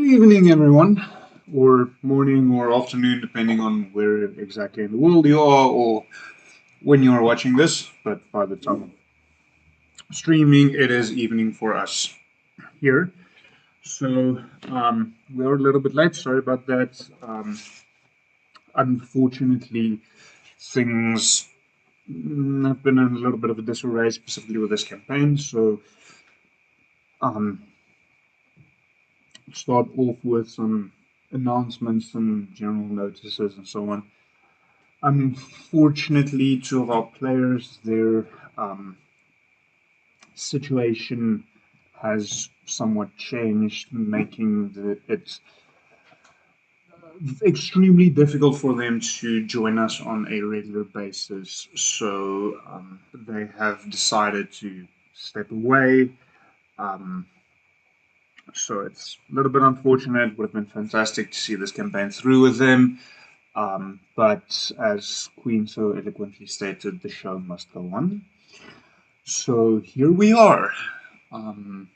Evening, everyone, or morning or afternoon, depending on where exactly in the world you are or when you are watching this. But by the time of streaming, it is evening for us here. So we're a little bit late. Sorry about that. Unfortunately, things have been in a little bit of a disarray, specifically with this campaign. So um, start off with some announcements and general notices and so on. Unfortunately, two of our players, their situation has somewhat changed, making it extremely difficult for them to join us on a regular basis. So they have decided to step away. Um, so it's a little bit unfortunate. Would have been fantastic to see this campaign through with them. But as Queen so eloquently stated, the show must go on. So here we are. Um,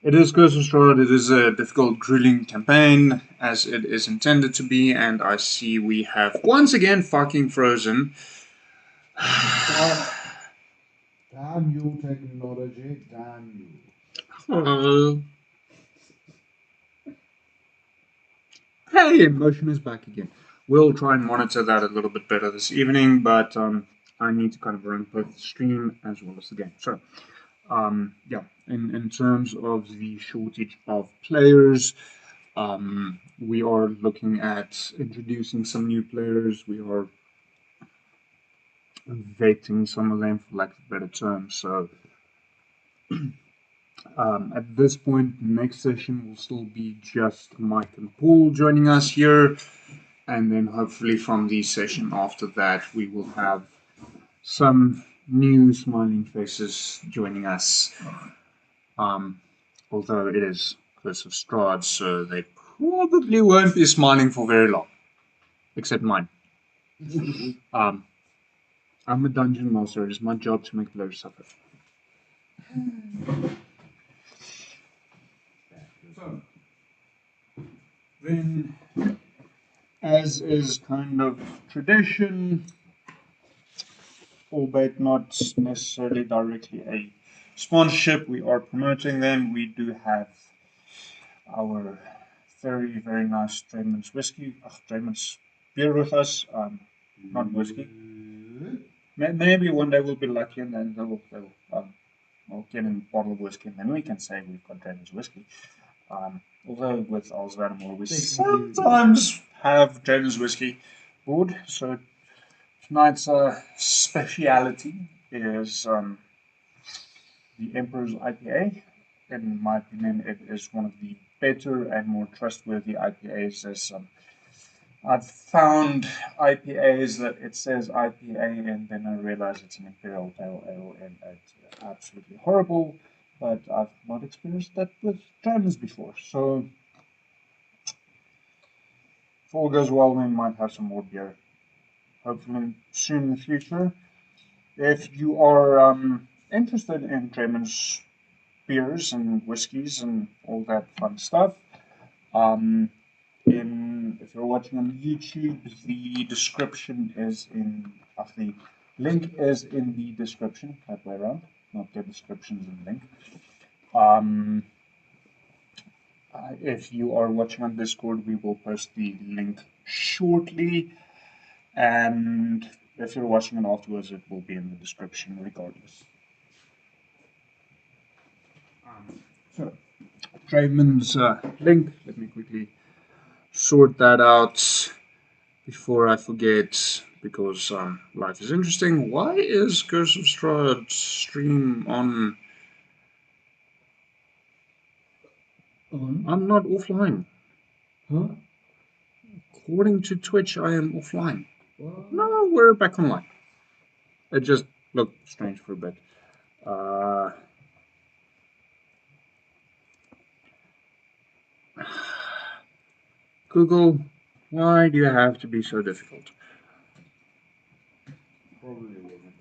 it is Curse of Strahd. It is a difficult, grueling campaign, as it is intended to be, and I see we have once again fucking frozen. Damn you, technology, damn you. Hey, emotion is back again. We'll try and monitor that a little bit better this evening, but I need to kind of run both the stream as well as the game. So, yeah, in terms of the shortage of players, we are looking at introducing some new players. We are vetting some of them, for lack of a better term. So, at this point, next session will still be just Mike and Paul joining us here. And then hopefully from the session after that, we will have some new smiling faces joining us. Although it is Curse of Strahd, so they probably won't be smiling for very long, except mine. I'm a dungeon master. It is my job to make players suffer. So, then, as is kind of tradition, albeit not necessarily directly a sponsorship, we are promoting them. We do have our very, very nice Draymond's whiskey, Draymond's beer with us, not whiskey. Maybe one day we'll be lucky and then we'll get in a bottle of whiskey and then we can say we've got Draymond's whiskey. Although with Alzheimer we sometimes have Draymond's whiskey board. So tonight's speciality is the Emperor's IPA. In my opinion, it is one of the better and more trustworthy IPAs. I've found IPAs that it says IPA and then I realize it's an Imperial Pale Ale and it's absolutely horrible. But I've not experienced that with Germans before. So if all goes well, we might have some more beer. Hopefully soon in the future. If you are interested in Draymond's beers and whiskeys and all that fun stuff, if you're watching on YouTube, the description is in the link is in the description, that way around, not the description is in the link. If you are watching on Discord, we will post the link shortly. And if you're watching it afterwards, it will be in the description regardless. So, Draymond's link, let me quickly sort that out before I forget, because life is interesting. Why is Curse of Strahd stream on? I'm not offline. Huh? According to Twitch, I am offline. What? No, we're back online. It just looked strange for a bit. Google, why do you have to be so difficult? Probably wasn't.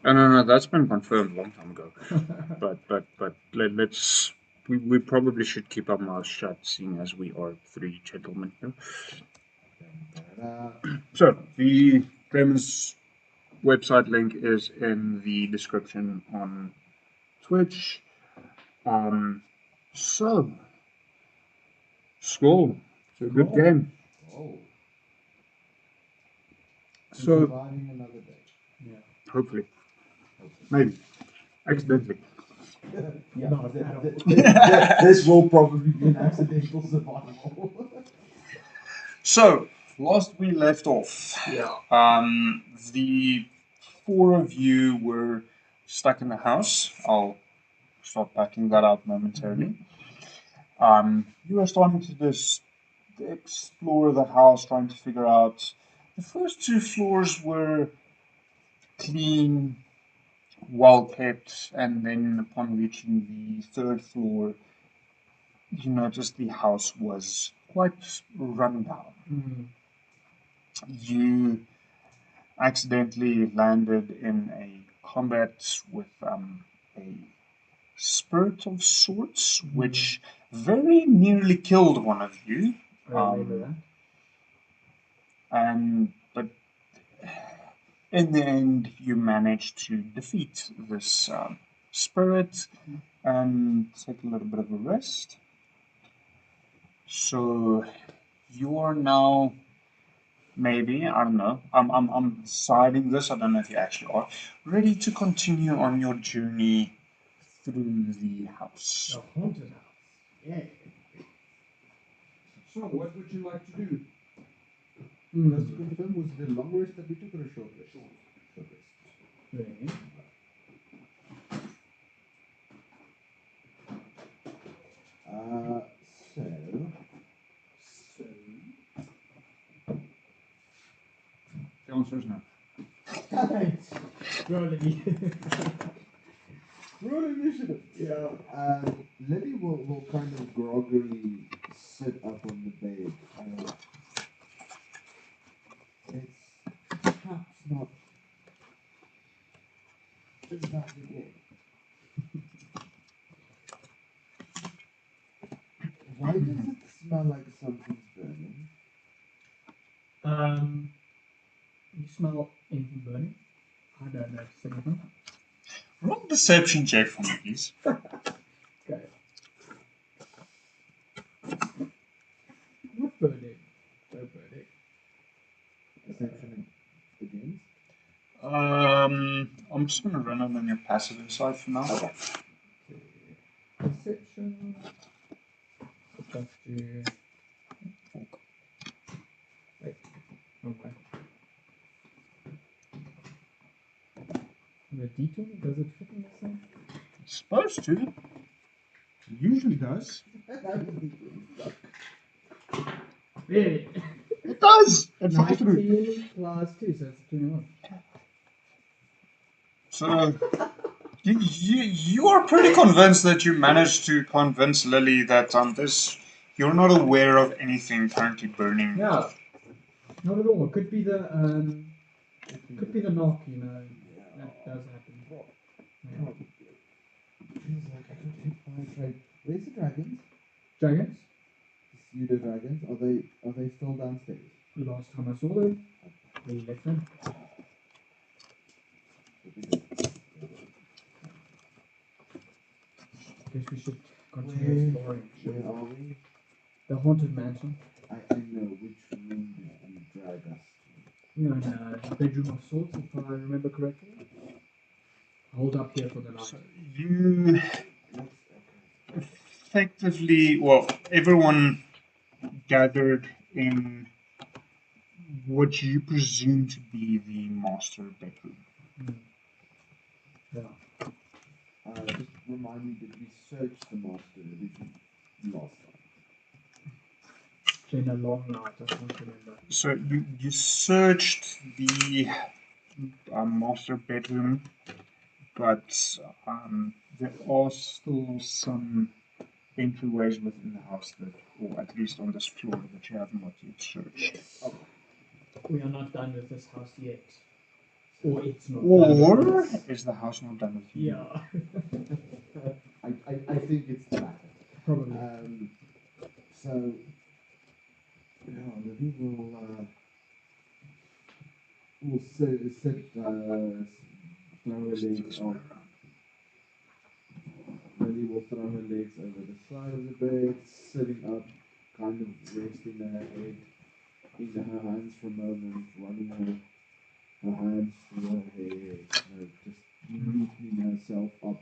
No, that's been confirmed a long time ago. but let's we probably should keep our mouths shut, seeing as we are three gentlemen here. So the Clemens website link is in the description on Twitch. So Skull. It's a good game. Oh. So Surviving another day. Yeah. hopefully, maybe, accidentally. Yeah, No, this will probably be an accidental survival. So last we left off, the four of you were stuck in the house. I'll start packing that out momentarily. You are starting to just explore the house, trying to figure out. The first two floors were clean, well kept, and then upon reaching the third floor, you noticed the house was quite run down. You accidentally landed in a combat with a spirit of sorts, which very nearly killed one of you. I remember that. But in the end, you managed to defeat this spirit and take a little bit of a rest. So you are now maybe, I don't know. I'm deciding this. I don't know if you actually are ready to continue on your journey through the house. The haunted house. Yeah. So, what would you like to do? Mm. Just to confirm, was it a long rest that we took or a short rest? Short rest. Really? The answer is no. Rolling. Roll initiative. Yeah. Lily will kind of groggily sit up on the bed. It's perhaps not exactly it. Why does it smell like something's burning? You smell anything burning? I don't notice anything. Roll a deception check for me, please. Okay. Not burning. No burning. Perception against? I'm just gonna run it on your passive insight for now. Okay. Perception. Plus two. Wait. Okay. The D20, does it fit in the same? It's supposed to. It usually does. Really? It does! It falls through. 19 plus 2, so it's 21. So, you are pretty convinced that you managed to convince Lily that you're not aware of anything currently burning. Yeah. Not at all. Could be the knock, you know. That does happen. Yeah. Feels like I could hit my trade. Where's the dragons? Dragons? The pseudo dragons? Are they still downstairs? Last time I saw them, we left them. Guess we should continue exploring. Where are we? The haunted mansion. I know which room did you drag us to. We're in a bedroom of sorts, if I remember correctly. Hold up here for the light. So you effectively, well, everyone gathered in what you presume to be the master bedroom. Yeah. Just remind me, did we search the master edition last time? It's been a long night, I can't remember. So you searched the master bedroom, but there are still some entryways within the house that, or at least on this floor, that you have not yet searched. Okay. We are not done with this house yet. Or it's not Or done with us. is the house not done with you? Yeah. I think it's the latter. Probably. So, yeah, Lily will throw her legs on. Lily will throw her legs over the side of the bed, sitting up, kind of resting her head into her hands for a moment, running her hands through her hair, just neatening herself up.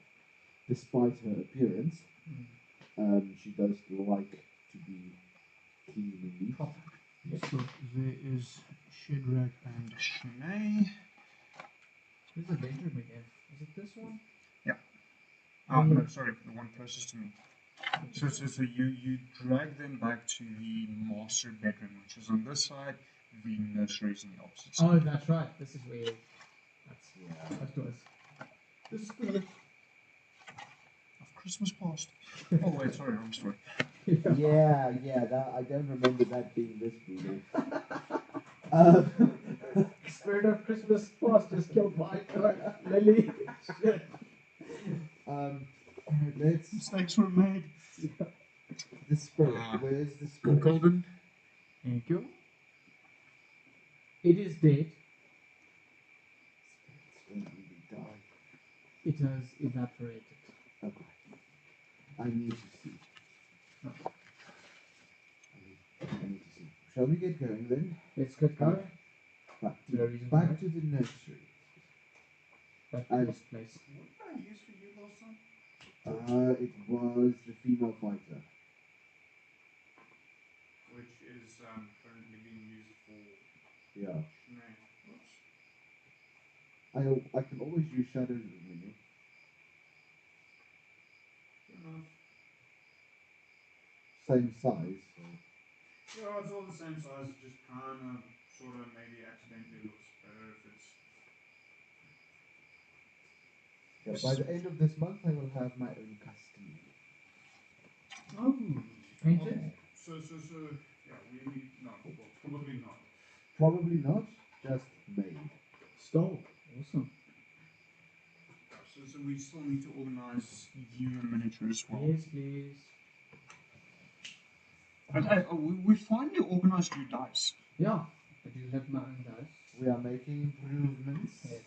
Despite her appearance, she does like to be clean and neat. So there is Shadrach and Shanae. Where's the bedroom again? Is it this one? Yeah. Oh, yeah. No, sorry, the one closest to me. So you drag them back to the master bedroom, which is on this side. The nursery is on the opposite side. Oh, that's right. This is where. Yeah. That's nice. The spirit of Christmas past. Oh wait, sorry, wrong story. Yeah, that I don't remember that being this brutal. Spirit of Christmas past just killed my car. Lily. Shit. Let's Mistakes were made. the spirit. Where's the spirit? Golden. Thank you. It is dead. Spirit's going to die. It has evaporated. Okay. I need to see. No. I need to see. Shall we get going then? Let's get going. Back No reason back for to the nursery. Back to this place. What did I use for you last time? It was the female fighter. Which is currently being used for Yeah. Shanae. Oops. I can always use shadows as a menu. Fair enough. Same size. So. Yeah, it's all the same size, it just kind of, sort of, maybe accidentally looks better if it's... Yeah, by the end of this month, I will have my own custom. Oh, painted? So, yeah, no, well, probably not. Probably not, just made. Stole. Awesome. Yeah, so we still need to organize you a miniature as well. Yes, please. And we finally organized your dice. Yeah, I do have my own dice. We are making improvements. Yes.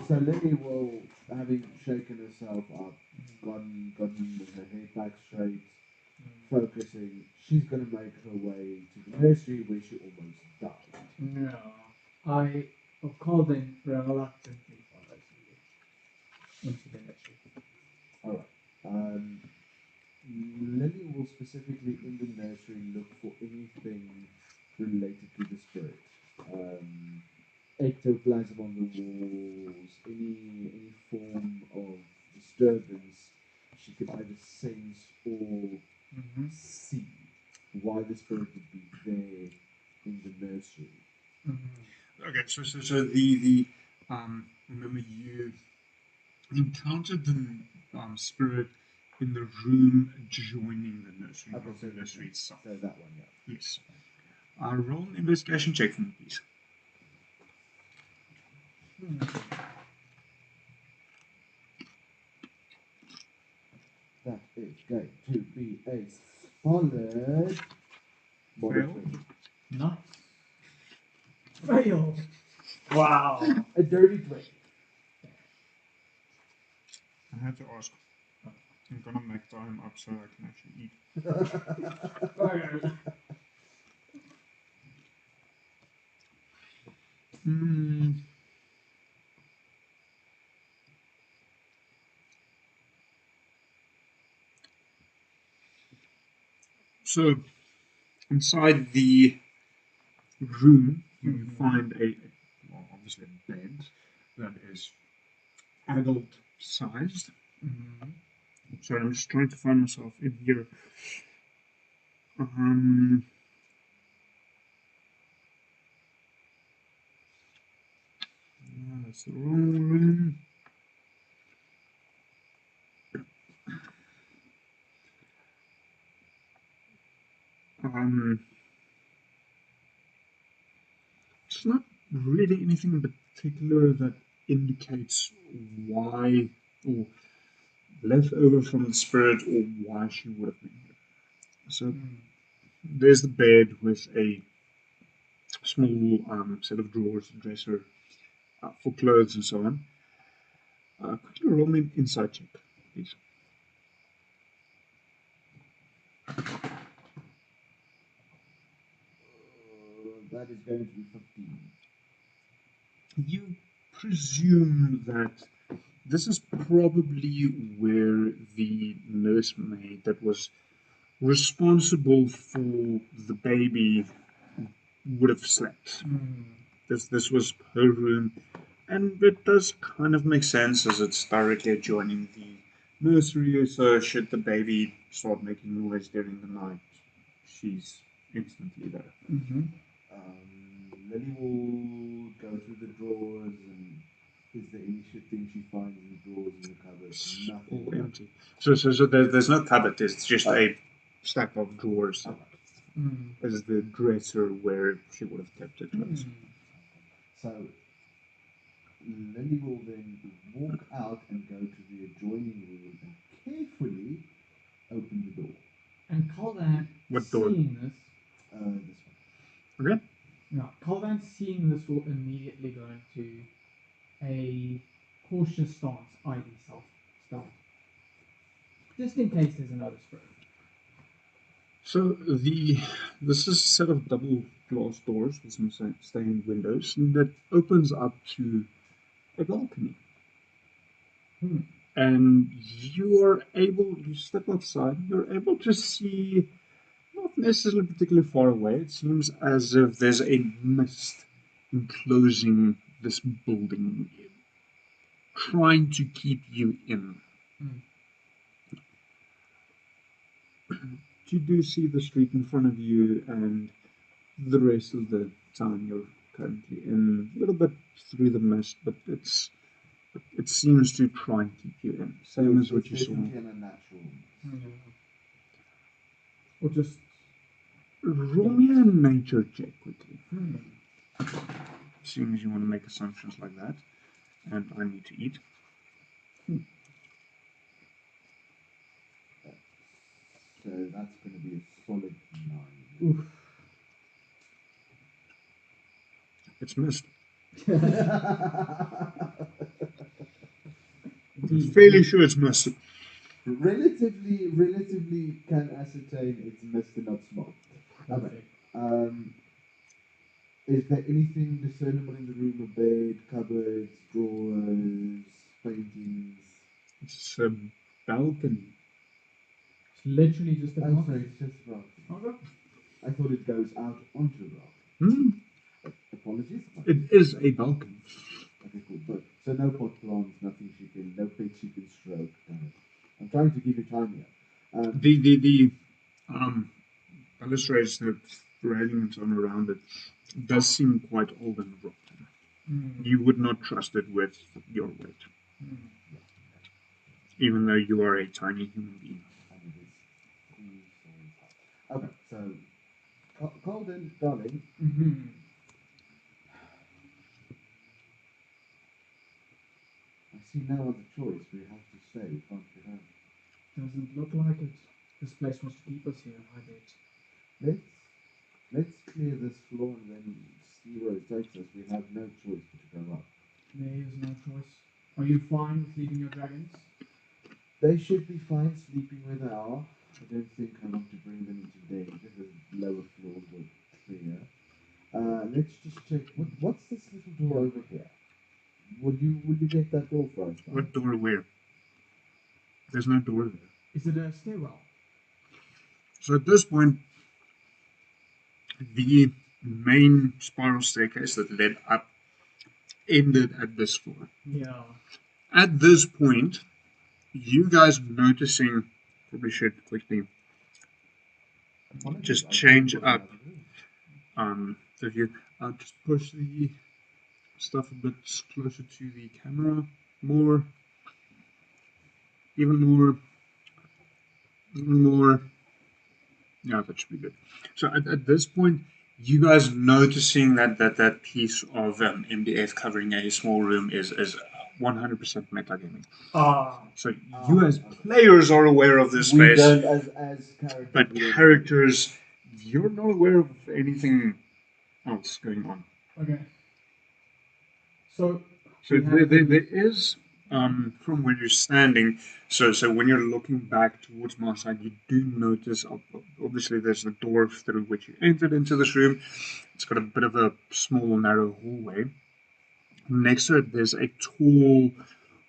So Lily will, having shaken herself up, gotten her head back straight, focusing, she's going to make her way to the nursery where she almost died. No. I called in reluctantly follows you into the nursery. Alright. Lily will specifically in the nursery look for anything related to the spirit. Ectoplasm on the walls, any form of disturbance she can either sense or see why the spirit would be there in the nursery. Okay, so the remember you encountered the spirit in the room adjoining the nursery, Okay, not the nursery itself. So that one, yeah. Yes. Roll an investigation check for me, please. That is going to be a solid Fail. Nice. Fail. Wow. A dirty 20. I had to ask. I'm gonna make time up so I can actually eat. So, inside the room, you find obviously a bed that is adult-sized. Sorry, I'm just trying to find myself in here. That's the wrong room. It's not really anything in particular that indicates why or left over from the spirit or why she would have been here. So there's the bed with a small set of drawers, a dresser for clothes and so on. Quickly roll me an insight check, please. That is going to be 15. You presume that this is probably where the nursemaid that was responsible for the baby would have slept. This was her room, and it does kind of make sense as it's directly adjoining the nursery. So should the baby start making noise during the night, she's instantly there. Lily will go through the drawers, and is there any thing she finds in the drawers in the cupboard? Nothing. All empty. So there's no cupboard. It's just a stack of drawers. As the dresser where she would have kept it. So Lily will then walk out and go to the adjoining room and carefully open the door. And Colvan, What door? seeing this, This one. Okay. no, Colvan seeing this will immediately go into a cautious stance, ID stealth. Just in case there's another spirit. So this is a set of double glass doors with some stained windows, and that opens up to a balcony. And you step outside, you're able to see, not necessarily particularly far away, it seems as if there's a mist enclosing this building, trying to keep you in. You do see the street in front of you and the rest of the town you're currently in, a little bit through the mist, but it seems to try and keep you in. Same as what you saw. Or just roll me a nature check quickly. Seeing as you want to make assumptions like that, and I need to eat. So that's going to be a solid 9. It's missed. I'm fairly sure it's missed. Relatively can ascertain it's mist and not smoke. Okay. Is there anything discernible in the room? A bed, cupboards, drawers, paintings? It's a balcony. It's literally just a balcony. Sorry, it's just a balcony. Okay. I thought it goes out onto a balcony. Apologies. It is a balcony. Okay, cool. But, so no pot plants, nothing no pets you can stroke. I'm trying to give you time here. The balustrades, the railings on around it, does seem quite old and rotten. You would not trust it with your weight, even though you are a tiny human being. Okay, so Golden, darling. I see no other choice. We have to stay. We can't get out. Doesn't look like it. This place wants to keep us here, I bet. Let's clear this floor and then see where it takes us. We have no choice but to go up. There is no choice. Are you fine with leaving your dragons? They should be fine sleeping where they are. I don't think I want to bring them into danger. The lower floors were clear. Let's just check. What's this little door over here? Would you get that door for us? What door where? There's no door there. Is it a stairwell? So at this point, the main spiral staircase that led up ended at this floor. Yeah. At this point, you guys noticing, probably should quickly just change up the view. Just push the stuff a bit closer to the camera, more, even more. Yeah, that should be good. So at this point, you guys noticing that piece of MDF covering a small room is 100% metagaming. Ah, So you as players are aware of this We space, don't, as characters. but we don't- characters, you're not aware of anything else going on. okay. So So we have there is, from where you're standing, so when you're looking back towards my side, you do notice, obviously there's the door through which you entered into this room. It's got a bit of a small, narrow hallway. Next to it, there's a tall,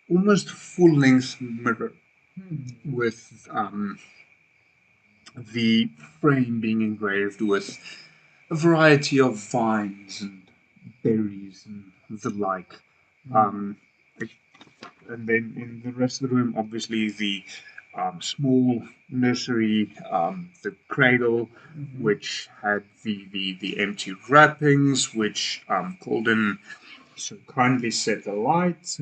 almost full-length mirror with the frame being engraved with a variety of vines and berries and the like. Um, and then in the rest of the room, obviously the small nursery, the cradle, which had the empty wrappings, which Colden so kindly set alight.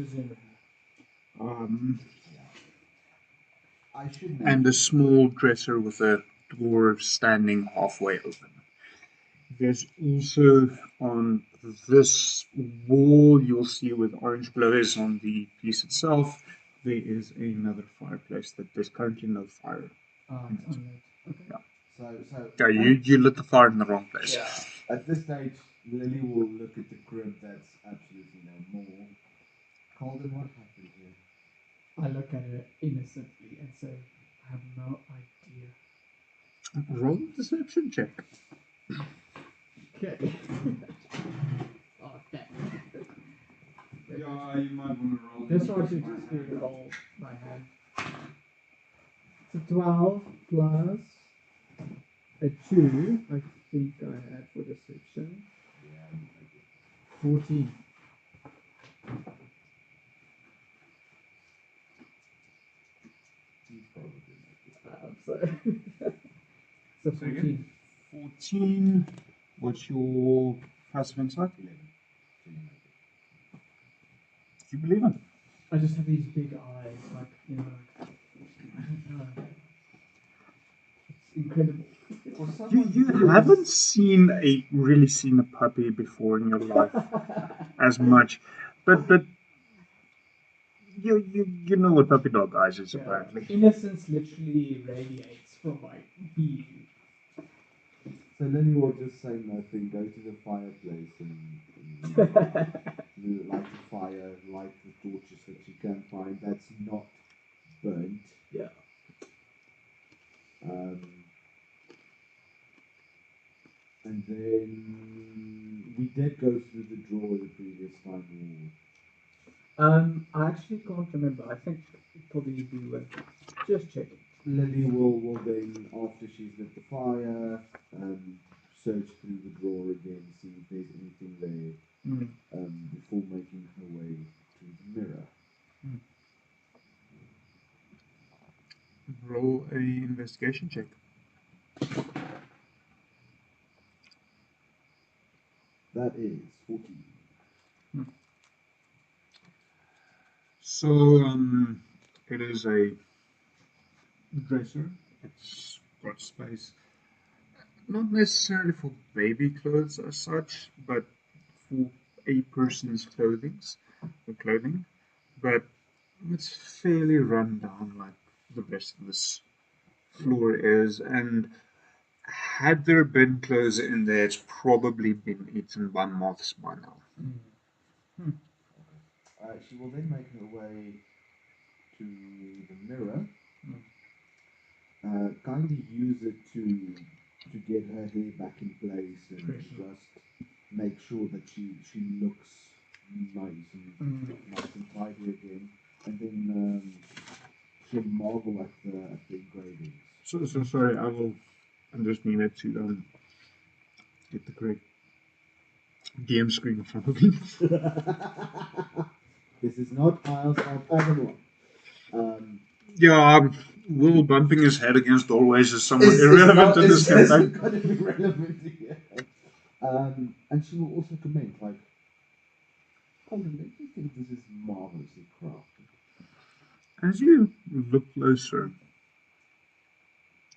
I should And a small dresser with a door standing halfway open. There's also on this wall, you'll see with orange glows on the piece itself, there is another fireplace that there's currently no fire. So You lit the fire in the wrong place. Yeah. at this stage, Lily will look at the crib that's absolutely no more. Colden, what happened here? I look at her innocently and say, I have no idea. Roll a deception check. Okay. Oh, damn. Yeah, you might want to roll. This one should just be rolled by hand. So 12 plus a 2, I think I had for deception. 14. He's probably So 14. 14. What's your passive insight? 11. Do you believe it? I just have these big eyes, like, you know, I don't know. It's incredible. You haven't really seen a puppy before in your life as much, but you know what puppy dog eyes is apparently. Innocence literally radiates from my being. So Lily will just say nothing, go to the fireplace and light the fire, light the torches that she can find that's not burnt. Yeah. And then we did go through the drawer the previous time. I actually can't remember. I think it'd probably be worth just checking. Lily will then, after she's lit the fire, search through the drawer again, see if there's anything there, before making her way to the mirror. Roll a investigation check. That is 14. So it is a dresser. It's got space, not necessarily for baby clothes as such, but for a person's clothing. But it's fairly run down like the rest of this floor is, and had there been clothes in there, it's probably been eaten by moths by now. She will then make her way to the mirror, kind of use it to get her hair back in place and just make sure that she looks nice and tidy again. And then she'll marvel at the engravings. So sorry, I just needed to get the correct DM screen in front of me. This is not Isles of Avalon. Yeah, Will bumping his head against doorways is somewhat irrelevant in this campaign. It's kind of irrelevant here. And she will also comment, like, Colin, don't you think this is marvelously crafted? As you look closer,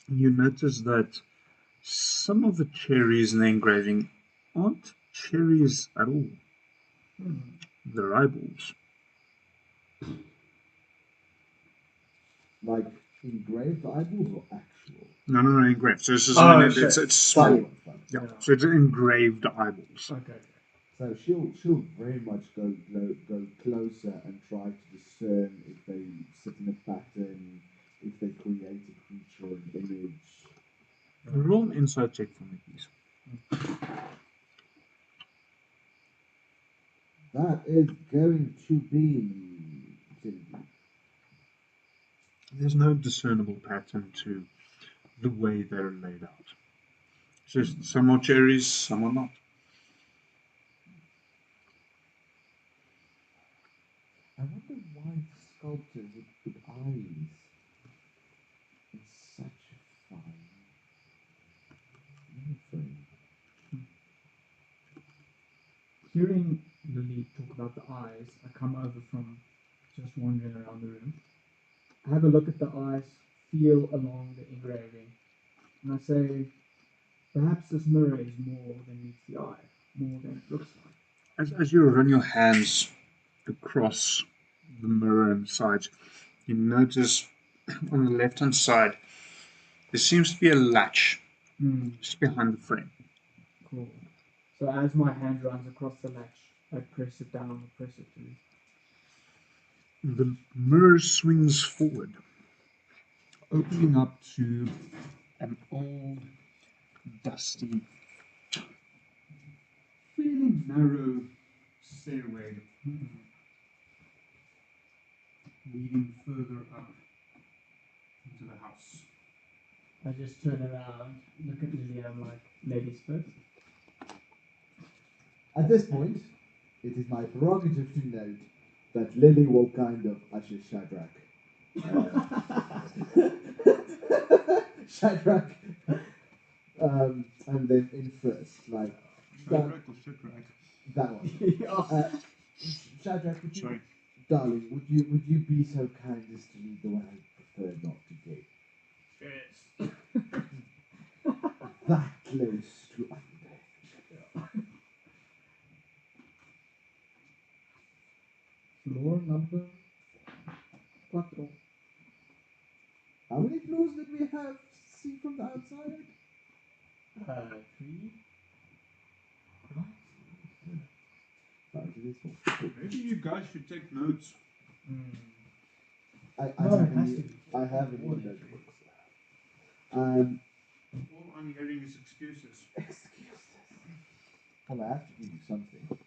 you notice that some of the cherries in the engraving aren't cherries at all. They're eyeballs. Like engraved eyeballs or actual? No, engraved. So this is Oh, it's small. Tiny ones, tiny. Yeah. Yeah. So it's engraved eyeballs. Okay. So she'll very much go closer and try to discern if they sit in a pattern, if they create a creature or an image. Roll an insight check for me, please. That is going to be There's no discernible pattern to the way they're laid out. It's just some are cherries, some are not. I wonder why the sculptor would put eyes in such a fine frame. Hearing Lily talk about the eyes, I come over from just wandering around the room. I have a look at the eyes, feel along the engraving, and I say, perhaps this mirror is more than meets the eye, more than it looks like. As you run your hands across the mirror and sides, you notice on the left hand side there seems to be a latch just behind the frame. Cool. So as my hand runs across the latch, I press it down and press it through. The mirror swings forward, opening up to an old, dusty, fairly narrow stairway leading further up into the house. I just turn around, look at Lily, I'm like, ladies first. At this point, it is my prerogative to note that Lily will kind of usher Shadrach. Shadrach, and then in first, like Shadrach or Shadrach? that one. Shadrach, Sorry. darling, would you be so kind as to lead the way? I prefer not to get Yes. that close to undead. Floor number 4. How many floors did we have seen from the outside? 3. Right, it is four. Maybe you guys should take notes. I No, have it has in to the- be. I have in All the these notebooks. All I'm hearing is excuses. Excuses. Well, I have to give you something.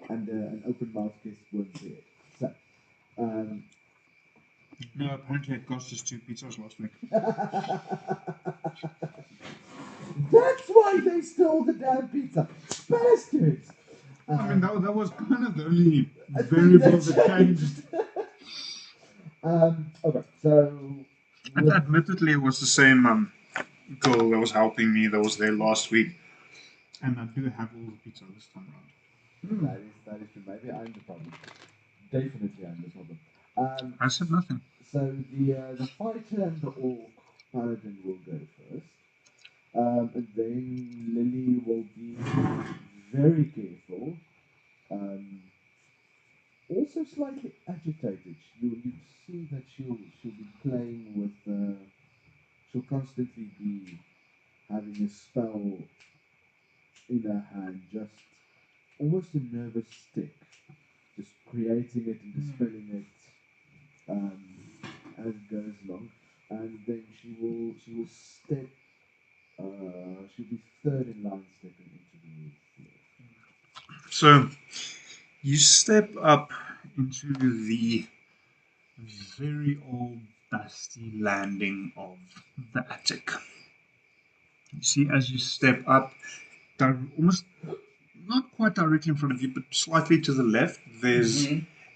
And an open mouth kiss won't say it. So, No, apparently it cost us 2 pizzas last week. that's why they stole the damn pizza. Bastards! I mean, that was kind of the only I think variable that that changed. Okay, so. And admittedly, it was the same girl that was helping me that was there last week. And I do have all the pizza this time around. That is true. Maybe I'm the problem. Definitely I'm the problem. I said nothing. So the fighter and the orc paladin will go first. And then Lily will be very careful. Also slightly agitated. You see that she'll be playing with. She'll constantly be having a spell in her hand, just almost a nervous stick, just creating it and dispelling it as it goes along. And then she will step. She'll be third in line stepping into the floor. So you step up into the very old, dusty landing of the attic. You see, as you step up, almost not quite directly in front of you, but slightly to the left, there's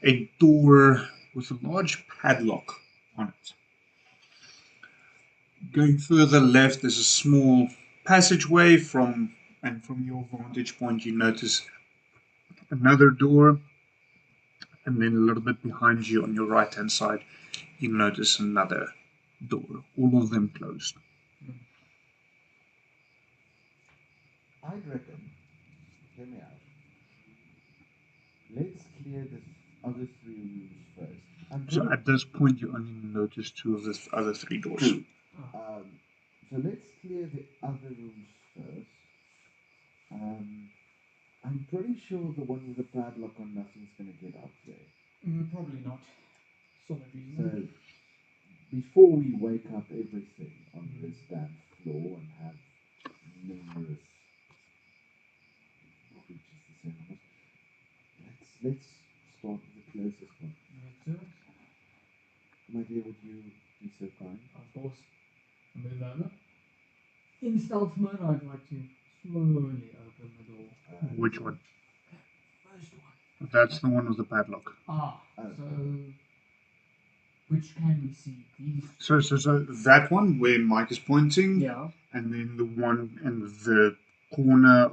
a door with a large padlock on it. Going further left, there's a small passageway from your vantage point, you notice another door, and then a little bit behind you on your right hand side, you notice another door, all of them closed. I'd reckon, hear me out. Let's clear this other three rooms first. I'm So pretty at this point, you only notice two of the other three doors. So let's clear the other rooms first. I'm pretty sure the one with the padlock on nothing's going to get up there. Probably not. Solid So reason. before we wake up everything on this damn floor and have numerous creatures descend on us, let's start with the closest one. Let's do it. My dear, would you be so kind? Of course. Move over. In stealth mode, I'd like to slowly open the door. Which one? First one. That's the one with the padlock. So which can we see? These. So that one where Mike is pointing, Yeah. and then the one in the corner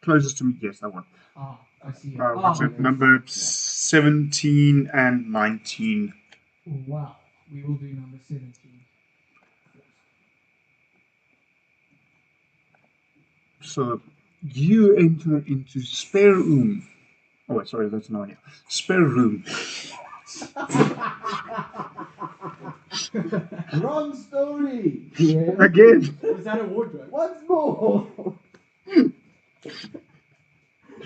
closest to me. Yes, that one. I see. What's it? Number 17 and 19. Wow. We will do number 17 first. So you enter into spare room. Oh, wait, sorry, that's not here. Spare room. Wrong story! Yeah. Again. Was that a wardrobe? Once more!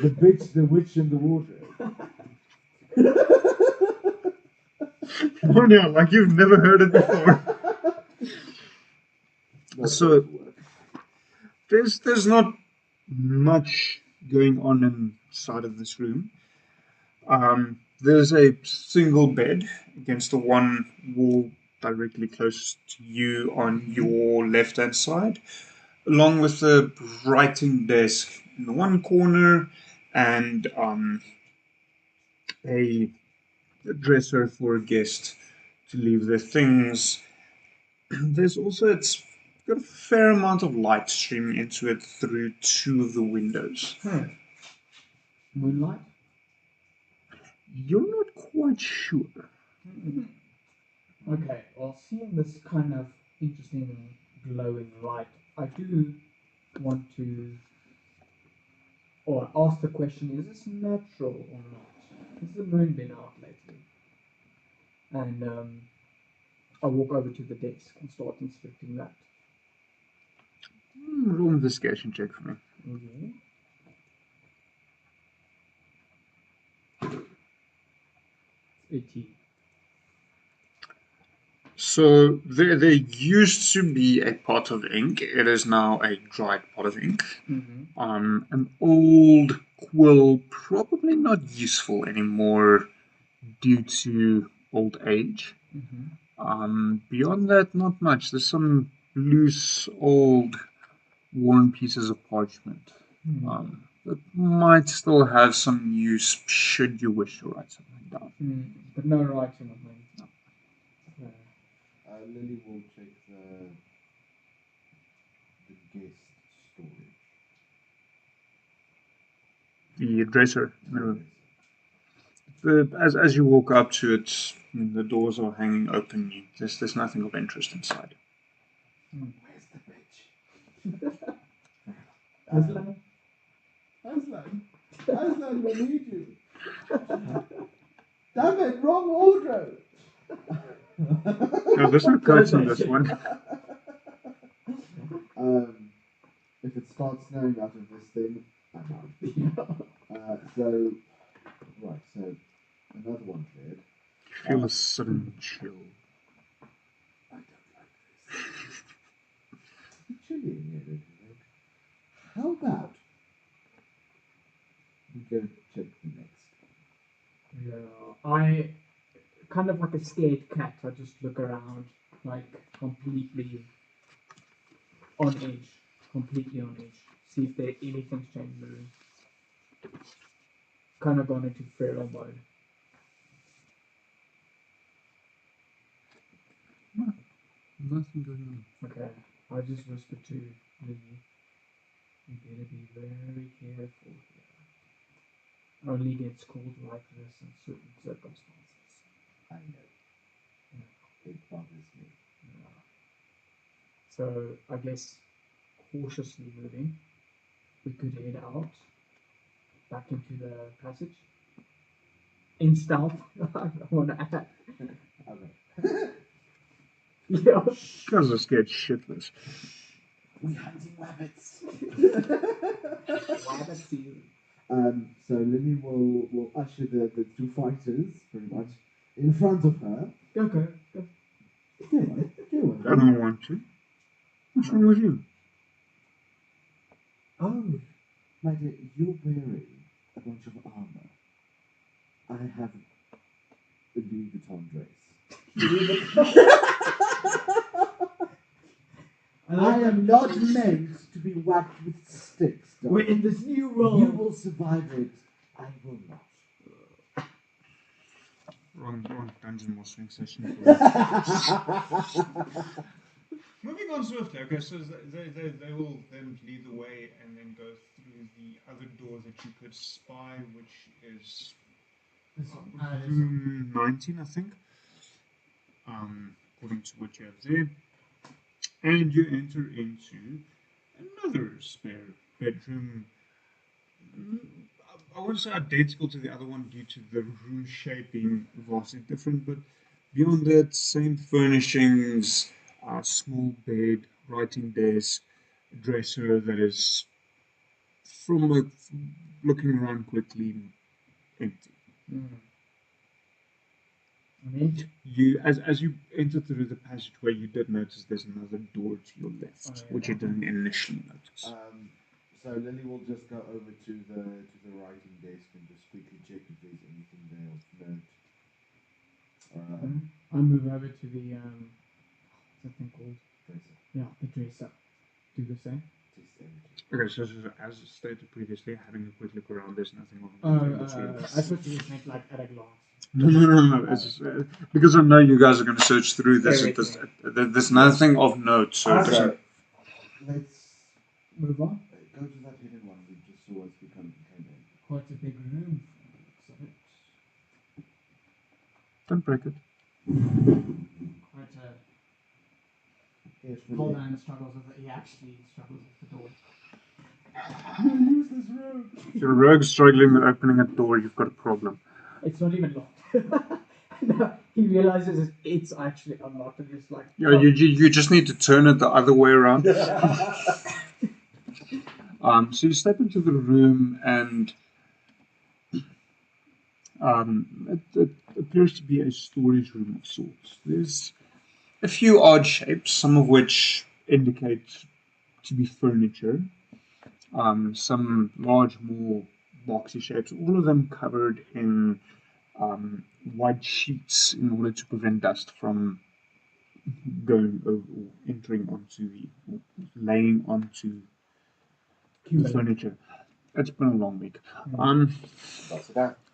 The bitch, the witch, and the wardrobe. Oh no, like you've never heard it before. So there's not much going on inside of this room. There's a single bed against the one wall directly close to you on your left-hand side, along with a writing desk in the one corner and a dresser for a guest to leave their things. There's also, it's got a fair amount of light streaming into it through two of the windows. Moonlight? You're not quite sure. Okay, well, seeing this kind of interesting glowing light, I do want to, or ask the question, is this natural or not? Has the moon been out lately? And I walk over to the desk and start inspecting that. Roll an investigation check for me. Okay. 18. So there used to be a pot of ink. It is now a dried pot of ink. An old quill, probably not useful anymore due to old age. Beyond that, not much. There's some loose, old, worn pieces of parchment that might still have some use should you wish to write something down. But no writing on them. Lily will check the guest storage. The dresser in the room. As you walk up to it, the doors are hanging open. There's nothing of interest inside. Where's the bitch? Aslan, we need you. Damn it, wrong wardrobe. No, there's no coats on this one. If it starts snowing out of this thing, I'm out. So another one cleared. Feel a sudden chill. I don't like this. It's chilly in here, don't you think? How about we go check the next one? Yeah, I kind of like a scared cat. I just look around, like completely on edge, see if there anything's changed in the room. Kind of gone into feral mode. No, nothing going on. Okay, I just whisper to Lily, you better be very careful here. Only gets called like this in certain circumstances. I know. Yeah. It bothers me. Yeah. So I guess cautiously moving, we could head out back into the passage. in stealth. I want to add. Okay. Yeah. Guys are scared shitless. We hunting rabbits. Rabbit season. So Lily will usher the two fighters pretty much in front of her. Go. Go on. I don't want to. What's wrong with you? Oh, my dear, you're wearing a bunch of armor. I have a Louis Vuitton dress. I am not meant to be whacked with sticks. We're in this new world. You will survive it. I will not. Wrong dungeon mastering session. Moving on swiftly. Okay, so they will then lead the way and then go through the other door that you could spy, which is room 19, I think. According to what you have there. And you enter into another spare bedroom. I wouldn't say identical to the other one due to the room shape being vastly different, but beyond that, same furnishings, small bed, writing desk, dresser that is, from looking around quickly, empty. You, as you enter through the passageway, you did notice there's another door to your left, which you didn't initially notice. So Lily will just go over to the writing desk and just quickly check if there's anything there of note. I move over to the what's that thing called? Dresser. Yeah, the dresser. Do the same. Okay, so as stated previously, having a quick look around, there's nothing wrong with I thought you just meant like at a glance. No. It's just, because I know you guys are going to search through this. There's nothing of note. So let's move on. Go to that hidden one we just saw as we came in. Quite a big room. Don't break it. Quite a. Yes, Goblin struggles with it. He actually struggles with the door. Use this room. If you're a rogue struggling with opening a door, you've got a problem. It's not even locked. No, he realizes it's actually unlocked and he's like, Yeah, you just need to turn it the other way around. So you step into the room and it appears to be a storage room of sorts. There's a few odd shapes, some of which indicate to be furniture. Some large, more boxy shapes, all of them covered in white sheets in order to prevent dust from going over or entering onto or laying onto the furniture. It's been a long week.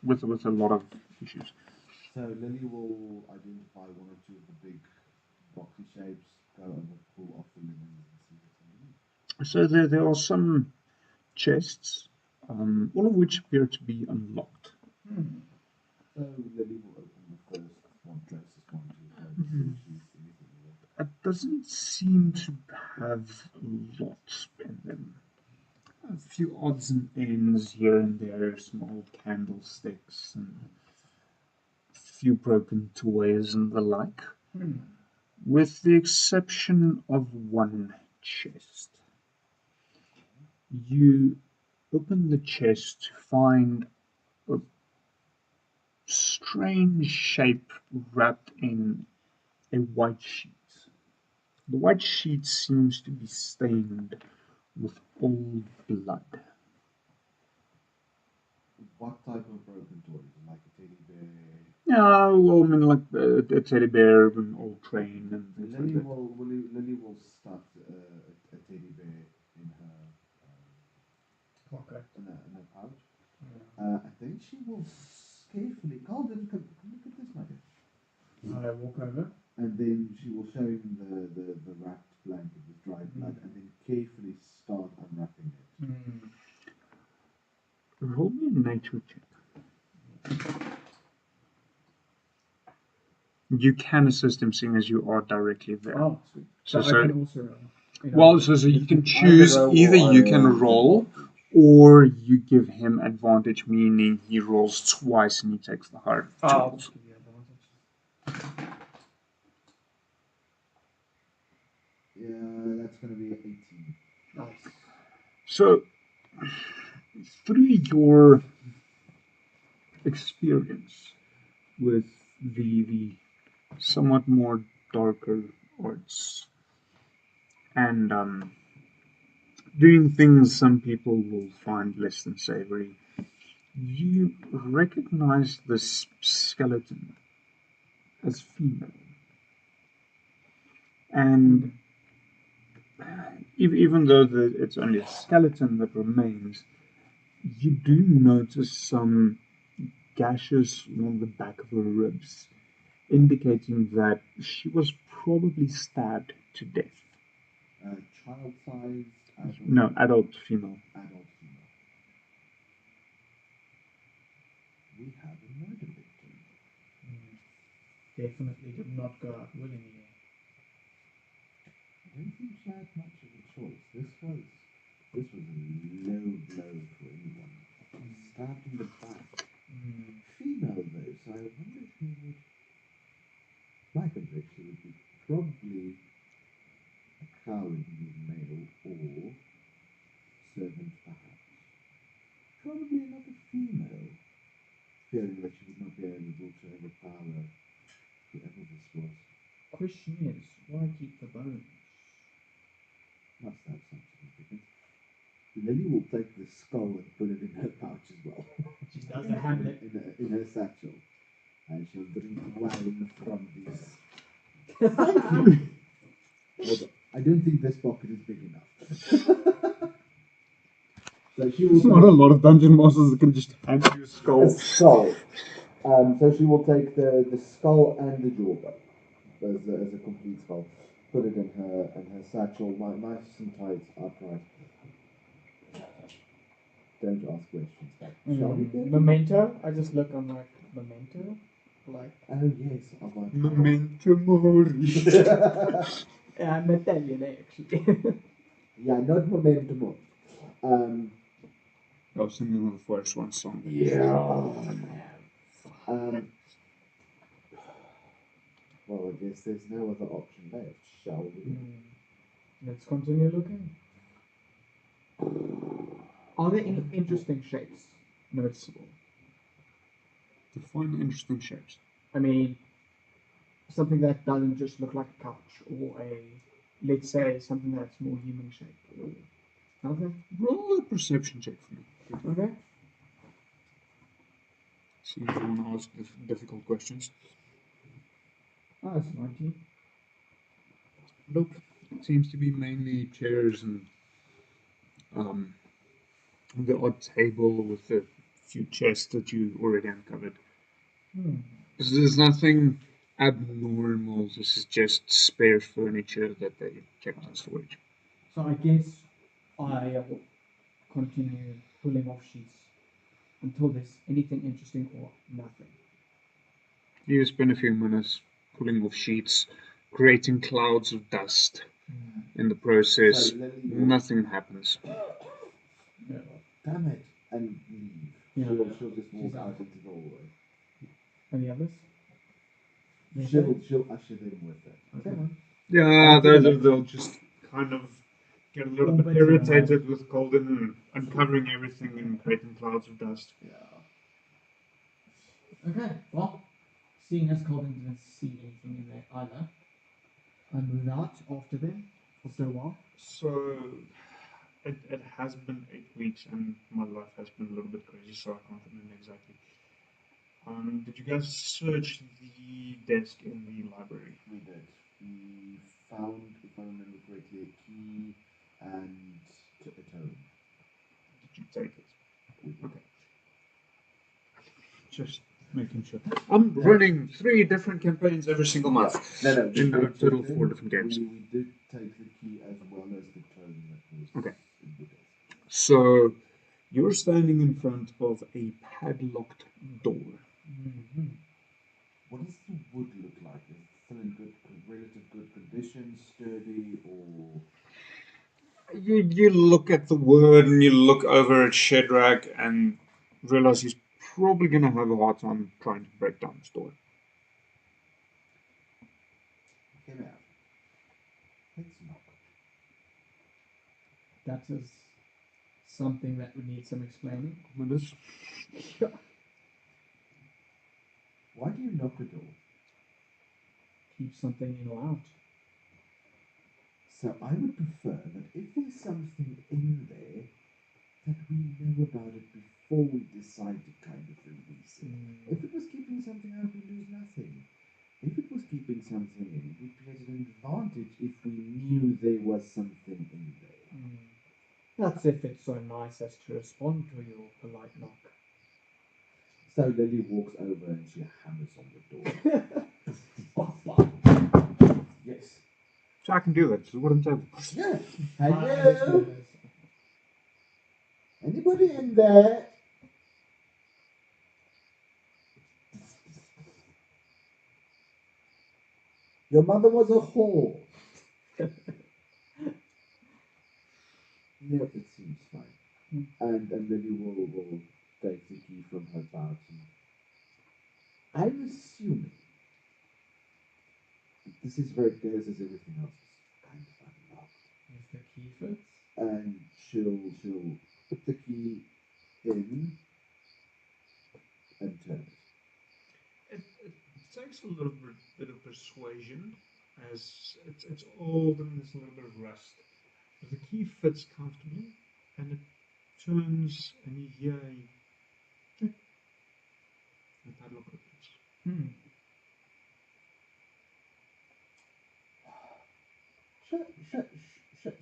With a lot of issues. So Lily will identify one or two of the big boxy shapes, go over, pull off the linens and see what's underneath. So there are some chests, all of which appear to be unlocked. So Lily will open the first one, closest one to her, see if she's anything there. It doesn't seem to have a lot in them. A few odds and ends here and there, some old candlesticks and a few broken toys and the like. With the exception of one chest. You open the chest to find a strange shape wrapped in a white sheet. The white sheet seems to be stained with old blood. What type of broken toys? Like a teddy bear? Yeah, well, I mean, like a teddy bear, an old train, and things like that. Lily will stuff a teddy bear in her pocket. In her pouch. And then she will carefully, Carl, come look at this, my dear. I walk over. And then she will show him the wrapped blanket with dried blood, and then carefully start unwrapping it. Roll me a nature check. You can assist him, seeing as you are directly there. Oh, sweet. So I can also roll. Well, so you can choose either you can roll, or you give him advantage, meaning he rolls twice and he takes the higher of the two I'll rolls. give you advantage. Yeah, that's going to be 18. Nice. So, through your experience with the somewhat more darker arts and doing things some people will find less than savory, you recognize this skeleton as female. And even though it's only a skeleton that remains, you do notice some gashes along the back of her ribs, indicating that she was probably stabbed to death. Child size, adult, No, adult female. adult female. We have a murder victim. Definitely did not go out willingly. I don't think she had much of a choice. This was a low blow for anyone. Stabbed in the back. Female though, so I wonder who would. My conviction would be probably a coward who's male or servant perhaps. Probably another female, fearing that she would not be able to overpower whoever this was. Question is, why keep the bones? Must have some significance. Lily will take the skull and put it in her pouch as well. She does a Hamlet. in her satchel. And she'll drink wine from this. Although, I don't think this pocket is big enough. So she will. There's not a lot of dungeon masters that can just hand you a skull. A skull. So she will take the skull and the jawbone as a complete skull. Put it in her satchel, nice and tight, upright. Don't ask questions. Shall we go? Memento? I just look, I'm like, memento? Like, Oh yes, I want Memento mori. I'm Italian actually. Yeah, not memento mori. I was thinking of the first one song. Yeah. Well, I guess there's no other option left, shall we? Let's continue looking. Are there any interesting shapes noticeable? Define interesting shapes. I mean, something that doesn't just look like a couch, or let's say, something that's more human shaped. Nothing? Roll a perception check for me. Okay. See if you want to ask difficult questions. Oh, that's 19. Nope. It seems to be mainly chairs and the odd table with a few chests that you already uncovered. There's nothing abnormal. This is just spare furniture that they kept in storage. So I guess I'll continue pulling off sheets until there's anything interesting or nothing. You spend a few minutes pulling off sheets, creating clouds of dust. In the process, So Lily will- nothing happens. Yeah. Damn it, and leave. Yeah. She'll just walk out into the hallway. Any others? She'll usher them with her. Okay. Yeah, they'll just kind of get a little bit irritated with Golden and uncovering everything and creating clouds of dust. Yeah. Okay, well, seeing as Colin didn't see anything in there either, I moved out after them for so long. So, it has been 8 weeks and my life has been a little bit crazy, so I can't remember exactly. Did you guys search the desk in the library? We did. We found, if I remember correctly, a key and a tome. Did you take it? We did. Okay. Just making sure. I'm running 3 different campaigns every single month. No. In total 4 different games. We did take the key as well as the tome that was Okay. in the desk. So, you're standing in front of a padlocked door. What does the wood look like? Is it still in relative good condition, sturdy, or You look at the word and you look over at Shadrach and realize he's probably going to have a hard time trying to break down this door. Hear me out. Let's knock. That is something that would need some explaining. Why do you knock a door? Keep something in or out. So I would prefer that if there's something in there, that we know about it before we decide to kind of release it. If it was keeping something out, we lose nothing. If it was keeping something in, we'd be at an advantage if we knew there was something in there. That's if it's so nice as to respond to your polite knock. So Lily walks over and she hammers on the door. Yes. So I can do that. It's a wooden table. Yeah. Hello? Anybody in there? Your mother was a whore. Yep, it seems fine. And Lily will take the key from her pouch. I'm assuming this is very clear as everything else is kind of unlocked. If the key fits. And she'll put the key in and turn it. It takes a little bit of persuasion, as it's old and there's a little bit of rust. But the key fits comfortably, and it turns, and you hear a click. The padlock opens.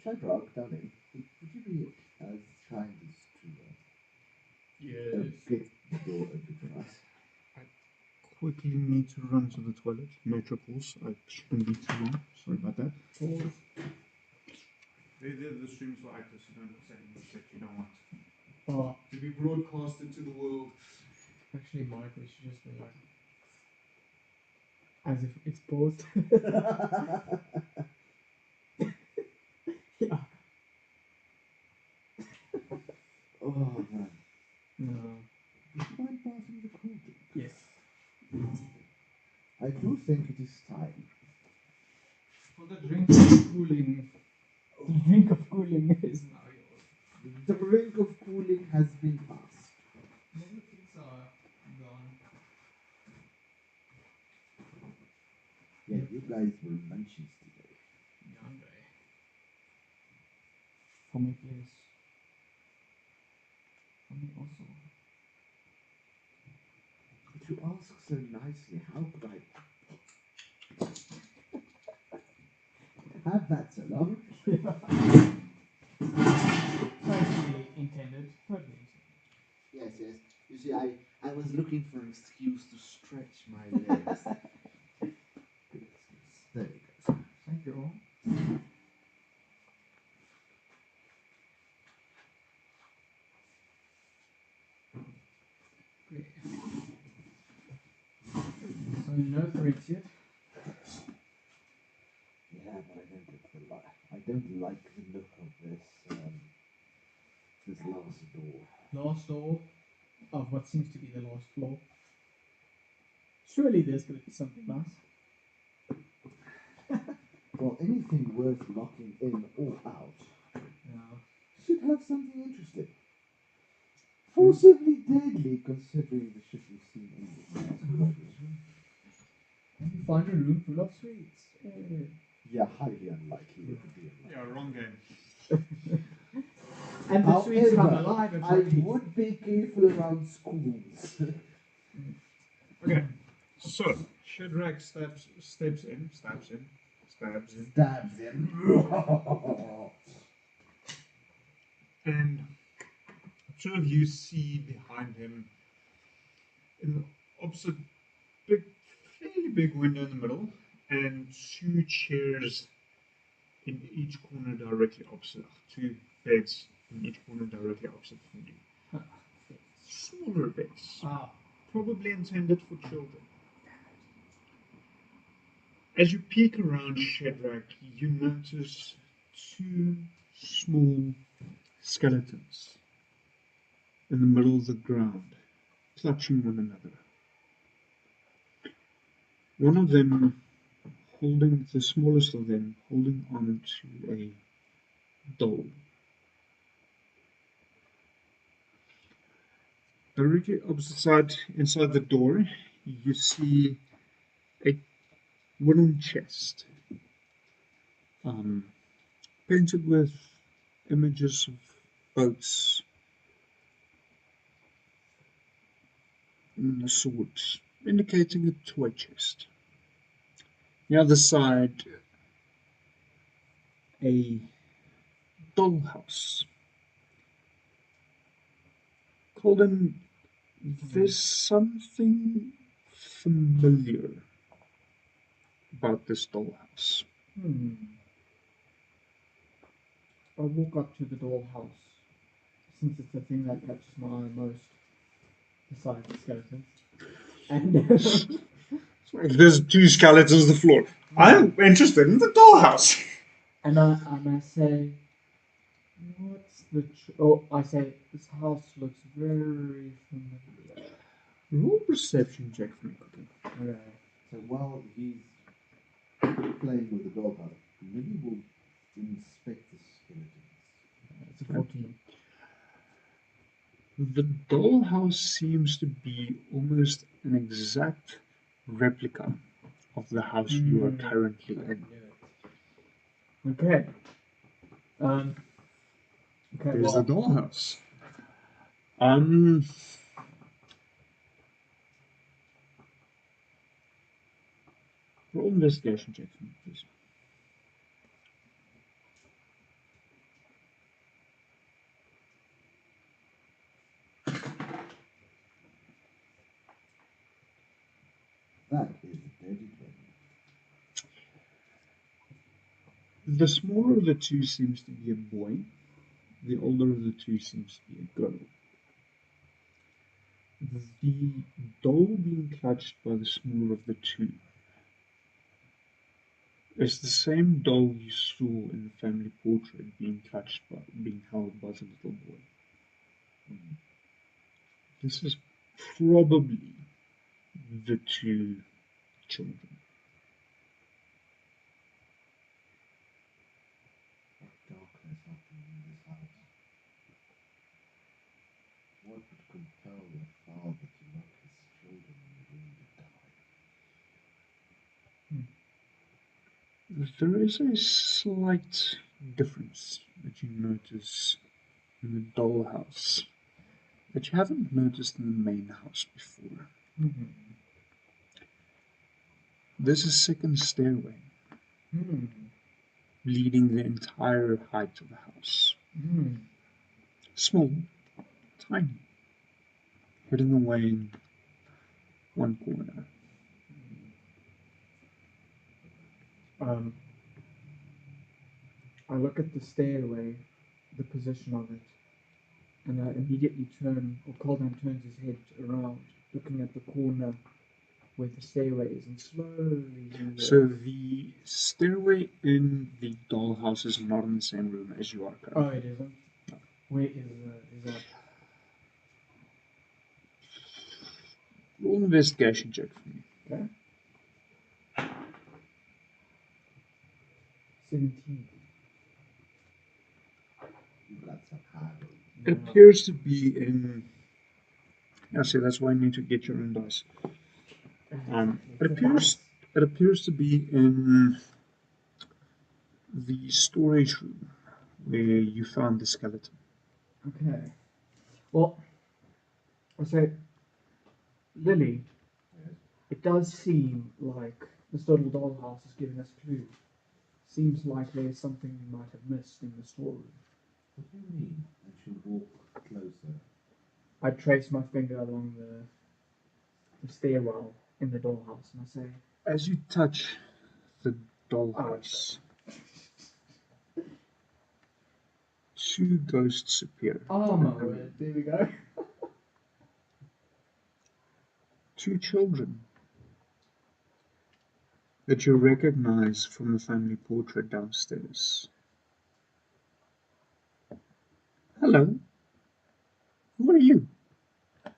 Shadrach, darling, would you be as kind as to get the door open for us? Quickly need to run to the toilet. Metro pause. I shouldn't be too long. Sorry about that. Pause. They're the streams for actors who don't say any shit you don't want Oh, to be broadcasted to the world. actually, Mike, we should just be like, as if it's paused. Yeah. Oh man. No. Would you mind passing the cool drink? Yes. I do think it is time. For the drink of cooling. The drink of cooling is now yours. The drink of cooling has been passed. All the kids are gone. Yeah, you guys were munchies today. Younger. For me, please. For me also. But you ask so nicely, how could I have that so long? Totally intended. Totally intended. Yes, yes. You see, I was looking for an excuse to stretch my legs. There we go. Thank you all. Great. So no threats yet? Yeah, but I don't like the look of this last door. Last door of what seems to be the last floor. Surely there's going to be something nice. Well, anything worth locking in or out should have something interesting. Forcibly deadly, considering the shit we've seen in this house. And you find a room full of sweets. Yeah, highly unlikely it would be unlikely. Yeah, wrong game. And the sweets come However, alive and I try to eat. would be careful around schools. Okay, so Shadrach stabs in. Stabs him. And two of you see behind him, in the opposite, fairly big window in the middle, and two chairs in each corner directly opposite. Two beds in each corner directly opposite from you. Smaller beds, probably intended for children. As you peek around Shadrach, you notice two small skeletons in the middle of the ground, clutching one another. One of them holding, the smallest of them, holding on to a doll. Directly opposite side, inside the door, you see a wooden chest, painted with images of boats and swords, indicating a toy chest. The other side, a dollhouse. Colin, there's something familiar about this dollhouse. I walk up to the dollhouse, since it's the thing that catches my eye most, besides the skeletons. And There's two skeletons on the floor. I'm interested in the dollhouse. and I say, what's the? I say this house looks very familiar. Roll perception check for me, Colin. Okay. So while he's playing with the dollhouse, Lily will inspect the skeletons. It's a 14. The dollhouse seems to be almost an exact replica of the house you are currently in. Okay. Okay. There's Well, the dollhouse. Roll investigation check for me, please. That is a dirty 20. The smaller of the two seems to be a boy. The older of the two seems to be a girl. The doll being clutched by the smaller of the two is the same doll you saw in the family portrait being held by the little boy. This is probably the two children. What darkness happened in this house? What would compel the father to lock his children in the room to die? There is a slight difference that you notice in the dollhouse that you haven't noticed in the main house before. There's a second stairway leading the entire height of the house. Small, tiny, hidden away in one corner. I look at the stairway, the position of it, and I immediately turn, or Colin turns his head around, looking at the corner where the stairway is, and slowly. So the stairway in the dollhouse is not in the same room as you are Oh, currently. it isn't. Where is that? Roll an investigation check for me. Okay. 17. That's a hard one. It appears to be in. Yeah, see, that's why I need to get your own dice. It appears to be in the storage room where you found the skeleton. Okay. Well, I say, Lily, it does seem like this little dollhouse is giving us clues. Seems like there's something we might have missed in the storeroom. What do you mean? And she'll walk closer. I trace my finger along the stairwell in the dollhouse, and I say, As you touch the dollhouse, two ghosts appear. oh my word, there we go. Two children that you recognize from the family portrait downstairs. Hello, who are you? Uh,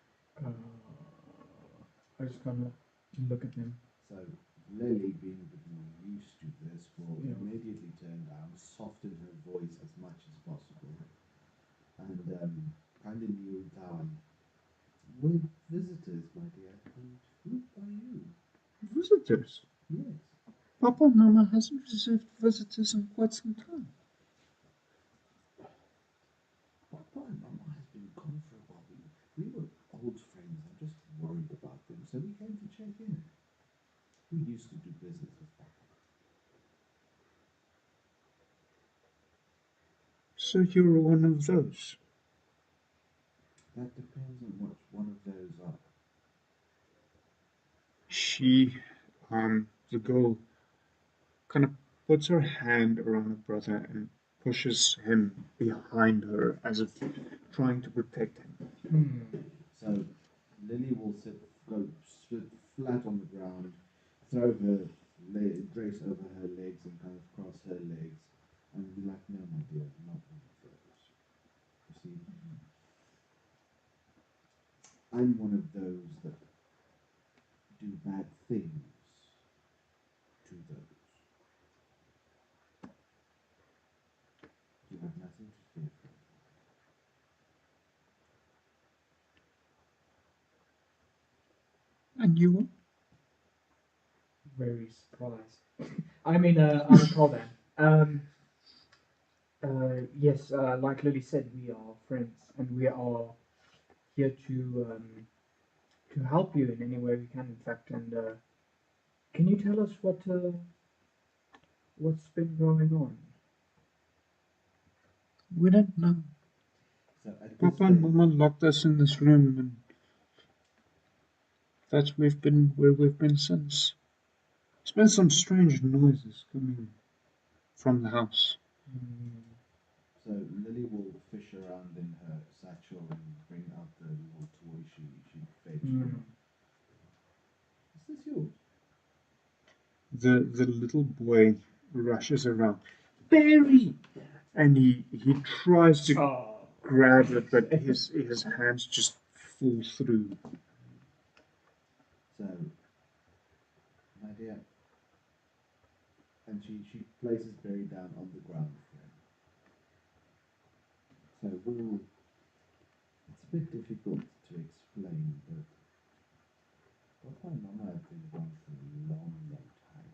I just kind of look at them. So Lily, being a bit more used to this, will Yeah. immediately turn down, soften her voice as much as possible, and kind of kneel down. We're visitors, my dear, and who are you? Visitors. Yes. Papa and Mama hasn't received visitors in quite some time. Papa and Mama has been gone for a while. We were old friends. I'm just worried about them, so we came to check in. We used to do business with Papa. So you're one of those. That depends on what one of those are. She, the girl, kind of puts her hand around her brother and pushes him behind her as if trying to protect him. Hmm. So Lily will sit flat on the ground, throw her drapes over her legs and kind of cross her legs, and be like, "No, my dear, not one of those. You see, I'm one of those that do bad things to those. You have nothing to fear from." And you are? Very surprised. I'm Colin. Yes, like Lily said, we are friends, and we are here to help you in any way we can. In fact, and can you tell us what's been going on? We don't know. So at this Papa and stage, Mama locked us in this room, and that's where we've been since. There's been some strange noises coming from the house. Hmm. so Lily will fish around in her satchel and bring out the little toy she fetched. Hmm. Is this yours? The little boy rushes around. Barry! And he tries to Oh. grab it, but his hands just fall through. So, my dear, and she places Barry down on the ground for him. So it's a bit difficult to explain, but Papa and Mama have been gone for a long, long time.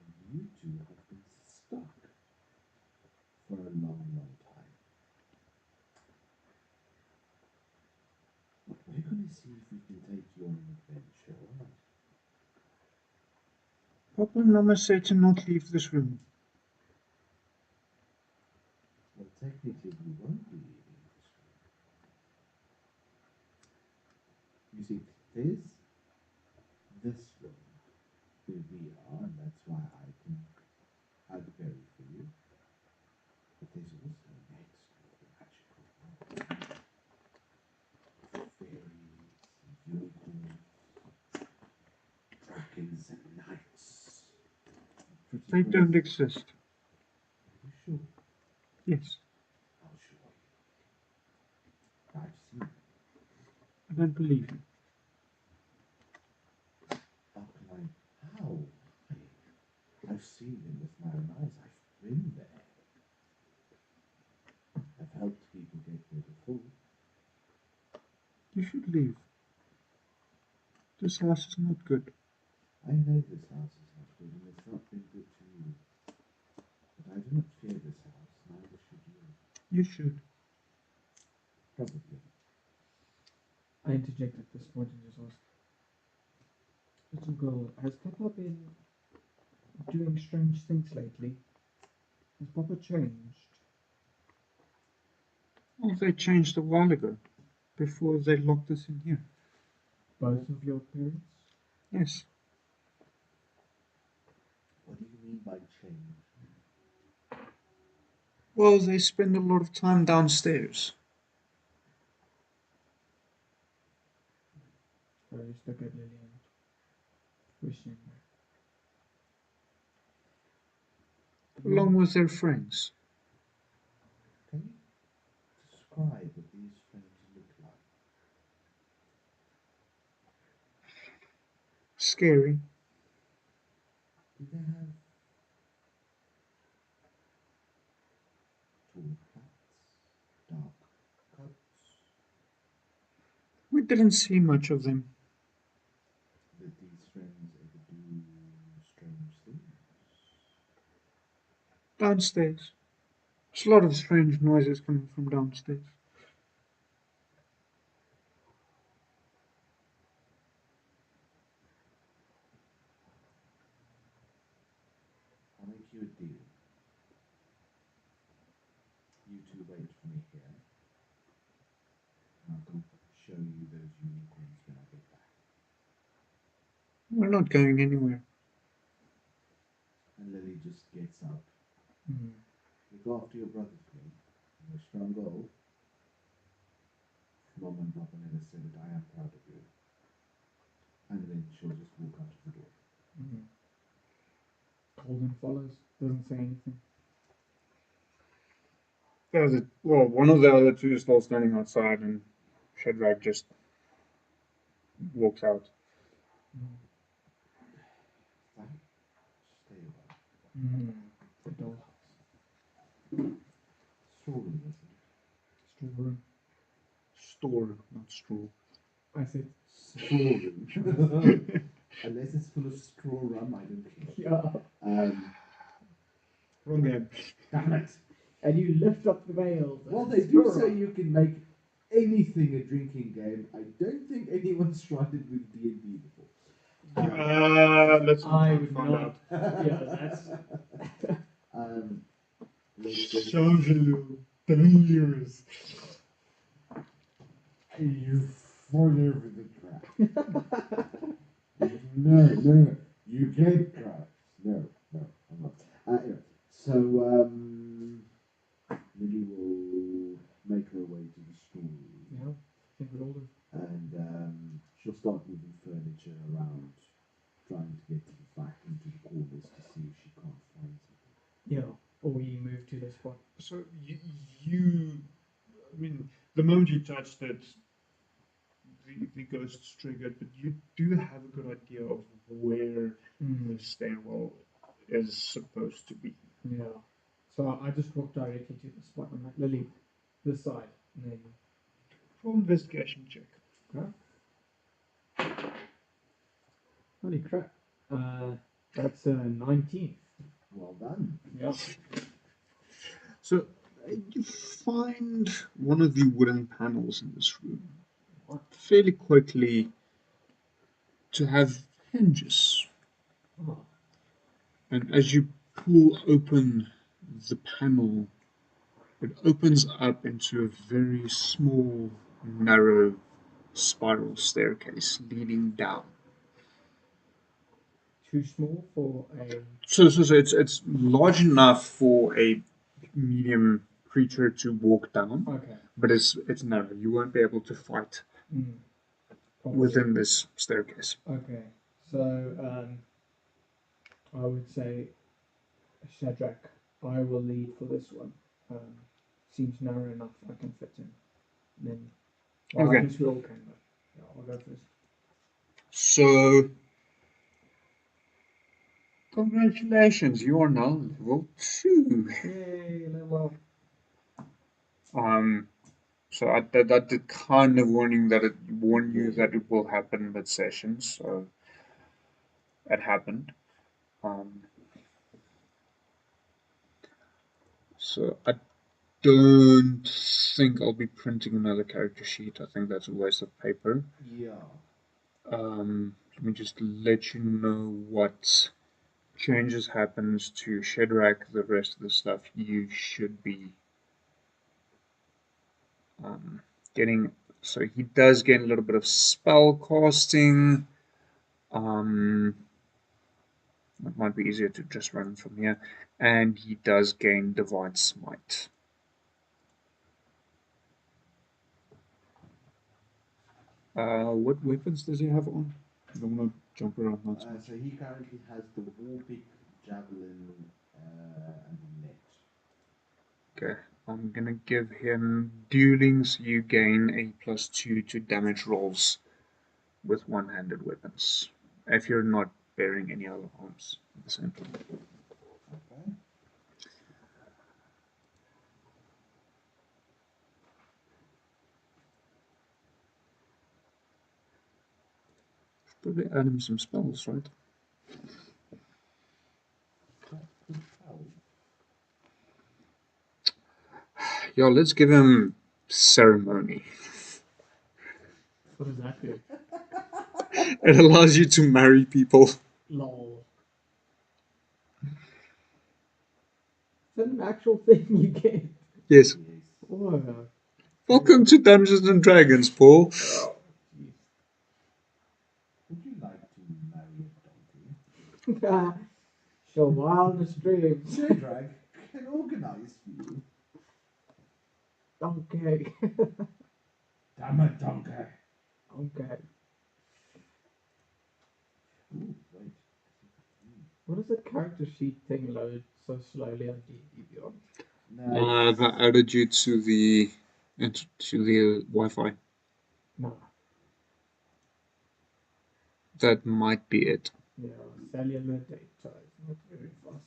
And you two have been stuck for a long, long time. But we're going to see if we can take you on an adventure, alright? Papa and Mama say to not leave this room. Well, technically, we won't be leaving this room. You see, there's this room where we are, and that's why I can hug Barry for you. But there's also next door the magical world. Fairies, unicorns, dragons, and knights. They Pretty don't crazy. exist. You sure? Yes, I'll show you. I've seen them. I don't believe you. How can I? How? Why? I've seen them with my own eyes. I've been there. I've helped people get there before. You should leave. This house is not good. I know this house is not good, and it's not been good to me. But I do not fear this house, neither should you. You should. Probably. I interject at this point and just ask, little girl, has Papa been doing strange things lately? Has Papa changed? Oh, they changed a while ago, before they locked us in here. Both of your parents? Yes. What do you mean by change? Well, they spend a lot of time downstairs. I just look at Lily and wishing. Along with their friends. Okay. scary. Do they have tall hats, dark coats? We didn't see much of them. Did these friends ever do strange things? Downstairs. There's a lot of strange noises coming from downstairs. I'll make you a deal. You two wait for me here, and I'll go show you those unicorns when I get back. We're not going anywhere. And Lily just gets up. Mm. Look after your brothers, me. You're a strong girl. Mom and Papa never said it. I am proud of you. And then she'll just walk out of the door. Mm. Goblin follows, doesn't say anything. One of the other two is still standing outside, and Shadrach just walks out. Mm. Fine. Stay away. Mm. The dollhouse. Storeroom, isn't it? Storeroom. Store, not straw. I said, Storeroom. Unless it's full of straw rum, I don't care. yeah. Wrong game. Damn it. And you lift up the veils. Well, they do say you can make anything a drinking game. I don't think anyone's tried it with D&D before. Let's I would find not. out. Yeah, that's. Let's just... Sounds a little dangerous. You fall over the crack. No, you can't crack. No, I'm not. Anyway, so, Lily will make her way to the storeroom. Yeah, I think we'll all do. And she'll start moving furniture around, trying to get to the back into the corners to see if she can't find something. Yeah, or we move to the spot. So I mean, the moment you touched it, the ghost's triggered, but you do have a good idea of where the stairwell is supposed to be. Yeah. So I just walk directly to the spot. I'm like, Lily, this side. And then, Roll investigation check. okay. Holy crap. That's 19. Well done. Yeah. So you find one of the wooden panels in this room fairly quickly to have hinges. Oh. And as you pull open the panel, it opens up into a very small, narrow spiral staircase leading down. Too small for a. So it's large enough for a medium creature to walk down, Okay. but it's narrow. You won't be able to fight within this staircase. Okay. So I would say, Shadrach, I will lead for this one. Seems narrow enough I can fit in. Then, well, Okay. I guess we all can, but yeah, I'll go first. So, congratulations, you are now level 2. Yay, level up. So I did kind of warn you that it will happen mid-session, so it happened. So I don't think I'll be printing another character sheet. I think that's a waste of paper. Yeah. Let me just let you know what changes happens to Shadrach. The rest of the stuff you should be getting. So he does gain a little bit of spell casting. It might be easier to just run from here. And he does gain Divine Smite. What weapons does he have on? I don't want to jump around that much. So he currently has the Warpick, Javelin, and Net. Okay, I'm gonna give him dueling, so you gain a +2 to damage rolls with one-handed weapons. if you're not bearing any other harms at the same time. Okay. Probably add him some spells, right? Yeah, let's give him ceremony. What does that do? It allows you to marry people. Lol. Is that an actual thing you get? Yes. Yes. Oh, Welcome to Dungeons and Dragons, Paul. oh jeez. Would you like to marry a donkey? Show wildest dreams. Strahd can organize for you. Okay. Damn it, donkey. Okay. Ooh, wait. What does the character sheet thing load so slowly on D&D Beyond? No. I've added you to the Wi-Fi. No. That might be it. Yeah, cellular data is not very fast.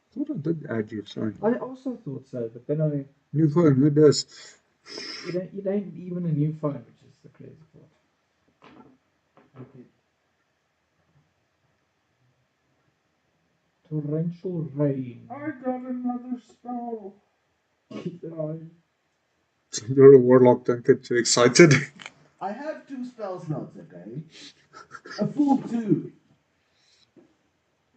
I thought I did add you. Sorry. I also thought so, but then New phone. Who does? it ain't even a new phone, which is the crazy part. Okay. Torrential rain. I got another spell. You're a warlock. Don't get too excited. I have 2 spell slots, okay? A full 2.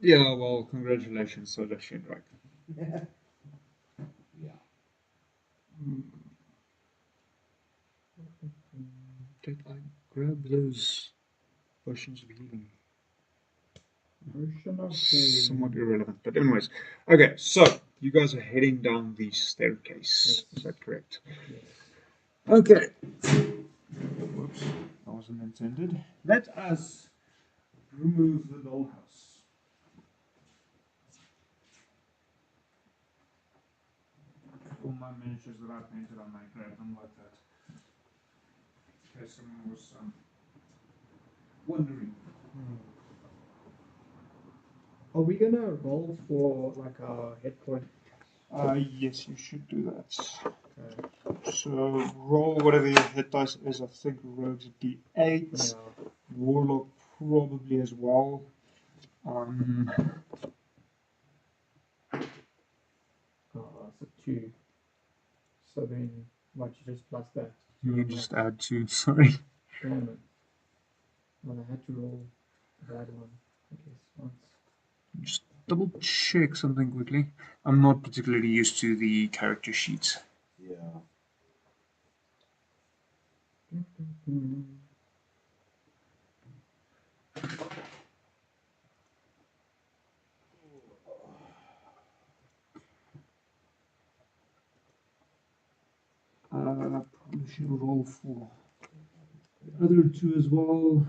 Yeah. Well, congratulations, Soda Shinrak. Yeah. Did I grab those potions of healing? Version of Somewhat irrelevant, but anyways. Okay, so you guys are heading down the staircase. Yes. Is that correct? Yes. Okay. Whoops, that wasn't intended. Let us remove the dollhouse. All my miniatures that I painted, I might grab them like that. In case someone was wondering. Are we gonna roll for like our hit point? Yes, you should do that. Okay. So roll whatever your hit dice is. I think rogue's D8. Yeah. Warlock probably as well. Oh, so 2. So then, what, you just plus that? You just add 2. Sorry. Damn it. Well, I had to roll that one, I guess, once. Just double check something quickly. I'm not particularly used to the character sheets. Yeah. Probably should roll for the other 2 as well.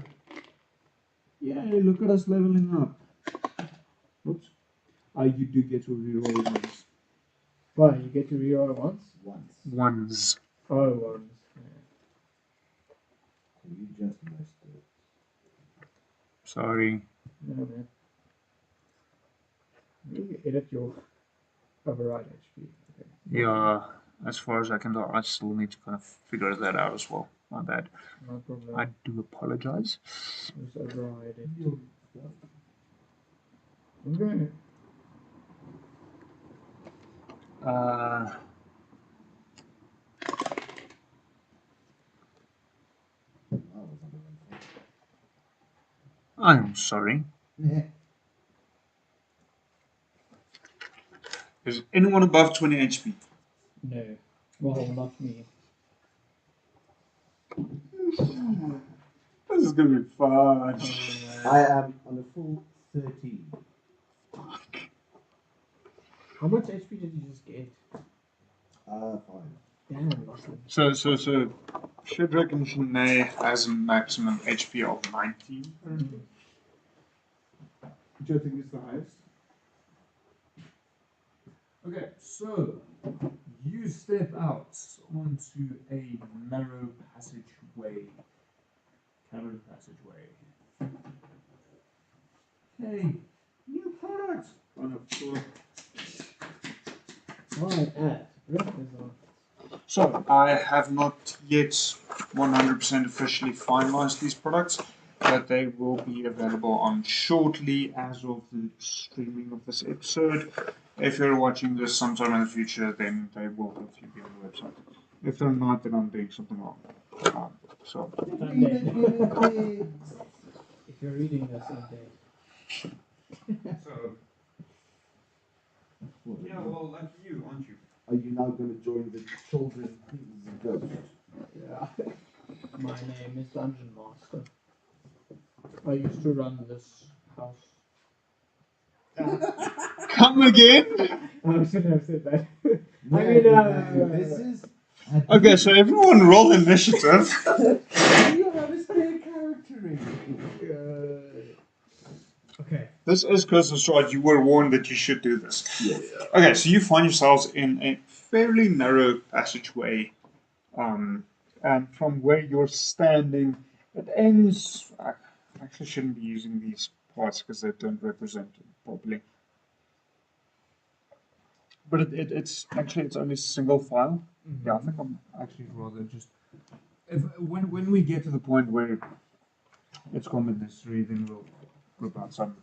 Yay, look at us leveling up. Oops. You do get to reroll once. Why, you get to reroll once? Ones. Oh, once. So you just missed it. Sorry. Yeah. No, man. You edit your override HP. Okay. Yeah, as far as I can tell, I still need to kind of figure that out as well. My bad. No problem. I do apologize. Just override it. You'll Okay. I'm sorry. Yeah. Is anyone above 20 HP? No. Well, not me. This is gonna be fun. I am on a full 13. How much HP did you just get? 5. Damn, awesome. So Shedrak and Shanae has a maximum HP of 19, which I think is the highest. Okay, so you step out onto a narrow passageway. Cavern passageway. Rift is on. So, I have not yet 100% officially finalized these products, but they will be available on shortly as of the streaming of this episode. If you're watching this sometime in the future, then they will hopefully be on the website. If they're not, then I'm doing something wrong. So, If you're reading this, I'm dead. so yeah, well, like you, aren't you? Are you now going to join the children's ghost? Yeah. My name is Dungeon Master. I used to run this house. Come again? I shouldn't have said that. No, I mean, this is. Okay, so everyone roll initiative. You have a spare character in. Okay. This is Curse of Strahd. You were warned that you should do this. Yes. Okay, so you find yourselves in a fairly narrow passageway, and from where you're standing, it ends. I actually shouldn't be using these parts because they don't represent it properly. But it's actually it's only single file. Mm-hmm. Yeah, I think I'm actually rather just. When we get to the point where it's common history, then we'll group out some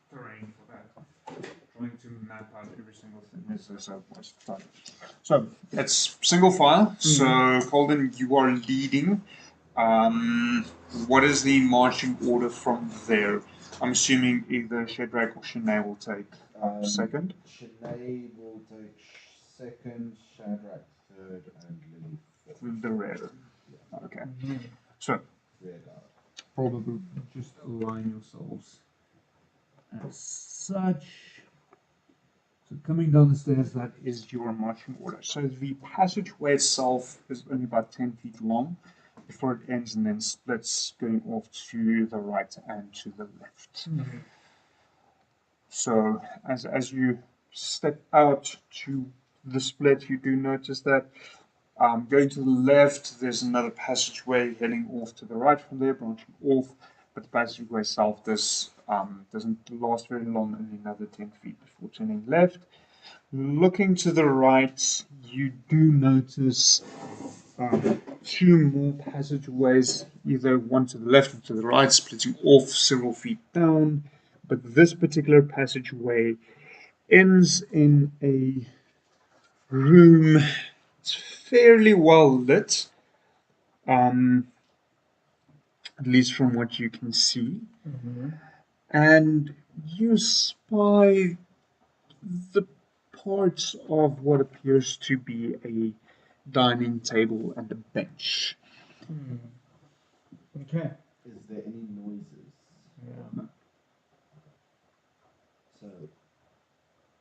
terrain for that. Trying to map out every single thing is so much fun. So it's single file. So Colden, you are leading. What is the marching order from there? I'm assuming either Shedrack or Shanae will take second. Shanae will take second, Shadrach third, and Lily fourth. The rear. Okay. Mm-hmm. So Rear guard. probably just align yourselves as such. So coming down the stairs, that is your marching order. So the passageway itself is only about 10 feet long before it ends and then splits going off to the right and to the left. Mm-hmm. So as you step out to the split, you do notice that going to the left, there's another passageway heading off to the right from there, branching off. But the passageway itself doesn't last very long, only another 10 feet before turning left. Looking to the right, you do notice two more passageways, either one to the left or to the right, splitting off several feet down. But this particular passageway ends in a room. It's fairly well lit, at least from what you can see. Mm-hmm. And you spy the parts of what appears to be a dining table and a bench. Okay. Is there any noises? Yeah. So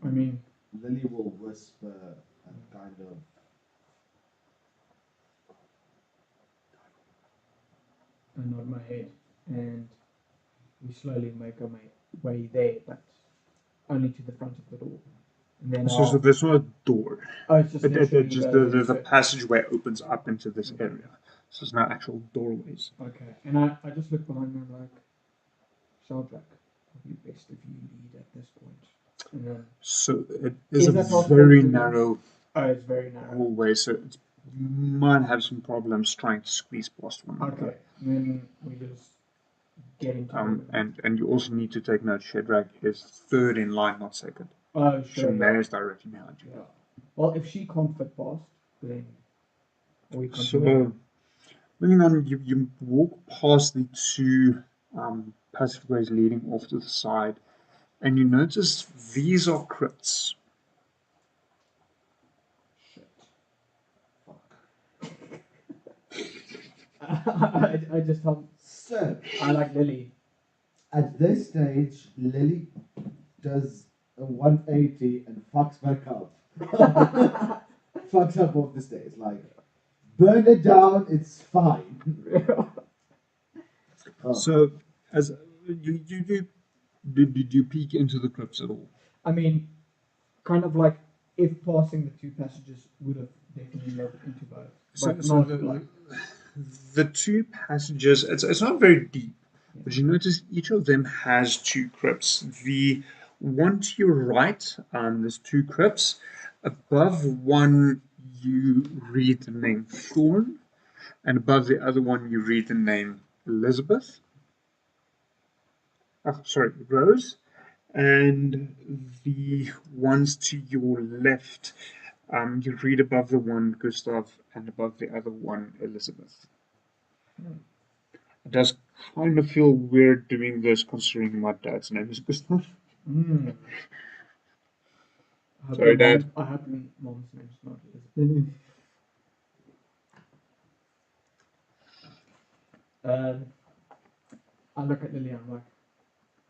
I mean, Lily will whisper and kind of. I nod my head, and we slowly make our way there, but only to the front of the door. And then So there's not a door. it's just Just the passageway opens up into this area. So there's no actual doorways. Okay, and I just look behind me and I'm like, Sheldrak, probably best if you lead at this point. And then, So it is Is that a not very possible? narrow it's very narrow. hallway, so you might have some problems trying to squeeze past one another. Okay, and then we just get into And you also need to take note, Shedrack is third in line, not second. Oh, sure. Shanae is directly behind you. Yeah. Well, if she can't fit past, then we can't do So, moving on, you walk past the two passageways leading off to the side, and you notice these are crypts. Shit. Fuck. I just have. So I like Lily. at this stage, Lily does a 180 and fucks back up. Fucks up off the stairs. Like, burn it down, it's fine. So, as did you peek into the crypts at all? I mean, kind of like if passing the two passages would have definitely led into both. But So not the, like. the two passages, it's not very deep, Yeah. but you notice each of them has two crypts. The one to your right, there's two crypts. Above one, you read the name Thorn, and above the other one, you read the name Elizabeth. Oh, sorry, Rose. And the ones to your left, you read above the one Gustav and above the other one Elizabeth. It does kind of feel weird doing this considering my dad's name is Gustav. Mm. Sorry, Dad. I hope my mom's name's not Elizabeth. I look at Lily, I'm like,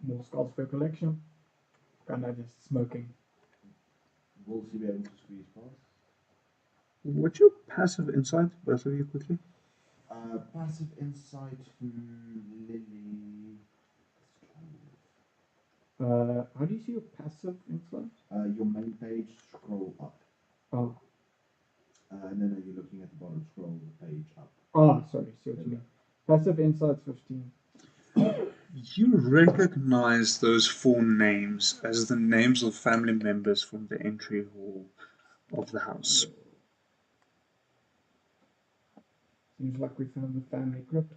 more skulls for collection. Kinda just smoking. Will she be able to squeeze past? What's your passive insight, both of you, quickly? Passive insight to Lily. How do you see your passive insight? Your main page, scroll up. Oh. And then are you looking at the bottom, scroll the page up. Oh, sorry, see what you mean. Passive insight's 15. You recognize those four names as the names of family members from the entry hall of the house. Seems like we found the family crypt.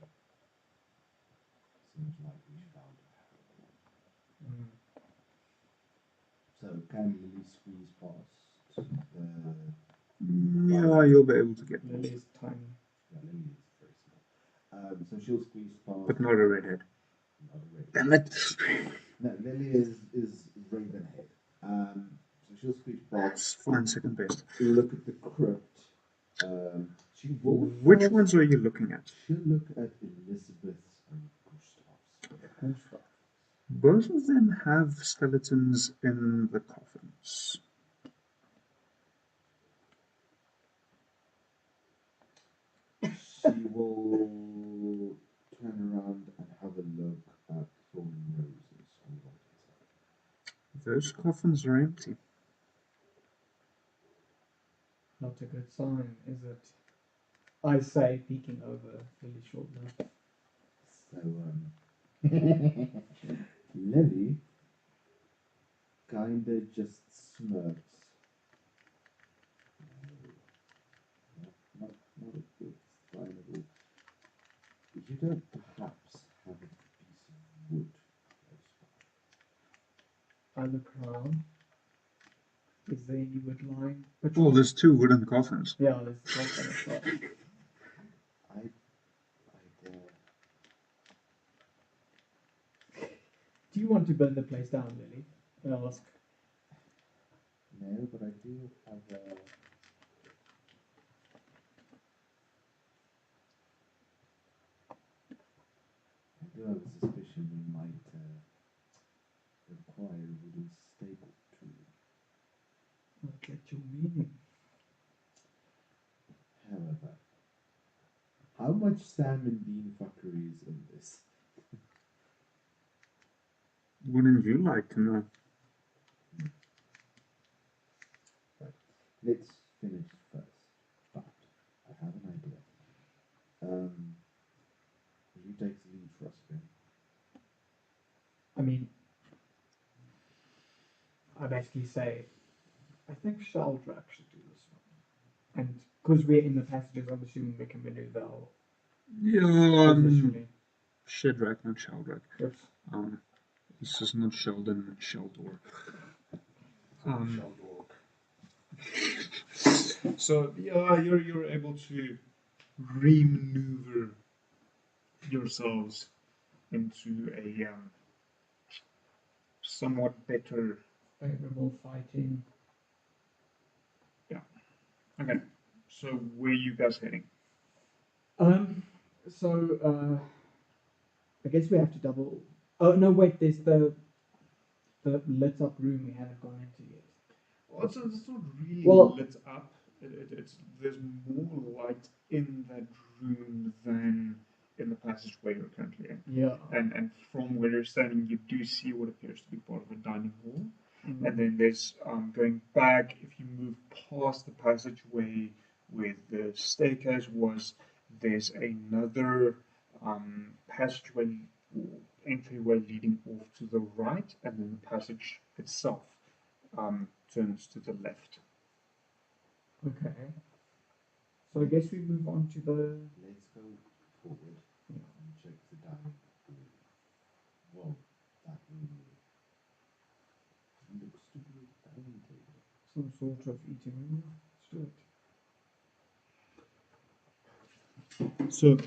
Seems like we found it. Mm. So can Lily squeeze past Yeah, you'll be able to get past. Lily's tiny. Yeah, Lily is very small. So she'll squeeze past. But not a redhead. Not a redhead. Damn it! No, Lily is ravenhead. So she'll squeeze past. That's fine, second best. Look at the crypt. She will. Which ones are you looking at? She'll look at Elizabeth's and Gustav's. Both of them have skeletons in the coffins. She will turn around and have a look at Thorn Roses on the right side. Those coffins are empty. Not a good sign, is it? I say, peeking over Lily's shoulder. So, Lily kinda just smirks. Not a good sign at all. You don't perhaps have a piece of wood close by. I look around. Is there any wood lying? Well, there's two wooden coffins. Yeah, there's a coffin as well. Do you want to burn the place down, Lily? I ask. No, but I do have a. I do have a suspicion we might require a wooden stable tool. I get your meaning. However, how much Sam and Dean fuckery is in this? Wouldn't you like to know? Let's finish first. But I have an idea. Who takes the lead for us again? I mean, I basically say, I think Sheldrack should do this one. And because we're in the passages, I'm assuming we can maneuver our Yeah, positionally. Shedrack, not Sheldrak. Yes. This is not Sheldon, Sheldor. So yeah, you're able to re-maneuver yourselves into a somewhat better. Favorable fighting. Yeah. Okay. So where are you guys heading? So I guess we have to double. Oh no, wait. There's the lit up room we haven't gone into yet. Well, it's not really Well, lit up. There's more light in that room than in the passageway you're currently in. Yeah. And from where you're standing, you do see what appears to be part of a dining hall. Mm-hmm. And then there's going back. If you move past the passageway where the staircase was, there's another passageway or entryway leading off to the right, and then the passage itself turns to the left. Okay. So I guess we move on to the. Let's go forward and check the dining room. Well, that room looks to be a dining table. Some sort of eating room. Let's do it. So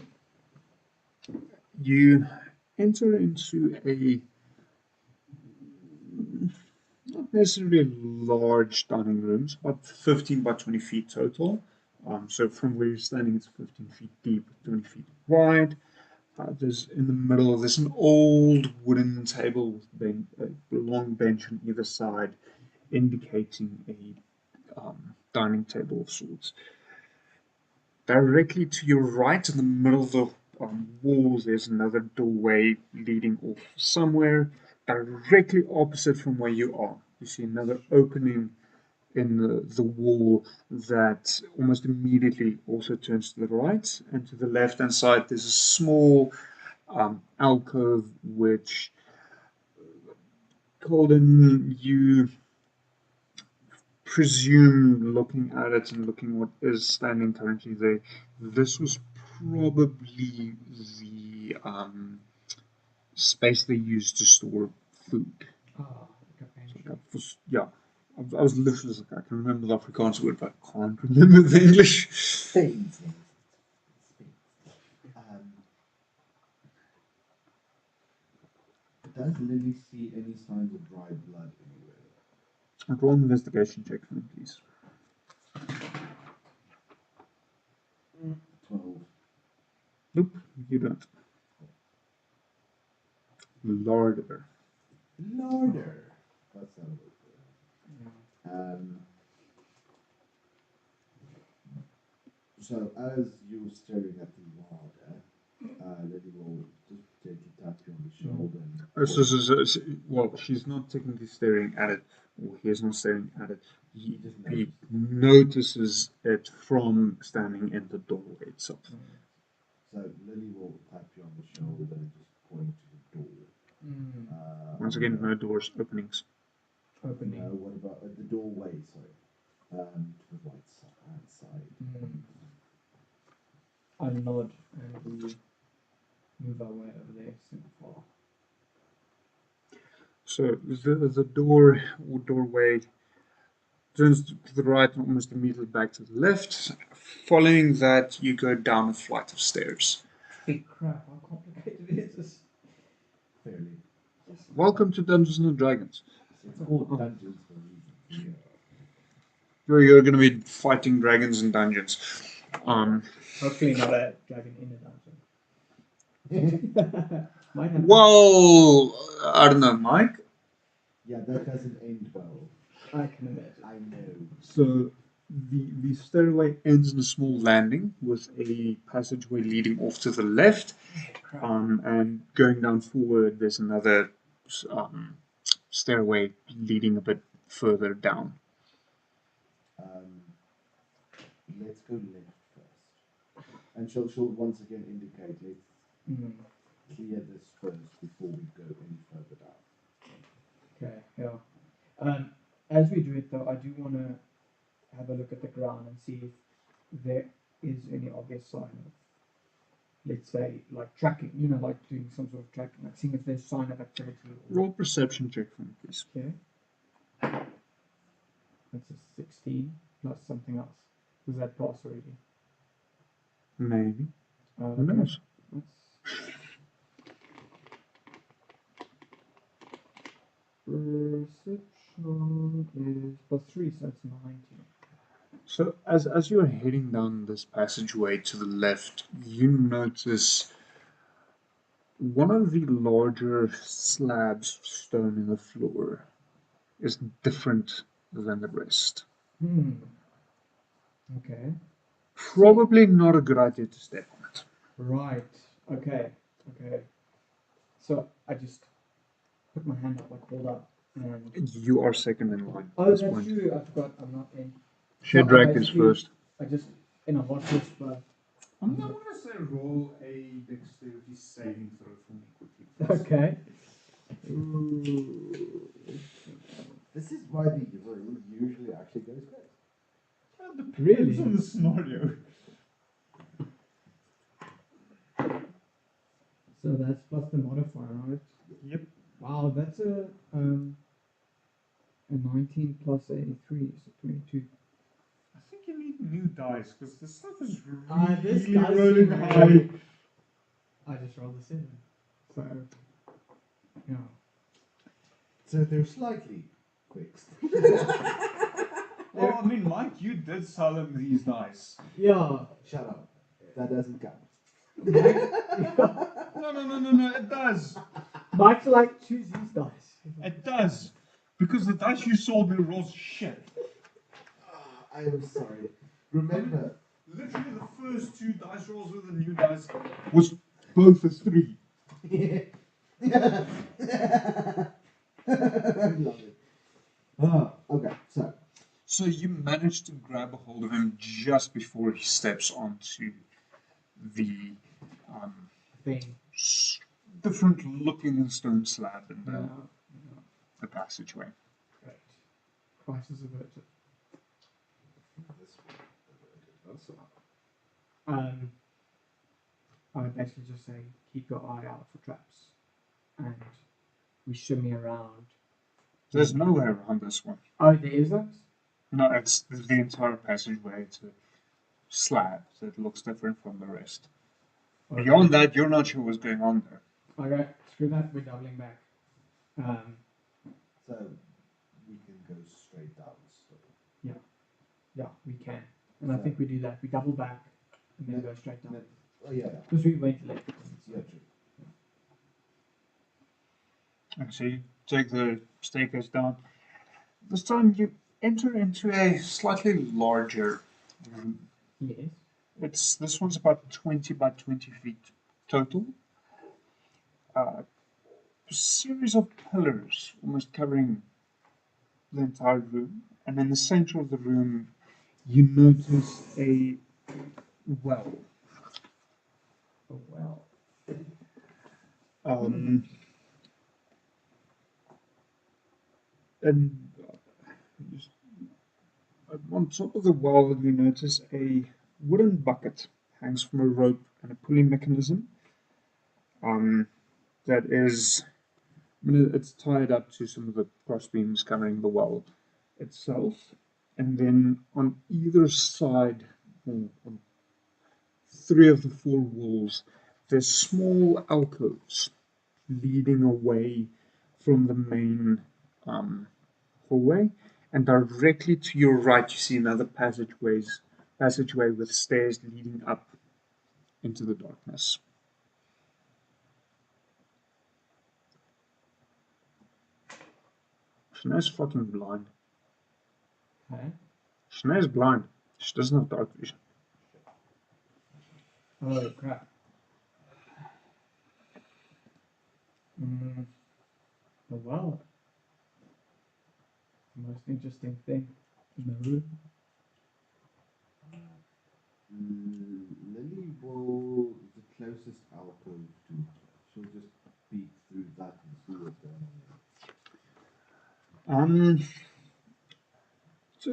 you enter into a not necessarily a large dining room, it's about 15 by 20 feet total. So from where you're standing, it's 15 feet deep, 20 feet wide. There's in the middle, there's an old wooden table with a long bench on either side, indicating a dining table of sorts. Directly to your right, in the middle of the wall, there's another doorway leading off somewhere. Directly opposite from where you are, you see another opening in the wall that almost immediately also turns to the right. And to the left hand side, there's a small alcove which, Colin, you presume, looking at it and looking what is standing currently there, this was probably the space they used to store food. Ah, like a So pantry. that was, yeah. I was literally like, I can remember the Afrikaans word, but I can't remember the English. Spains. Does Lily see any signs of dried blood anywhere? I'd roll an investigation check for me, please. 12. Nope, you don't. Larder. Larder. That's not a word for it. Yeah. So as you're staring at the larder, Lily will just gently tap you on the shoulder and Well, she's not technically staring at it, or he is not staring at it. He, just he notices. notices it from standing in the doorway itself. So Lily will tap you on the shoulder and just point to the door. Mm. Once again, no doors, openings. Opening. No, what about the doorway? Sorry, to the right hand side. Mm. I nod and we move our way over there far. So the door or doorway turns to the right and almost immediately back to the left. Following that, you go down a flight of stairs. Big crap, how complicated is this? Fairly. Welcome to Dungeons and Dragons. It's called dungeons for a reason. You're going to be fighting dragons in dungeons. Hopefully not a dragon in a dungeon. Might happen. Well, I don't know, Mike. Yeah, that doesn't end well. I can imagine. I know. So the stairway ends in a small landing with a passageway leading off to the left, and going down forward, there's another stairway leading a bit further down. Let's go left first. And she'll once again indicate, let's clear this first before we go any further down. Okay, yeah. As we do it though, I do want to have a look at the ground and see if there is any obvious sign of, let's say, like tracking, like doing some sort of tracking, like seeing if there's sign of activity. Roll perception check for me, please. Okay. That's a 16 plus something else. Was that pass already? Maybe. Who Okay. knows? Perception is plus 3, so that's 19. So as you're heading down this passageway to the left, you notice one of the larger slabs of stone in the floor is different than the rest. Okay. Probably not a good idea to step on it. Right. Okay. So I just put my hand up, like hold up, and You are second in line at oh, this that's point. true. I forgot. I'm not in. Shadrach is basically- first. I just in a hot whisper. I'm going to say roll a dexterity saving throw for me quickly. Okay. This is why the room usually actually goes first. Well, depends Really? on the scenario. So that's plus the modifier, right? Yep. Wow, that's a 19 plus a 3, so 22. I think you need new dice because this stuff is This really does rolling seem high. really- I just rolled a 7. So, yeah. So they're slightly fixed. Well, I mean, Mike, you did sell him these dice. Yeah. Shut up. That doesn't count. No, it does. Mike's like, choose these dice. It does. Because the dice you sold me rolls shit. I am sorry. Remember, Literally the first 2 dice rolls with the new dice was both a 3. love it. Okay, so So you managed to grab a hold of him just before he steps onto the Thing. different looking stone slab in Yeah. the passageway. Great. Crisis averted. this one also. I would basically just say, keep your eye out for traps. And we shimmy around. There's no way around this one. Oh, there isn't? No, it's the entire passageway. It's a slab that looks different from the rest. Okay. Beyond that, you're not sure what's going on there. Okay, screw that, we're doubling back. So we can go straight down still. Yeah, we can. And I think we do that. We double back and then go straight down. Oh yeah. Because we went left. Yeah, true. And so you take the staircase down. This time you enter into a slightly larger room. Yes. This one's about 20 by 20 feet total. A series of pillars almost covering the entire room. And in the center of the room, you notice a well. Oh, well. And just, on top of the well, you notice a wooden bucket hangs from a rope and a pulley mechanism. That is, it's tied up to some of the crossbeams covering the well itself. And then on either side, on 3 of the 4 walls, there's small alcoves leading away from the main hallway. And directly to your right, you see another passageway with stairs leading up into the darkness. Shanae's fucking blind. Huh? Shanae's blind. She doesn't have dark vision. Oh, crap. Oh, well. The most interesting thing in the room. Lily will the closest alcove to. She'll just peek through that and see what's going on there. It's a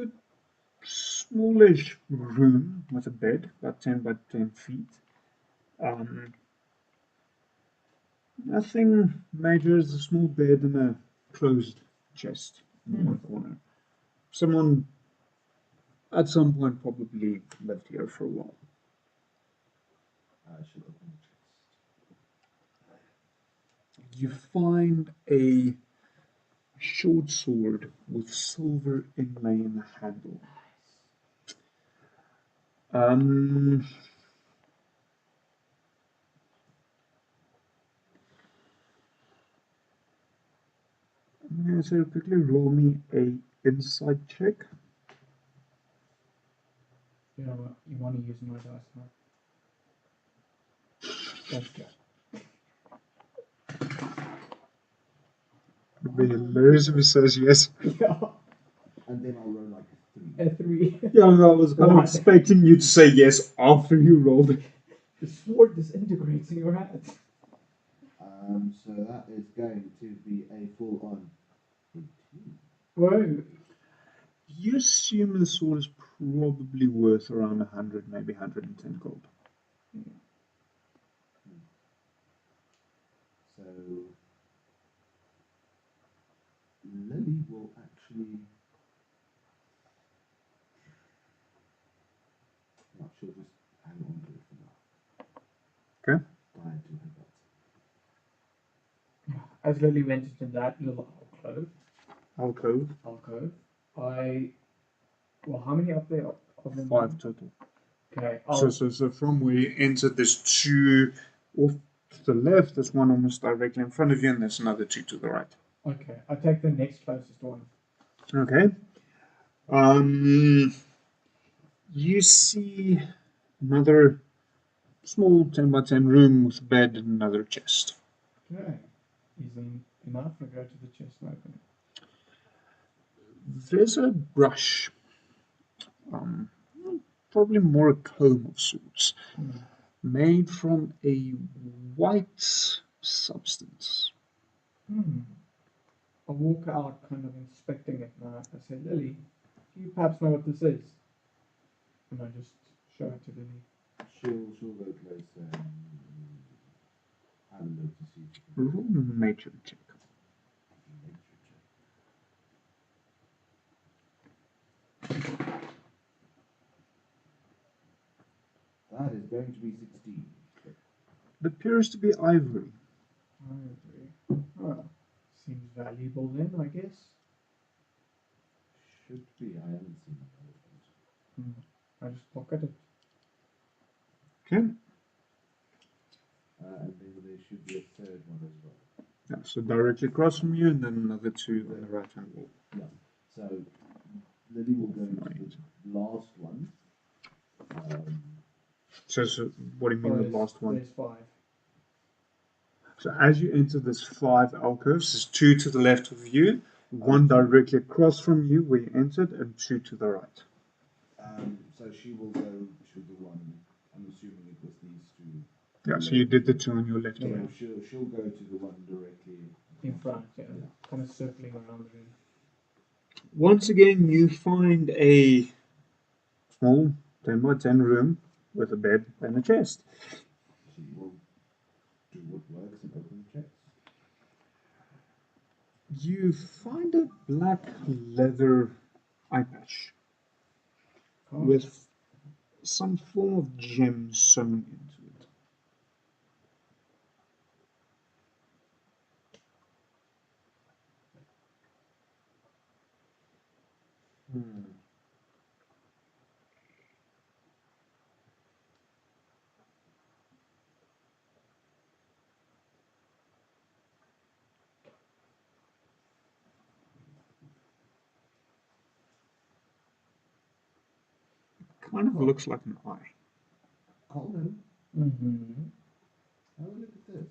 smallish room with a bed, about 10 by 10 feet. Nothing major, there's a small bed and a closed chest in one corner. Someone at some point probably lived here for a while. I should open the chest. You find a short sword with silver inlay in the handle. I'm gonna say quickly roll me a insight check. You know what? You want to use my dice now. That's good. It'd be hilarious if he says yes. Yeah. And then I'll roll like a 3. A 3. Yeah, no, I was kind of expecting you to say yes after you rolled it. The sword disintegrates in your hand. So that is going to be a full-on 18. Whoa. You assume the sword is probably worth around 100, maybe 110 gold. So Lily will actually. No, she'll just hang on to it for now. Okay. Prior to her death. As Lily went into that little Alcove. alcove, how many up there of them? 5 total. Okay. So from where you entered, there's 2 off to the left, there's one almost directly in front of you, and there's another 2 to the right. Okay, I take the next closest one. Okay. You see another small 10 by 10 room with a bed and another chest. Okay. Isn't enough. I go to the chest and open it. There's a brush, probably more a comb of sorts, made from a white substance. I walk out, kind of inspecting it, and I say, Lily, do you perhaps know what this is? And I just show it to Lily. She'll go closer and have a look to see. Roll nature check. That is going to be 16. It appears to be ivory. Ivory. Oh, seems valuable then, I guess. Should be. I haven't seen it. I just pocket it. Okay. And then there should be a third one as well. Yeah, so directly across from you, and then another 2 on the right hand wall. Yeah. So Lily will go into the last one. So what do you mean the last one? There's 5. So as you enter this 5 alcoves, there's 2 to the left of you, 1 directly across from you where you entered, and 2 to the right. So she will go to the one. I'm assuming it was these 2. Yeah, so you did the 2 on your left. So Yeah. she'll go to the one directly In front, yeah. Kind of circling around the room. Once again, you find a small 10 by 10 room with a bed and a chest. She will do what works and open the chest. You find a black leather eye patch with some form of gem sewn into it. Kind of looks like an eye. Colin, Mm-hmm. have a look at this.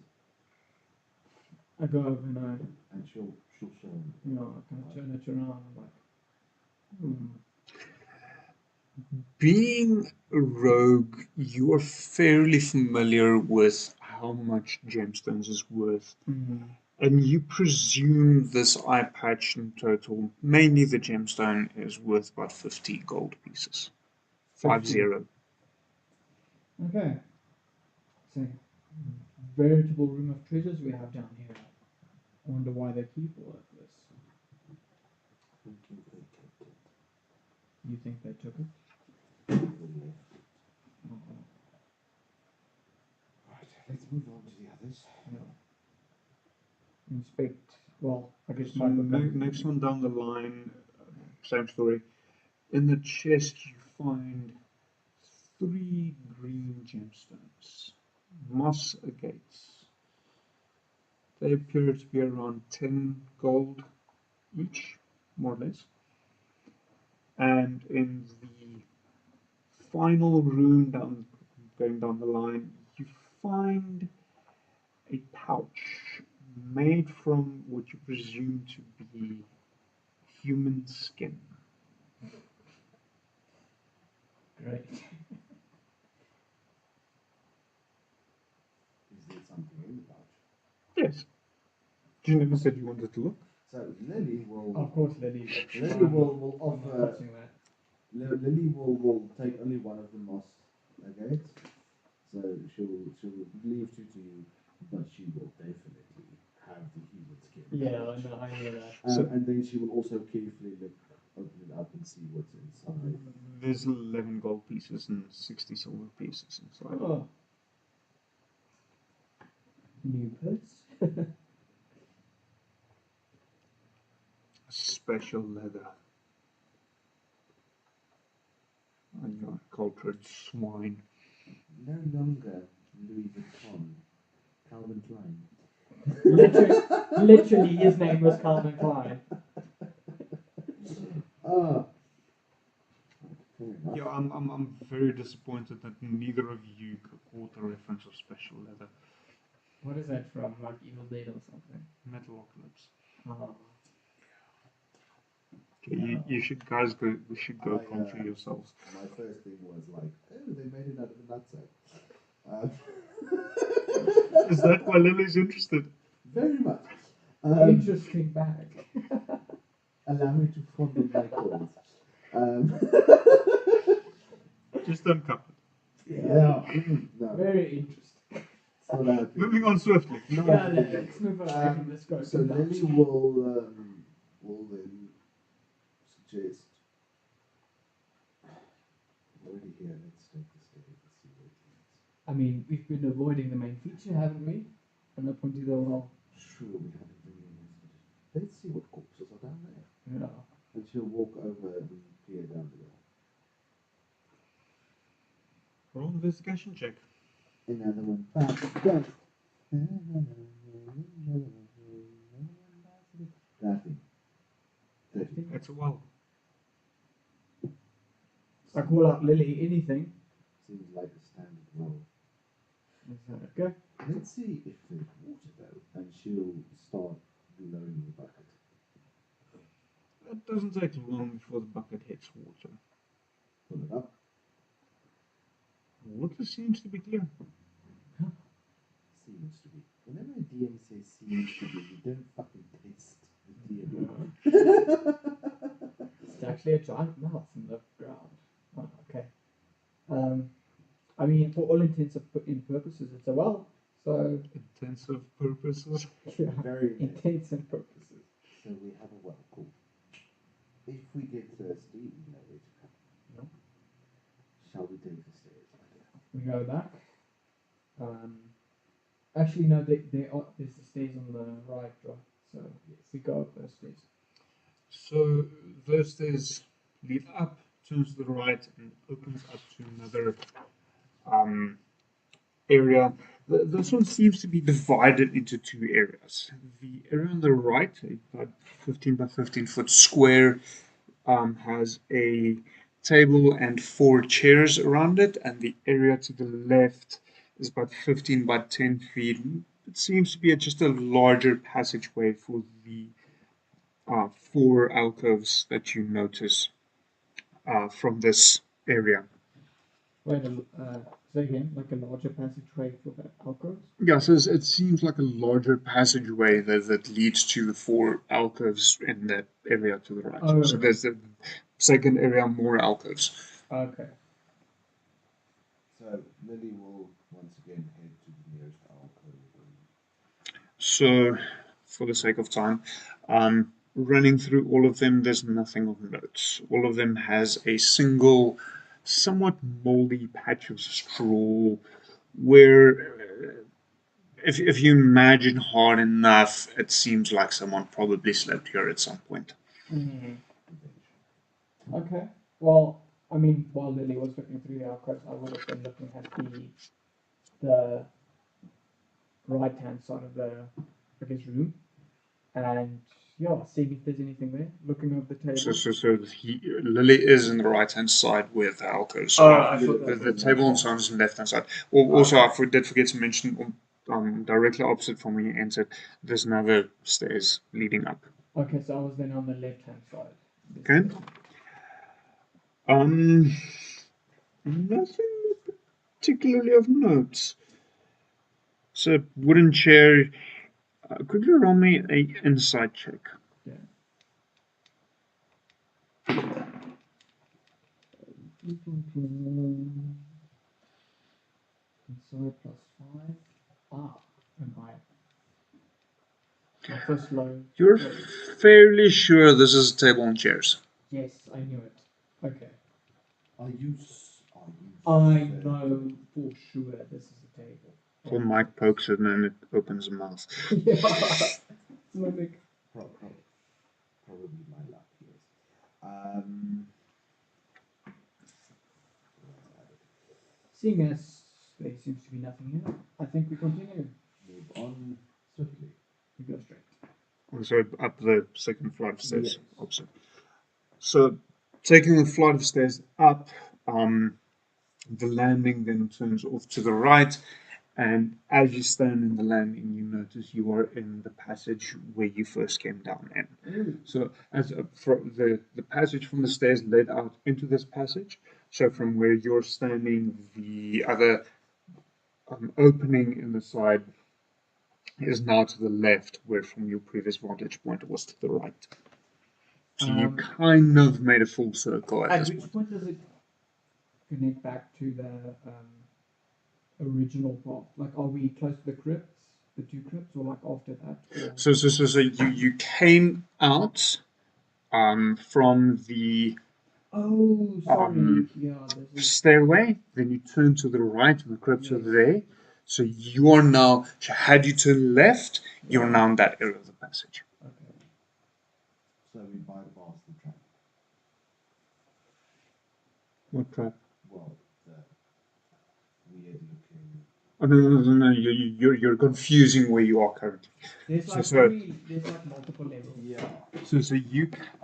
I go over and And she'll show him. I kind of turn it around. I'm like, Being a rogue, you are fairly familiar with how much gemstones is worth. And you presume this eye patch in total, mainly the gemstone, is worth about 50 gold pieces. 50. Okay. So, veritable room of treasures we have down here. I wonder why they keep all of this. You think they took it? Right, let's move on to the others. Inspect. Well, I guess So next one down the line, same story. In the chest, you find 3 green gemstones, moss agates. They appear to be around 10 gold each, more or less. And in the final room going down the line, you find a pouch made from what you presume to be human skin. Great. Is there something in the pouch? Yes. You never said you wanted to look. So Lily will. Of course, Lily. Lily will offer. Touching that. Lily will take only one of the moss agates, so she'll leave two to you, but she will definitely have the human skin. Yeah, no, I hear that. And then she will also carefully open it up and see what's inside. There's 11 gold pieces and 60 silver pieces inside. Oh. New purse. Special leather. And your cultured swine. No longer Louis Vuitton, Calvin Klein. Literally, his name was Calvin Klein. Ah. Yeah, I'm very disappointed that neither of you caught the reference of special leather. What is that from? Like Evil Dead or something? Metalocalypse. Oh. Okay, you should go conjure yourselves. My first thing was like, oh, they made it out of the nutsack. Is that why Lily's interested? Very much. Interesting bag. Allow me to fondle my clothes. Just uncup it. Yeah. No. Very interesting. So that Moving on swiftly. no, Yeah, let's move away from this guy. so Lily will then suggest. Already here. Let's take the stairs and see where it leads. I mean, we've been avoiding the main feature, haven't we? And up until the wall. Sure, we haven't really invested. Let's see what corpses are down there. Yeah. And she'll walk over and peer down the well. Roll an investigation check. Another one. Go. Nothing. 30. It's a well. I call out Lily, anything. Seems like a standard roll. Is that okay? Let's see if there's water though, and she'll start lowering the bucket. It doesn't take long before the bucket hits water. Pull it up. Water seems to be clear. Seems to be. Whenever a DM says seems to be, you don't fucking test the DM. It's actually a giant mouth in the ground. Oh, okay. I mean, for all intents and purposes, it's a well. So Intensive purposes. yeah, Very intents and purposes. So we have a well, cool. If we get thirsty, we know where to come. No. Shall we take the stairs, my dear? We go back. Actually, no. There's the stairs on the right. So yes, we go up those stairs. So those stairs lead up, turns to the right, and opens up to another area. This one seems to be divided into two areas. The area on the right, about 15 by 15 foot square, has a table and 4 chairs around it, and the area to the left is about 15 by 10 feet. It seems to be just a larger passageway for the 4 alcoves that you notice from this area. Wait, say again, like a larger passageway for the alcoves? Yeah, so it seems like a larger passageway that leads to the 4 alcoves in that area to the right. Oh, So there's the second area, more alcoves. Okay. So Lily will once again head to the nearest alcove. So, for the sake of time, running through all of them, there's nothing of note. All of them has a single, somewhat moldy patch of straw where, if you imagine hard enough, it seems like someone probably slept here at some point. Mm-hmm. Okay. Well, I mean, while Lily was looking through the alcoves, I would have been looking at the right-hand side of the, I guess, room, and yeah, seeing if there's anything there. Looking over the table. So Lily is in the right-hand side with the alcoves. I thought The table and so on is on the left-hand side. Also, I did forget to mention, directly opposite from where you entered, there's another stairs leading up. Okay, so I was then on the left-hand side. Okay. Nothing particularly of note. So, wooden chair. Quickly roll me an insight check. Yeah. Inside +5. An eye. My first low. You're fairly sure this is a table and chairs. Yes, I knew it. Okay. Are you? I know for sure this is a table. Paul Mike pokes it and then it opens a mouth. Yeah. It's my big. Probably my luck. Yes. Seeing as there seems to be nothing here, I think we continue. Move on swiftly. We go straight. So up the second flight of stairs, Yes. opposite. So taking the flight of stairs up, the landing then turns off to the right, and as you stand in the landing, you notice you are in the passage where you first came down in. So as the passage from the stairs led out into this passage. So from where you're standing, the other opening in the side is now to the left, where from your previous vantage point it was to the right. So you kind of made a full circle at At this which point. point does it connect back to the original path? Like, are we close to the crypts, the two crypts, or like after that? Or... So you came out from the Oh, sorry. Yeah, this is... stairway, then you turn to the right, and the crypts are there. So you are now, had you turned left, you're now in that area of the passage. Okay. So we bypass the trap. What trap? Well, the weird looking. Oh, no, you're confusing where you are currently. There's like there's like multiple levels. Yeah.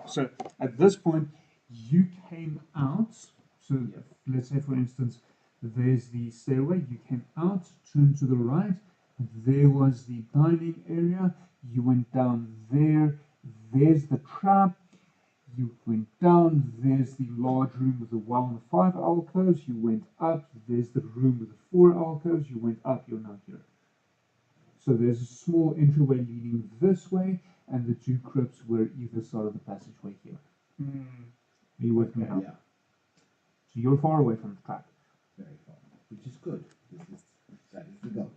So at this point, you came out. So let's say, for instance, there's the stairway. You came out, turned to the right. There was the dining area. You went down there. There's the trap. You went down. There's the large room with the 1 and 5 alcoves. You went up. There's the room with the 4 alcoves. You went up. You're now here. So there's a small entryway leading this way, and the two crypts were either side of the passageway here. Are you with me now? Yeah. So you're far away from the track. Very far, which is good. That is the goal.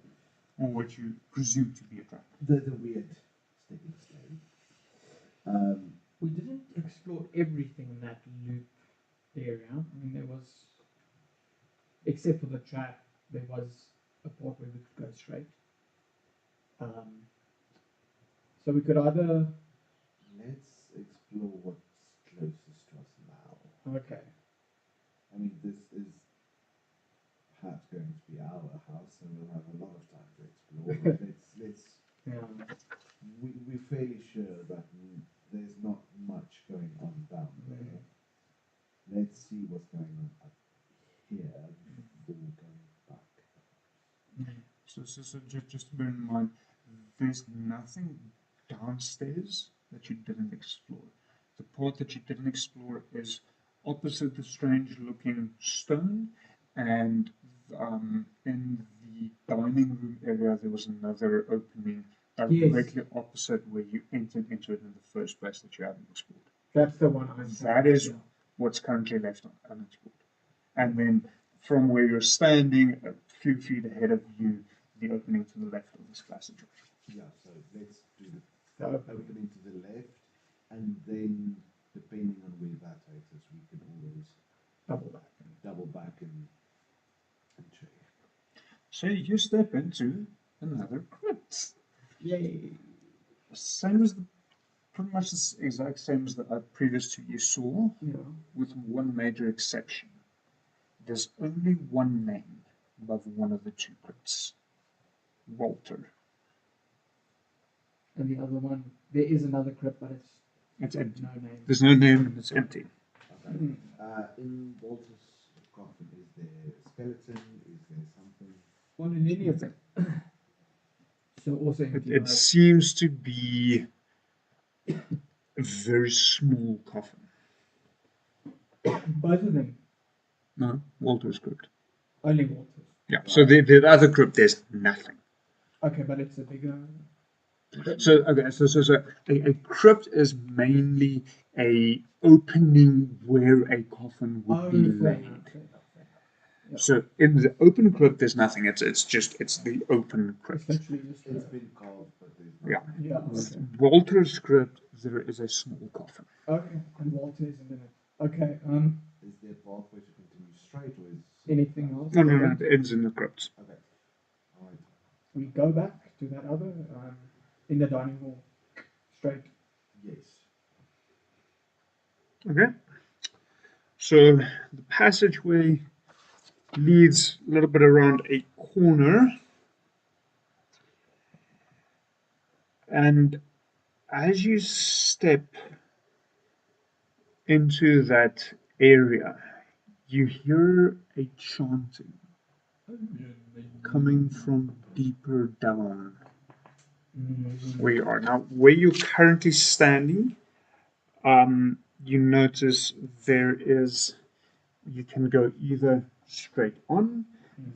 Or what you presume to be a track. The weird stepping stone. We didn't explore everything in that loop area. I mean, there was, except for the trap, there was a part where we could go straight. So we could either... Let's explore what's closest to us now. Okay. I mean, this is perhaps going to be our house, and we'll have a lot of time to explore. But let's. Yeah. We're fairly sure that there's not much going on down there. Let's see what's going on up here before going back. So just bear in mind, there's nothing downstairs that you didn't explore. The part that you didn't explore is opposite the strange-looking stone, and in the dining room area there was another opening directly opposite where you entered into it in the first place that you haven't explored. That's the one That is what's currently left unexplored. And then from where you're standing, a few feet ahead of you, the opening to the left of this passage. Yeah, so let's do the opening to the left, and then depending on where that takes us, we can always double back and check. So you step into another crypt. Yay! Same as pretty much the exact same as the previous two you saw, with one major exception. There's only one name above one of the two crypts. Walter. And the other one, there is another crypt, but it's empty. No name. There's no name and it's empty. Okay. In Walter's coffin, is there a skeleton? Is there something? One in any of them. So also it seems to be a very small coffin. Both of them? No, Walter's crypt. Only Walter's? Yeah, so the other crypt, there's nothing. Okay, but it's a bigger... So okay, so a crypt is mainly a opening where a coffin would be fair laid. enough, fair enough, fair enough. Yeah. So in the open crypt, there's nothing. It's the open crypt. It's literally just It's been carved, but there's Yeah. yeah. Okay. Walter's crypt, there is a small coffin. Okay. And Walter isn't in it. Okay. Is there a pathway to continue straight, or is Anything else? No, it ends in the crypt. Okay. Alright. We go back to that other in the dining hall, straight. Yes. Okay. So the passageway leads a little bit around a corner, and as you step into that area, you hear a chanting coming from deeper down where you are. Now, where you're currently standing, you notice there is, you can go either straight on,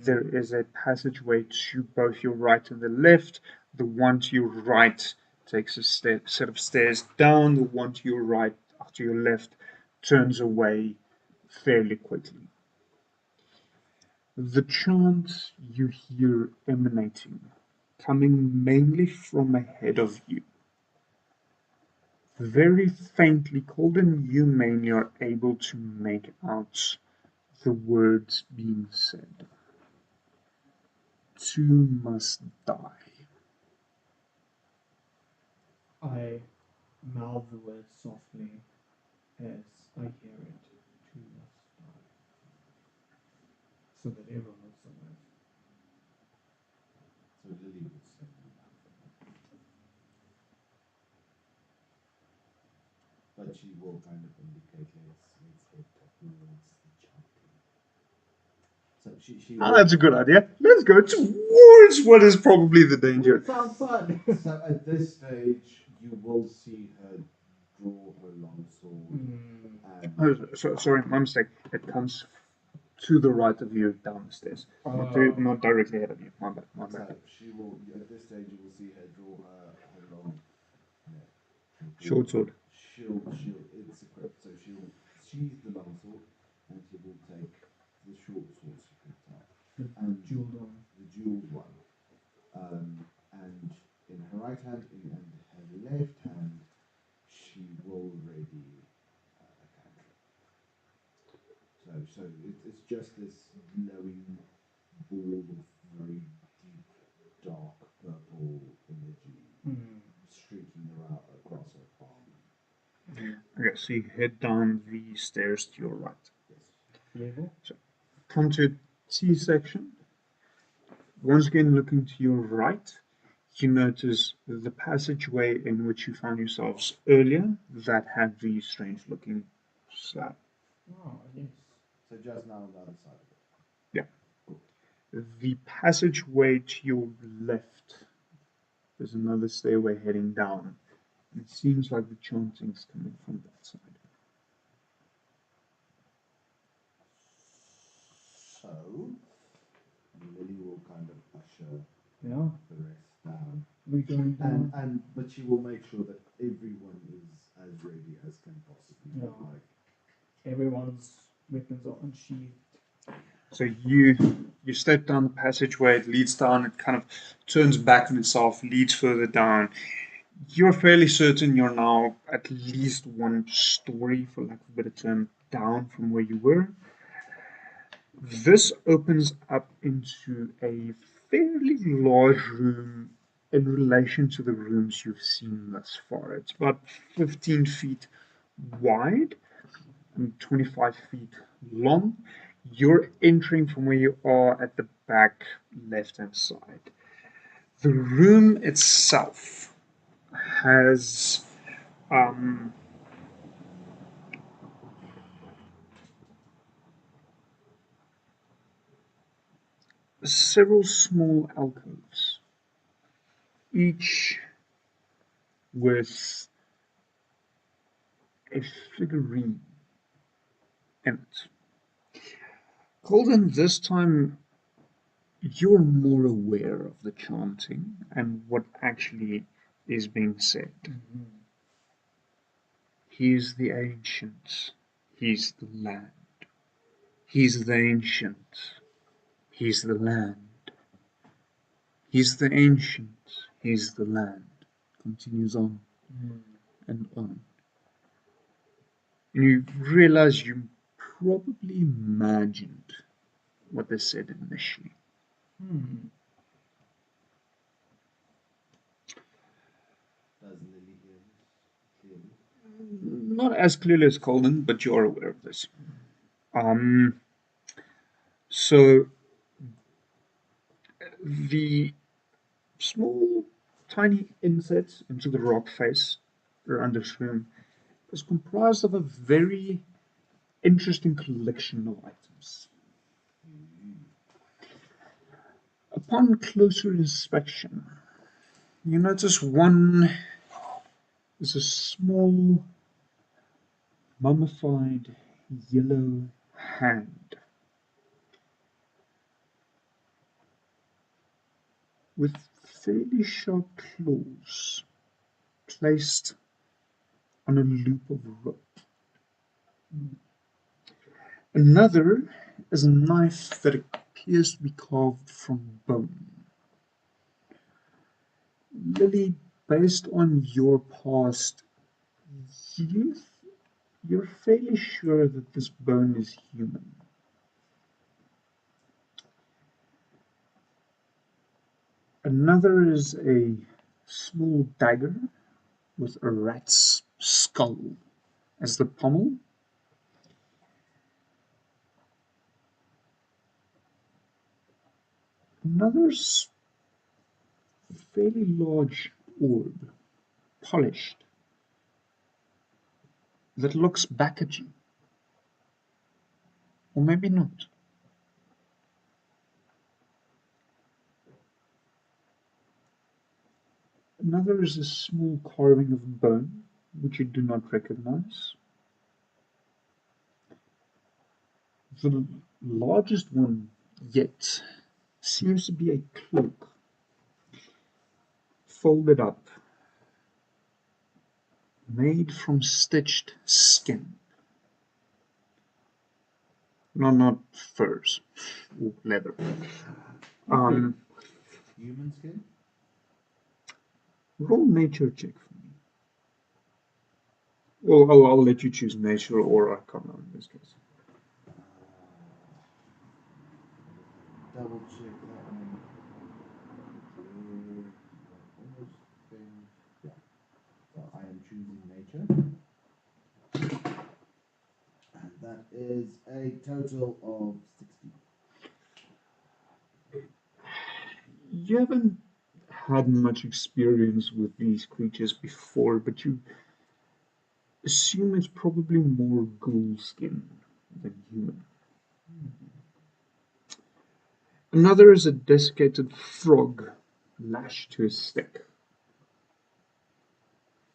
there is a passageway to both your right and the left. The one to your right takes a set of stairs down, the one to your right, to your left, turns away fairly quickly. The chant you hear emanating, coming mainly from ahead of you. Very faintly, Colden, you mainly are able to make out the words being said. Two must die. I mouth the word softly as I hear it. Two must die. So that everyone will survive. So Lily will say. But she will kind of indicate let's head towards the chanting. So she Ah, that's a good idea. Let's go towards what is probably the danger. Sounds fun. So at this stage you will see her draw her long sword and Oh, sorry, my mistake. It comes to the right of you down the stairs, not directly ahead of you. My bad. so she will at this stage you will see her draw her long Short sword. she'll it's equipped, so she'll sheathe the long sword and she will take the short sword she picked up. And the jeweled one. And in her right hand and her left hand she will ready a cantrip. So it's just this glowing ball of very deep, dark purple energy streaking around across her palm. Okay, so you head down the stairs to your right. Yes. Level? Come to a T section. Once again, looking to your right, you notice the passageway in which you found yourselves earlier that had the strange looking slab. Oh, yes. So just now on the other side of it. The passageway to your left, there's another stairway heading down. It seems like the chanting's coming from that side. So Lily will kind of usher Yeah. the rest down. We're going down. But she will make sure that everyone is as ready as can possibly be. Yeah. Everyone's weapons are unsheathed. So you step down the passageway, it leads down, it kind of turns back on itself, leads further down. You're fairly certain you're now at least one story, for lack of a better term, down from where you were. This opens up into a fairly large room in relation to the rooms you've seen thus far. It's about 15 feet wide and 25 feet long. You're entering from where you are at the back left hand side. The room itself has several small alcoves, each with a figurine in it. Colden, this time you're more aware of the chanting and what actually is being said. Mm-hmm. He is the ancient. He's the land. He's the ancient. He's the land. He's the ancient. He's the land. Continues on and on. And you realize you probably imagined what they said initially. Hmm. Does Lily hear this clearly? Not as clearly as Colin, but you are aware of this. So the small, tiny inset into the rock face around this room is comprised of a very interesting collection of items. Upon closer inspection, you notice one is a small, mummified yellow hand with fairly sharp claws placed on a loop of rope. Another is a knife that appears to be carved from bone. Lily, based on your past, you, you're fairly sure that this bone is human. Another is a small dagger with a rat's skull as the pommel. Another's a fairly large orb, polished, that looks back at you. Or maybe not. Another is a small carving of bone, which you do not recognize. The largest one yet seems to be a cloak, folded up, made from stitched skin. No, not furs or leather. Um, Human skin? Roll nature check for me. Well, I'll let you choose nature or arcana in this case. Double check that one. Almost thing. Yeah. So I am choosing nature. And that is a total of 60. You haven't had much experience with these creatures before, but you assume it's probably more ghoul skin than human. Another is a desiccated frog lashed to a stick.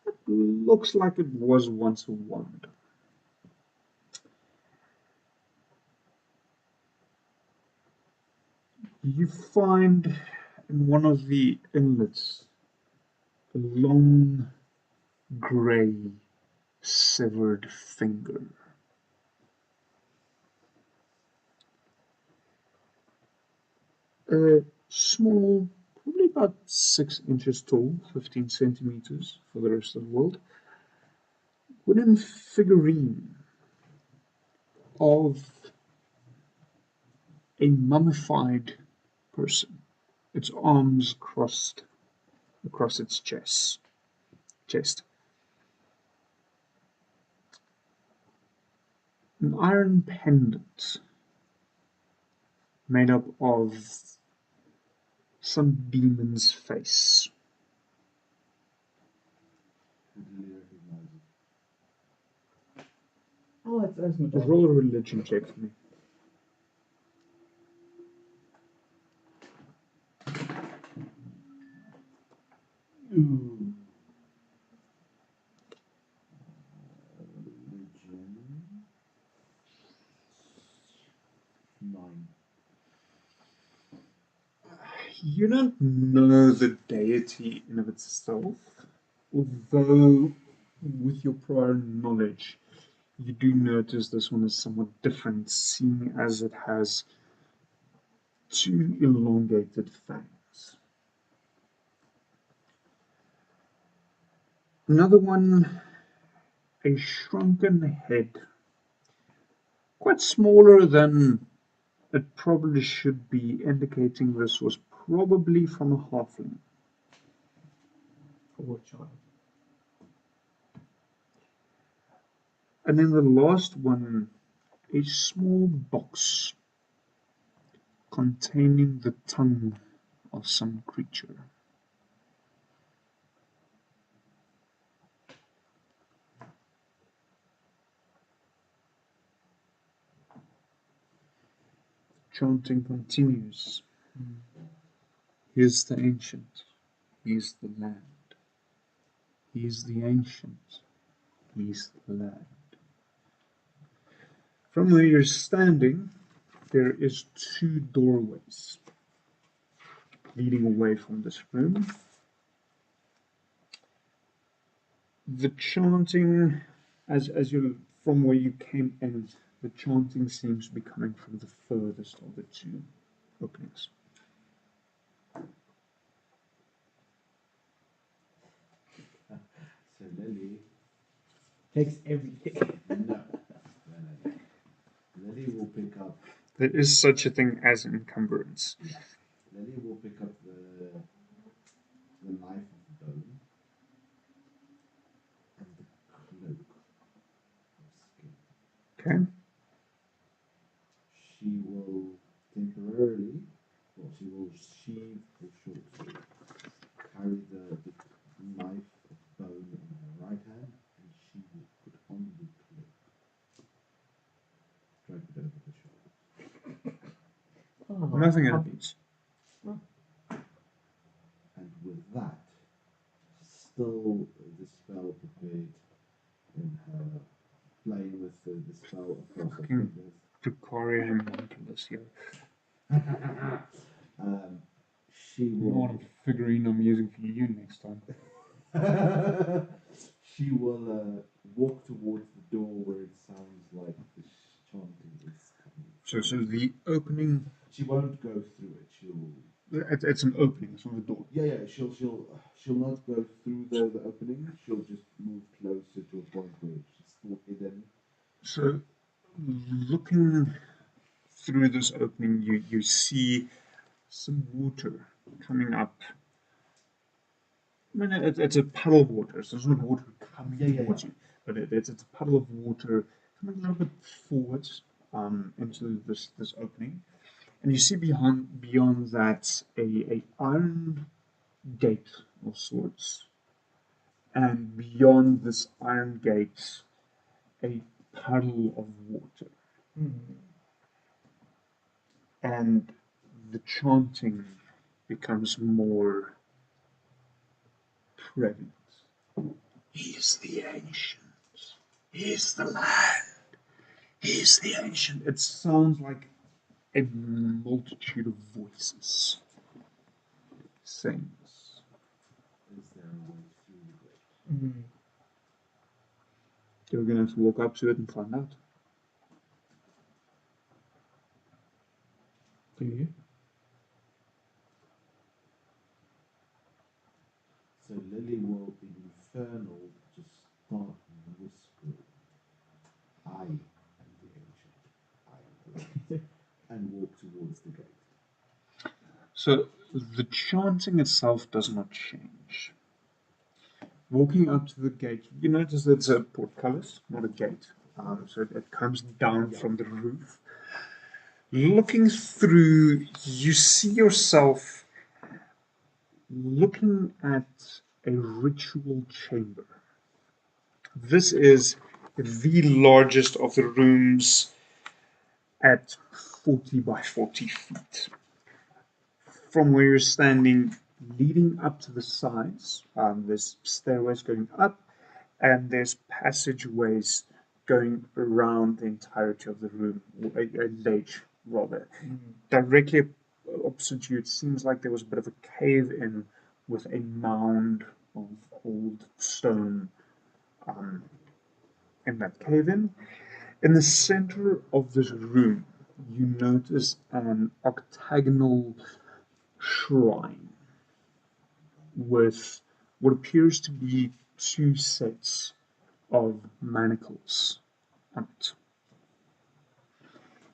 It looks like it was once a wand. You find in one of the inlets a long, grey, severed finger. A small, probably about 6 inches tall, 15 centimeters for the rest of the world, wooden figurine of a mummified person, its arms crossed across its chest. An iron pendant made up of some demon's face. Would Lily recognize it? Oh, it's as much. Roll a religion check for me. Ooh. Religion. 9. You don't know the deity in of itself, Although, with your prior knowledge, you do notice this one is somewhat different, seeing as it has two elongated fangs. Another one, a shrunken head, quite smaller than it probably should be, indicating this was probably from a halfling. Or a child. And then the last one, a small box containing the tongue of some creature. Chanting continues. He is the ancient. He is the land. He is the ancient. He is the land. From where you're standing, there is two doorways leading away from this room. The chanting, as you're from where you came in, the chanting seems to be coming from the furthest of the two openings. So Lily, Takes everything. no. Lily will pick up. There is such a thing as encumbrance. Yeah. Lily will pick up the knife of the bone and the cloak of skin. Okay? She will temporarily, well, she will sheathe her short sword, carry the knife of bone in her right hand, and she will put on the cloak, drag it over the shoulder. Oh, Nothing happens. And with that, still the spell prepared in her, playing with the spell across her Fucking fingers. Precarium Monculus here. She You know what will. figurine I'm using for you next time. She will walk towards the door where it sounds like the chanting is coming. So the opening, She won't go through it. it's an opening, it's not a door. Yeah. She'll not go through the opening. She'll just move closer to a point where she's still hidden. So looking through this opening, you see some water coming up. I mean, it's a puddle of water, so it's not water coming towards you, but it's a puddle of water coming a little bit forwards into this opening. And you see beyond that a iron gate of sorts, and beyond this iron gate, a puddle of water. And the chanting becomes more prevalent. He is the ancient. He is the land. He is the ancient. It sounds like a multitude of voices saying this. Is there a way through the gate? You're going to have to walk up to it and find out. Do you? So Lily will, in infernal, just start whispering, I am the ancient, I am the land, and walk towards the gate. So the chanting itself does not change. Walking up to the gate, you notice that it's a portcullis, not a gate. So it comes down from the roof. Looking through, you see yourself looking at a ritual chamber. This is the largest of the rooms at 40 by 40 feet. From where you're standing, leading up to the sides, there's stairways going up, and there's passageways going around the entirety of the room, or a ledge rather. Directly opposite you, it seems like there was a bit of a cave in with a mound of old stone in that cave-in. In the center of this room, you notice an octagonal shrine with what appears to be two sets of manacles on it.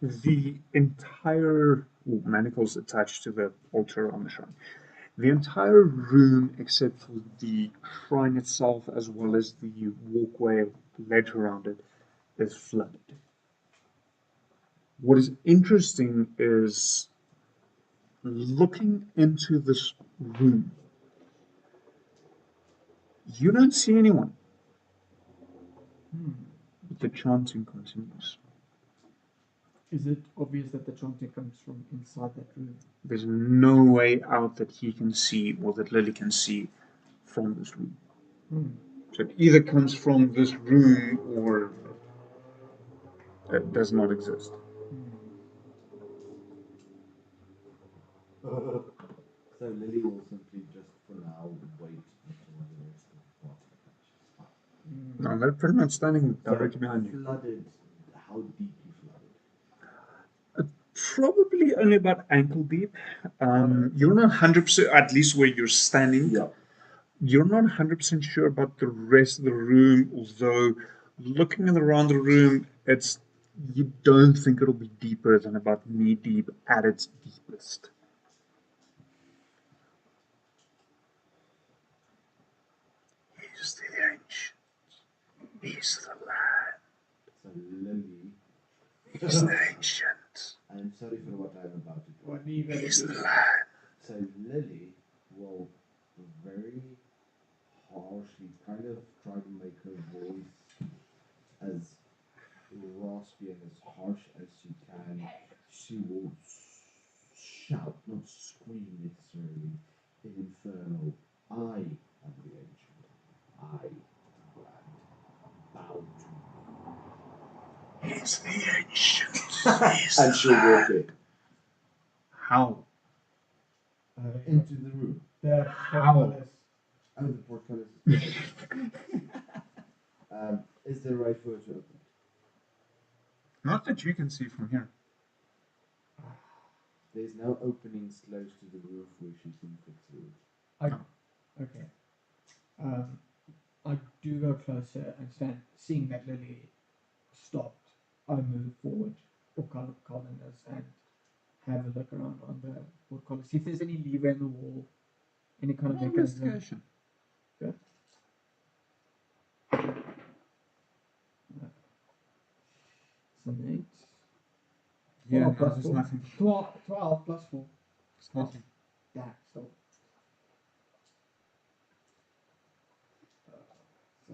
The entire manacles attached to the altar on the shrine. The entire room, except for the shrine itself, as well as the walkway led around it, is flooded. What is interesting is looking into this room, you don't see anyone, but the chanting continues. Is it obvious that the chanting comes from inside that room? There's no way out that he can see or that Lily can see from this room. So it either comes from this room or it does not exist. So Lily will simply just for now wait until the rest of the party catches up. No, they're pretty much standing directly behind you. Flooded. How deeply flooded? Probably only about ankle deep. You're not 100%, at least where you're standing. Yeah. You're not 100% sure about the rest of the room, although looking around the room, you don't think it'll be deeper than about knee deep at its deepest. He's the ancient. He's the land. So Lily. He's the ancient. I'm sorry for what I'm about to do. What do you gonna He's do? the land. So Lily will very harshly kind of try to make her voice as raspy and as harsh as she can. She will shout, not scream necessarily, in infernal, I am the ancient. I am the land. Bow to me. He's the ancient. He's And the she'll walk in. How? Into the room. The How? portcullis. Oh, the portcullis. Is there a way for her to open it? Not that you can see from here. There's no openings close to the roof where she can fit through. Okay. I do go closer and stand, seeing that Lily stopped. I move forward, or Colin does, and have a look around on the portcullis. See if there's any lever in the wall, any kind of mechanism. Investigation. Good. It's an 8. Yeah, Oh, no, plus there's 4. nothing. 12 plus 4. It's nothing. Yeah, still. So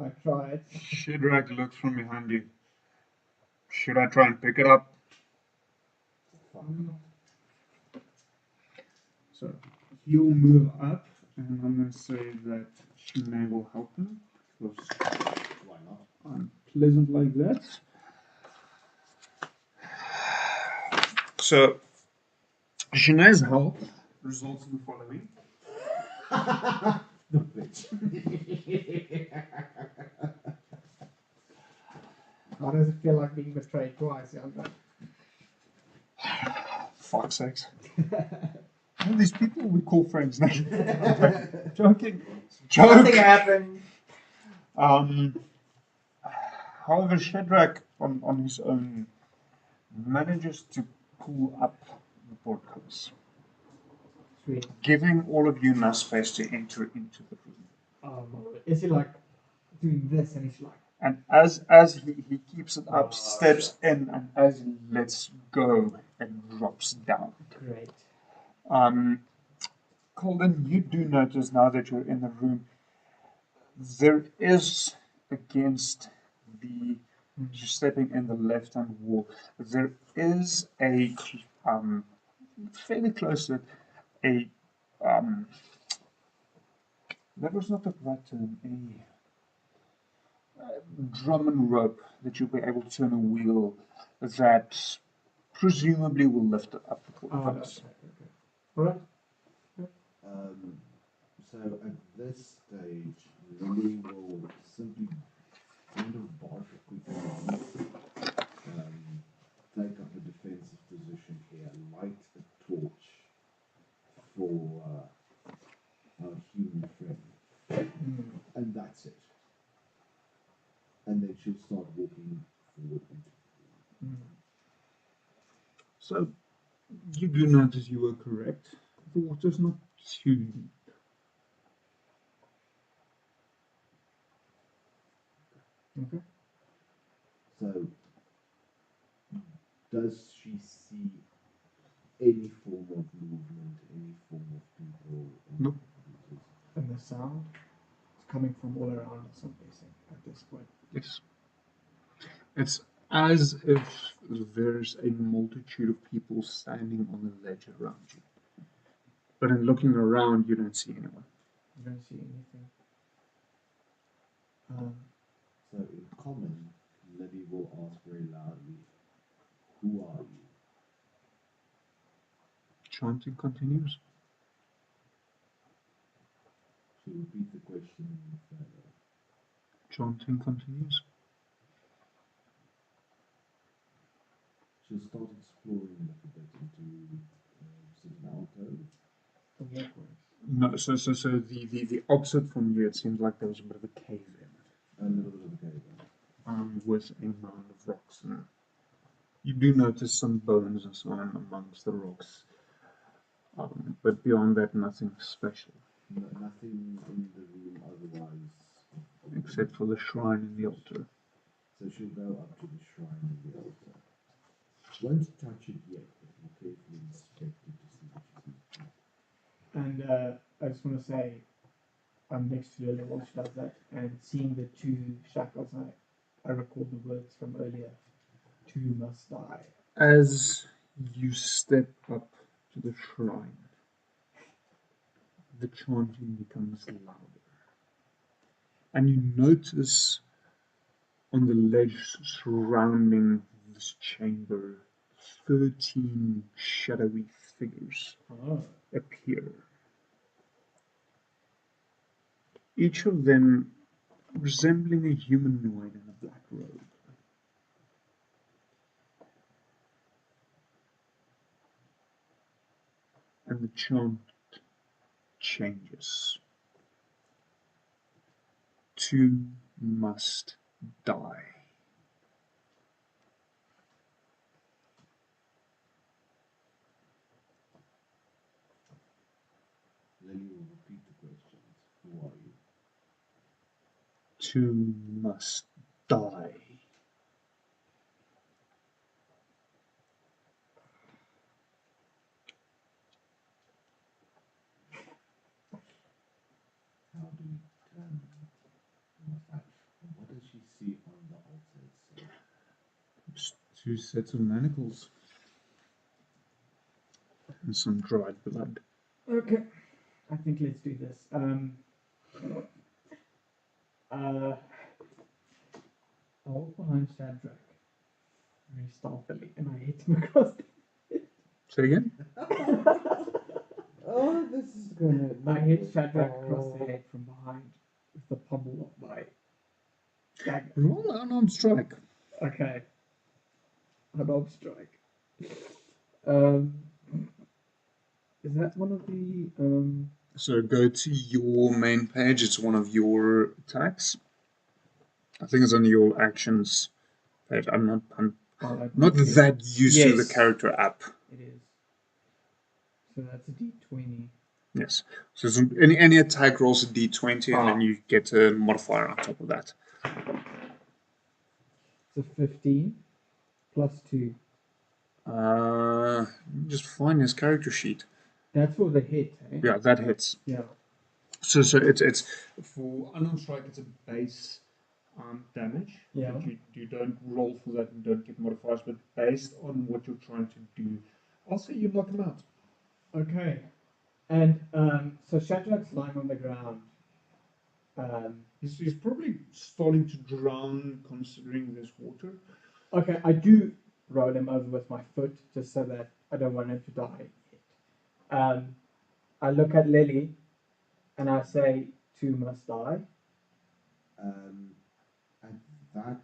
I tried. Shadrach looks from behind you. Should I try and pick it up? So he'll move up, and I'm going to say that Shanae will help him because Why not? I'm pleasant like that. So Shanae's help results in the following. The bitch. How does it feel like being betrayed twice, Yandra? Fuck's sakes. All these people we call friends now. Joking. Nothing happened. However, Shadrach on his own manages to pull up the portcullis, Sweet. giving all of you enough space to enter into the room. Is he like doing this and he's like, And as he keeps it up, steps in, and as he lets go, it drops down. great. Colin, you do notice now that you're in the room, there is against the, you're stepping in the left-hand wall, there is a, fairly close to it, that was not the right term, a drum and rope that you'll be able to turn a wheel that presumably will lift it up the portcullis. Okay. Alright. So at this stage, Lily will simply kind of bark quickly, take up a defensive position here, light a torch for our human friend, and that's it. And then she'll start walking forward into So you do notice you were correct. The water's not too deep. Okay. So, does she see any form of movement, any form of people? Nope. And the sound is coming from all around us, I'm guessing, at this point. Yes. It's as if there's a multitude of people standing on the ledge around you. But in looking around, you don't see anyone. You don't see anything. So in common, Lily will ask very loudly, "Who are you?" Chanting continues. She'll repeat the question further. Chanting continues. She'll start exploring a little bit into sort of an alcove. The walkways. No, so the opposite from you, it seems like there was a bit of a cave in. A little bit of a cave. With a mound of rocks in it. You do notice some bones and so on amongst the rocks. But beyond that, nothing special. No, nothing in the room otherwise. Except for the shrine and the altar. So she'll go up to the shrine and the altar. Won't touch it yet, but will carefully inspect it to see what she sees. And I just want to say, I'm next to Lily while she does that, and seeing the two shackles, I recall the words from earlier. Two must die. As you step up to the shrine, the chanting becomes louder. And you notice on the ledge surrounding this chamber, 13 shadowy figures appear. Each of them resembling a humanoid in a black robe. And the chant changes. Two must die. Lily will repeat the questions. Who are you? Two must die. How do we determine what's that? What does she see on the altar itself? Just 2 sets of manacles. And some dried blood. Okay, I think let's do this. I walk behind Shadrach very stealthily, and I hit him across the Say again? Oh, this is gonna. I hit Shadrach across the head from behind with the pommel of my dagger. Roll an unarmed strike. Okay. Unarmed strike. Is that one of the So go to your main page. It's one of your attacks. I think it's on your actions page. I'm not that used to the Yes. character app. It is. So that's a D20. Yes. So any attack rolls a d20 and then you get a modifier on top of that. It's a 15 plus 2. Just find his character sheet. That's for the hit, eh? Yeah, that hits. Yeah. So it's for unarmed strike. It's a base damage. Yeah. But you don't roll for that and don't get modifiers. But based on what you're trying to do, I'll say you knock him out. Okay. And so Shadrach's lying on the ground. He's probably starting to drown considering there's water. Okay, I do roll him over with my foot just so that I don't want him to die. I look at Lily And I say 2 must die. At that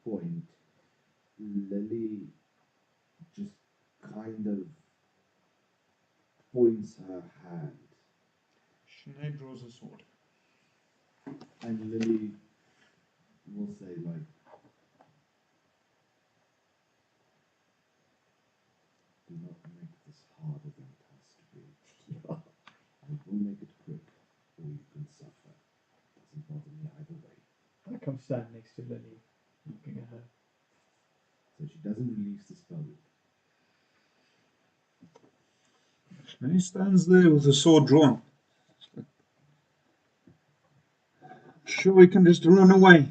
point, Lily just kind of points her hand, Sinead draws a sword. and Lily will say, like, do not make this harder than it has to be. I will make it quick, or you can suffer. Doesn't bother me either way. I come stand next to Lily, looking at her. So she doesn't release the spell. Sinead stands there with the sword drawn. Sure, we can just run away.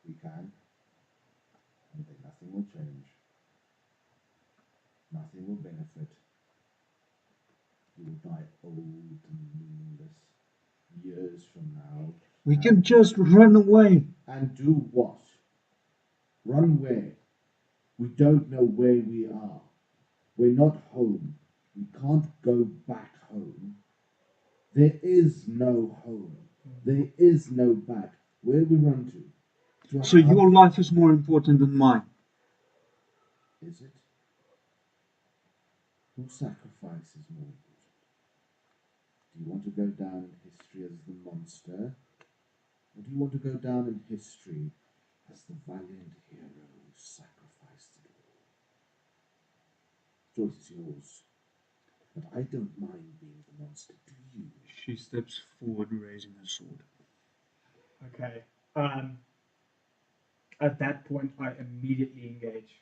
We can, and then nothing will change. Nothing will benefit. You will die old and meaningless years from now. We can just run away. And do what? Run where? We don't know where we are. We're not home. We can't go back home. There is no home. There is no back. Where we run to? So your life is more important than mine. Is it? Whose sacrifice is more important? Do you want to go down in history as the monster? Or do you want to go down in history as the valiant hero who sacrificed it all? Choice is yours. But I don't mind being the monster, do you? She steps forward, raising her sword. Okay. At that point, I immediately engage.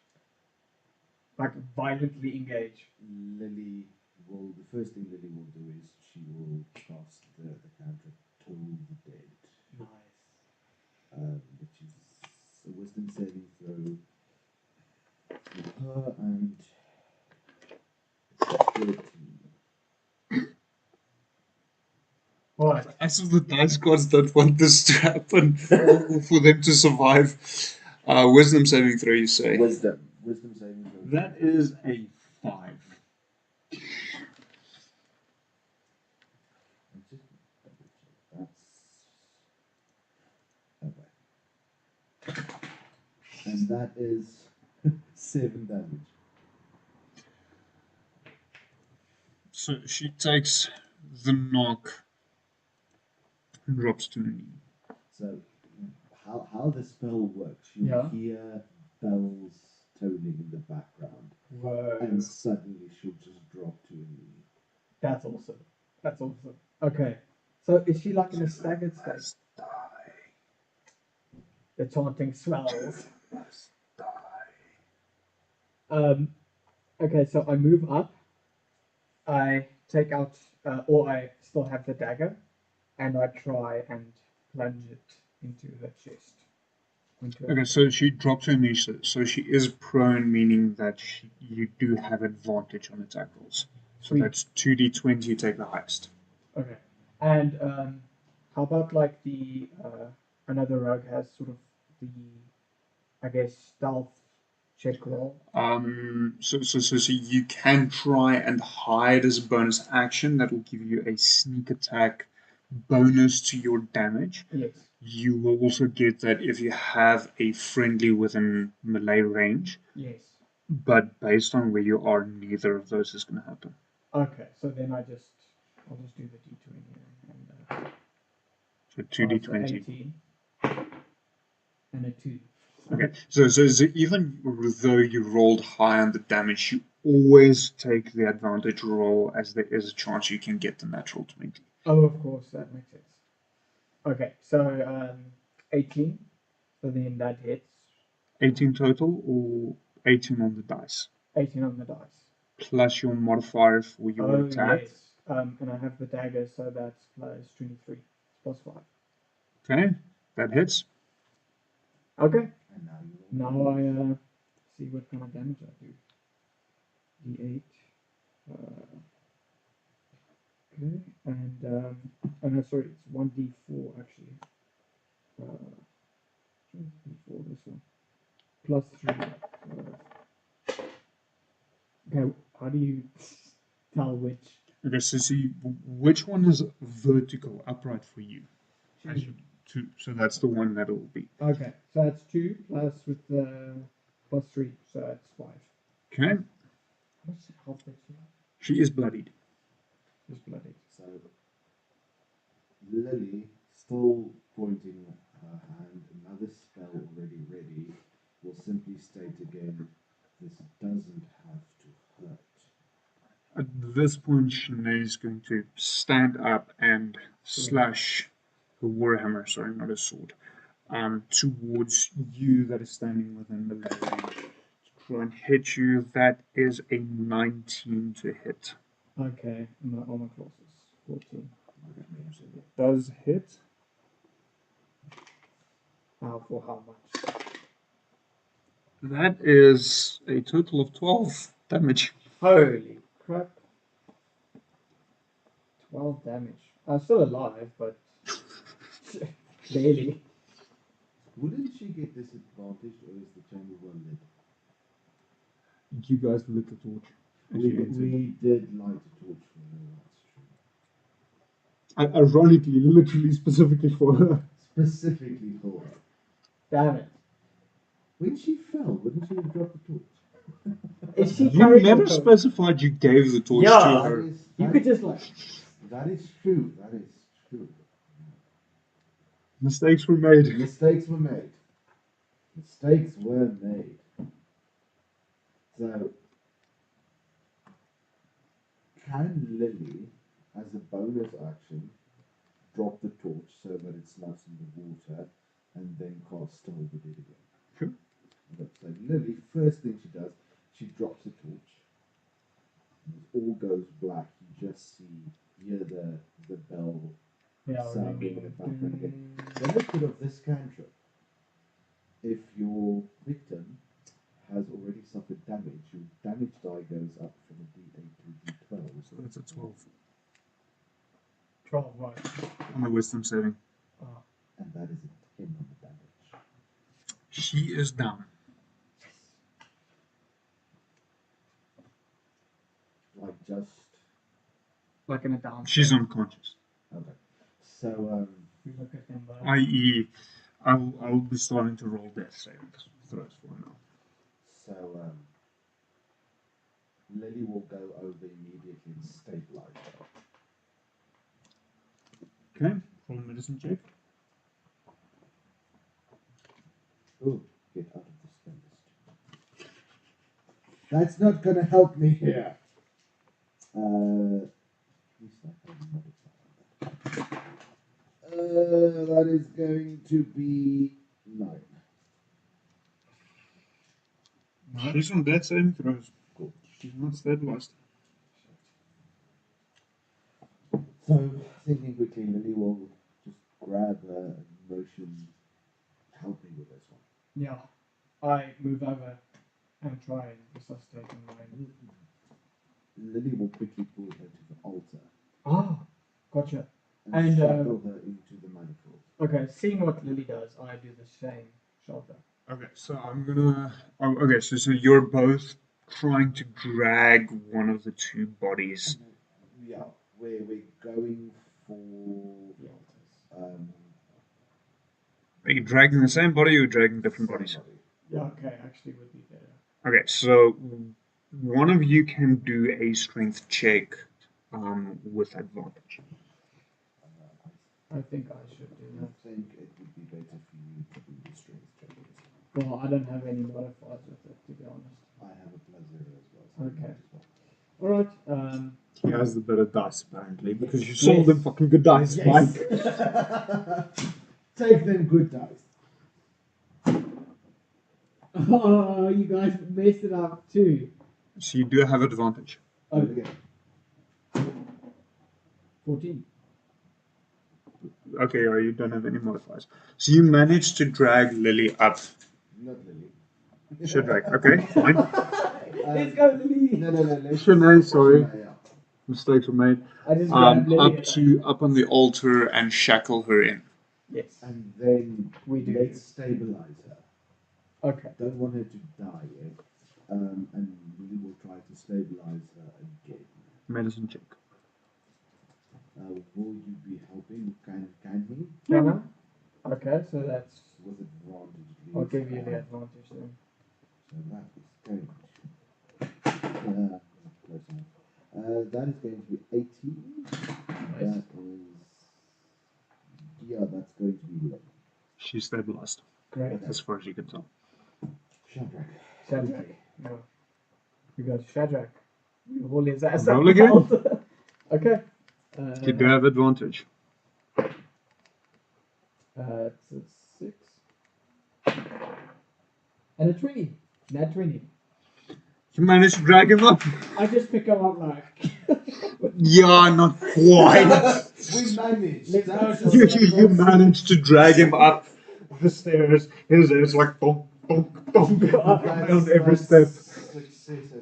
Like, violently engage. Lily will, the first thing Lily will do is she will cast the cantrip Toll the Dead. Nice. Which is a wisdom saving throw for her, and 13. Alright. As if the dice gods don't want this to happen or for them to survive. Wisdom saving throw, you say? Wisdom saving throw. That is a 5. That's okay. And that is 7 damage. So she takes the knock and drops to her knee. So how the spell works, you Yeah. hear bells tolling in the background, Whoa. and suddenly she'll just drop to her knee. That's awesome. That's awesome. Okay. So is she like in a staggered state? The taunting swells. Okay, so I move up. I take out, or I still have the dagger, and I try and plunge it into her chest. Okay, so she drops her knee, so she is prone, meaning that you do have advantage on attack rolls. So Sweet. that's 2d20, take the highest. Okay. And how about like the another rogue has sort of the, I guess, stealth check roll. So you can try and hide as a bonus action. That will give you a sneak attack bonus to your damage. Yes. You will also get that if you have a friendly within melee range. Yes. But based on where you are, neither of those is going to happen. Okay, so then I'll just do the d20 and So 2d20. 18 and a 2. Okay, so even though you rolled high on the damage, you always take the advantage roll, as there is a chance you can get the natural 20. Oh, of course, that makes sense. Okay, so 18. So then that hits. 18 total or 18 on the dice? 18 on the dice. Plus your modifier for your attack. Yes. And I have the dagger, so that's plus 23. Plus 5. Okay, that hits. Okay. And Now I see what kind of damage I do. D8. Okay, and oh no, sorry, it's 1d4 actually. D4 this one. Plus 3. Okay, how do you? tell which. Okay, so see, which one is vertical, upright for you? As you two, so that's the one that it will be. Okay, so that's 2 plus with the plus 3, so that's 5. Okay, How much health did she have? she is bloodied. She's bloody. So Lily, still pointing her hand, another spell already ready, will simply state again, this doesn't have to hurt. At this point, Shanae is going to stand up and slash her warhammer, sorry, not a sword, towards you that is standing within the melee range. To try and hit you, that is a 19 to hit. Okay, and my armor class is 14. It does hit. For how much? That is a total of 12 damage. Holy crap. 12 damage. I'm still alive, but barely. Wouldn't she get disadvantaged, or is the chamber well lit? You guys lit the torch. We did light a torch for her, that's true. Ironically, literally, specifically for her. Specifically for her. Damn it. When she fell, wouldn't she have dropped the torch? Is she You carrying never the torch? specified you gave the torch Yeah. to her. You could just like. That is true. That is true. Mistakes were made. Mistakes were made. Mistakes were made. So, can Lily, as a bonus action, drop the torch so that it's not in the water, and then cast Still the Dead again? Sure. Okay, so Lily, first thing she does, she drops the torch. And it all goes black. You just hear the bell sounding in the background again. Benefit of this cantrip: if your victim has already suffered damage, your damage die goes up from a D8 to a D12. So that's a 12 12 right. on the wisdom saving. And that is a 10 on the damage. She is down. Like just... Like in a down. She's unconscious. Okay. So, We look at him though. I.e., I'll be starting to roll death savings throws for now. so Lily will go over immediately and stabilize her. Okay, roll a medicine check. Oh, get out of the spell. That's not going to help me here. That is going to be 9. She's on death saving throws. Cool. She's not stabilized. So, thinking quickly, Lily will just grab a motion. Help me with this one. Yeah. I move over and try and resuscitate him. Lily will quickly pull her to the altar Oh, gotcha. and And, shackle her into the manifold. Okay, seeing what Lily does, I do the same shelter. Okay, so I'm gonna. Oh, okay, so you're both trying to drag one of the two bodies. Yeah, we're going for The altars. Are you dragging the same body or are you dragging different bodies? somebody. Yeah, okay, actually would be better. Okay, so one of you can do a strength check with advantage. I think I should do I that. think it would be better for you to do the strength check. Well, I don't have any modifiers with it, to be honest. I have a +0 as well. So Okay. might as well. Alright, He has the better dice apparently because you Yes. sold him fucking good dice, Yes. Mike. Take them good dice. Oh, you guys messed it up too. So you do have advantage. Oh, Again. 14. Okay, or you don't have any modifiers. So you managed to drag Lily up. Not Lily. Should drag. Okay, fine. Let's go, Lily! No. Shanae, sorry. Shanae, yeah. Mistakes were made. I just grabbed Lily. Up on the altar and shackle her in. Yes. And then We do. let's stabilize her. Okay. Don't want her to die yet. And we will try to stabilize her again. medicine check. Will you be helping can me? Can I? Okay, so that's. With advantage, please. I'll give you the advantage then. So that is going to. Close enough. That is going to be 18. Nice. That is. Yeah, that's going to be low. She's stabilized, Great. as far as you can tell. Shadrach. Shadrach. No. You got Shadrach. You hold his ass Roll up. again. Okay. You do have advantage. It's a 6. And a 20. Nat 20. You managed to drag him up. I just pick him up like. Yeah, not quite. We managed. Let's That's go. You managed to drag him up the stairs. His is like donk, donk, donk on every step. Success.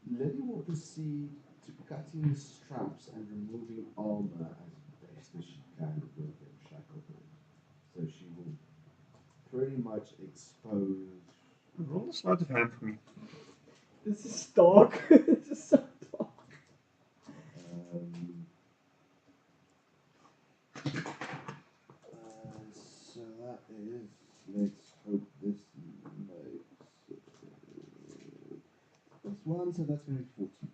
Lily will proceed to cutting straps and removing armor as best as she can with them shackled. So she will pretty much expose. Roll a sleight of hand for me. This is dark. This is so dark. So that is. Let's hope this makes this one. So that's going to be 14.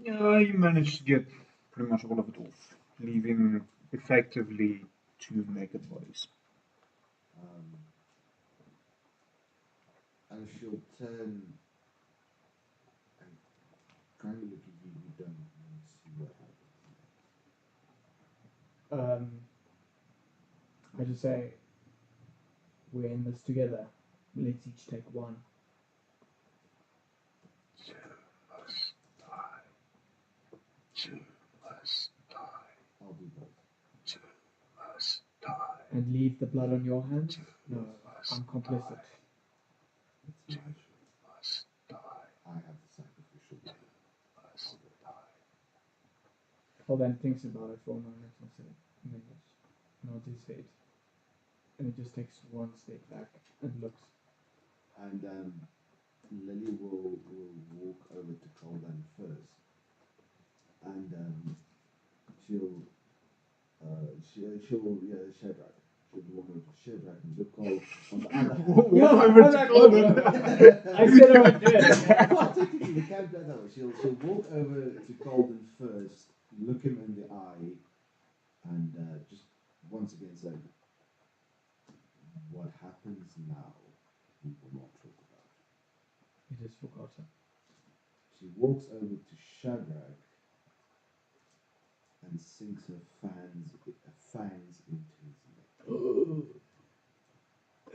Yeah, you managed to get pretty much all of it off, leaving effectively 2 naked bodies. And she'll turn and kind of look at you done and see what happens. I just say, we're in this together. Let's each take one. You must die. You must die. I'll do both. You must die. And leave the blood on your hands? No, must I'm complicit. It's my choice. Must die. I have the sacrificial blood. Must die. Well, then thinks about it for a moment and then just nods his head. And it just takes one step back and looks. And Lily will walk over to Coldan first. And she'll Shadrach. She'll walk over to Shadrach and she'll call on the other hand. Walk over to Golden. I said I would do it. Well, technically, we can't do it that way. She'll walk over to Golden first, look him in the eye, and just once again say, "What happens now, we will not talk about." It is forgotten. She walks over to Shadrach and sinks her fangs into his neck.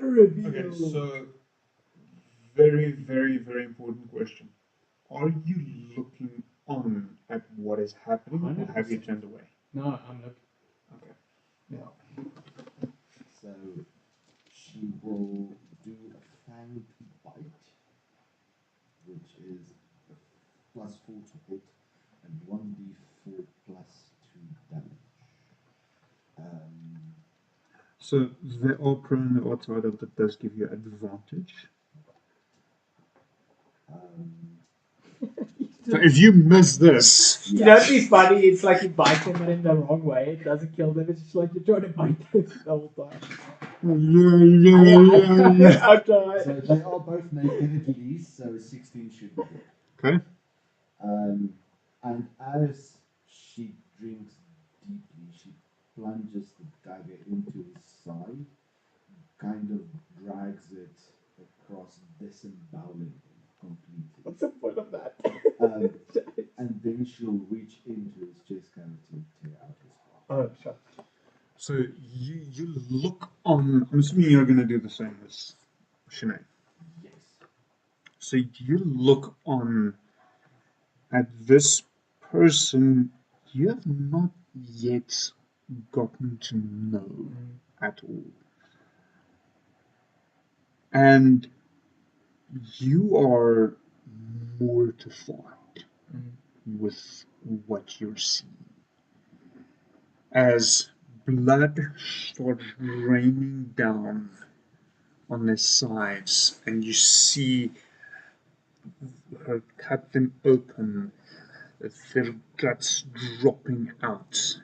Okay, so very, very, very important question. Are you looking on at what is happening, or have you 100%. turned away? No, I'm looking. Okay. Yeah. So she will do a fanged bite, which is a +4 to hit and 1d4 +2 damage. So there are pro and there are outside of that does give you advantage. So if you miss this, You know, it's funny. It's like you bite them, but in the wrong way. It doesn't kill them. It's just like you're trying to bite them the whole time. I tried. So they are both naked at least, so 16 should be good. Okay. And as she drinks deeply, she plunges the dagger into his side, kind of drags it across, disemboweling him completely. What's the point of that? And then she'll reach into his chest cavity and tear out his heart. Oh, sure. So you look on. I'm assuming you're going to do the same as Sinead. Yes. So you look on at this person you have not yet gotten to know at all. And you are mortified with what you're seeing. As blood starts raining down on their sides, and you see her cut them open, their guts dropping out.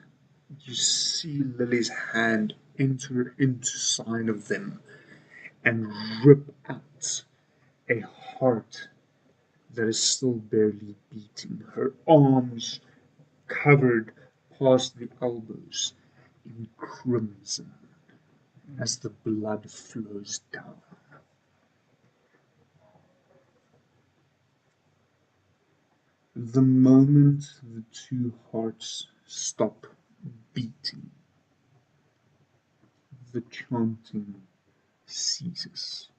You see Lily's hand enter inside of them and rip out a heart that is still barely beating. Her arms covered past the elbows in crimson as the blood flows down. The moment the two hearts stop beating, the chanting ceases.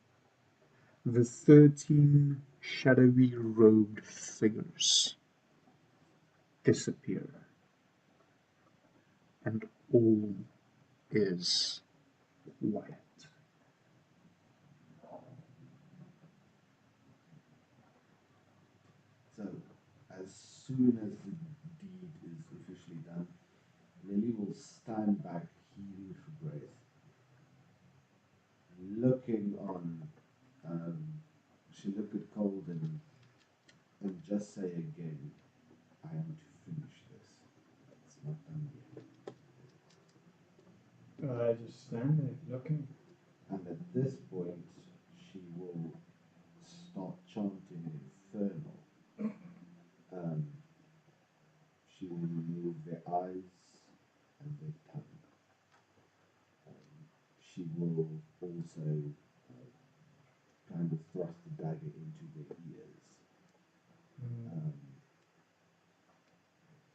The 13 shadowy robed figures disappear, and all is quiet. So, as soon as the deed is officially done, Lily will stand back, heaving for breath, looking on. She'll look at Colden and just say again, I am to finish this. It's not done yet. I just stand there looking. And at this point, she will start chanting Infernal. She will remove their eyes and their tongue. She will also kind of thrust the dagger into their ears,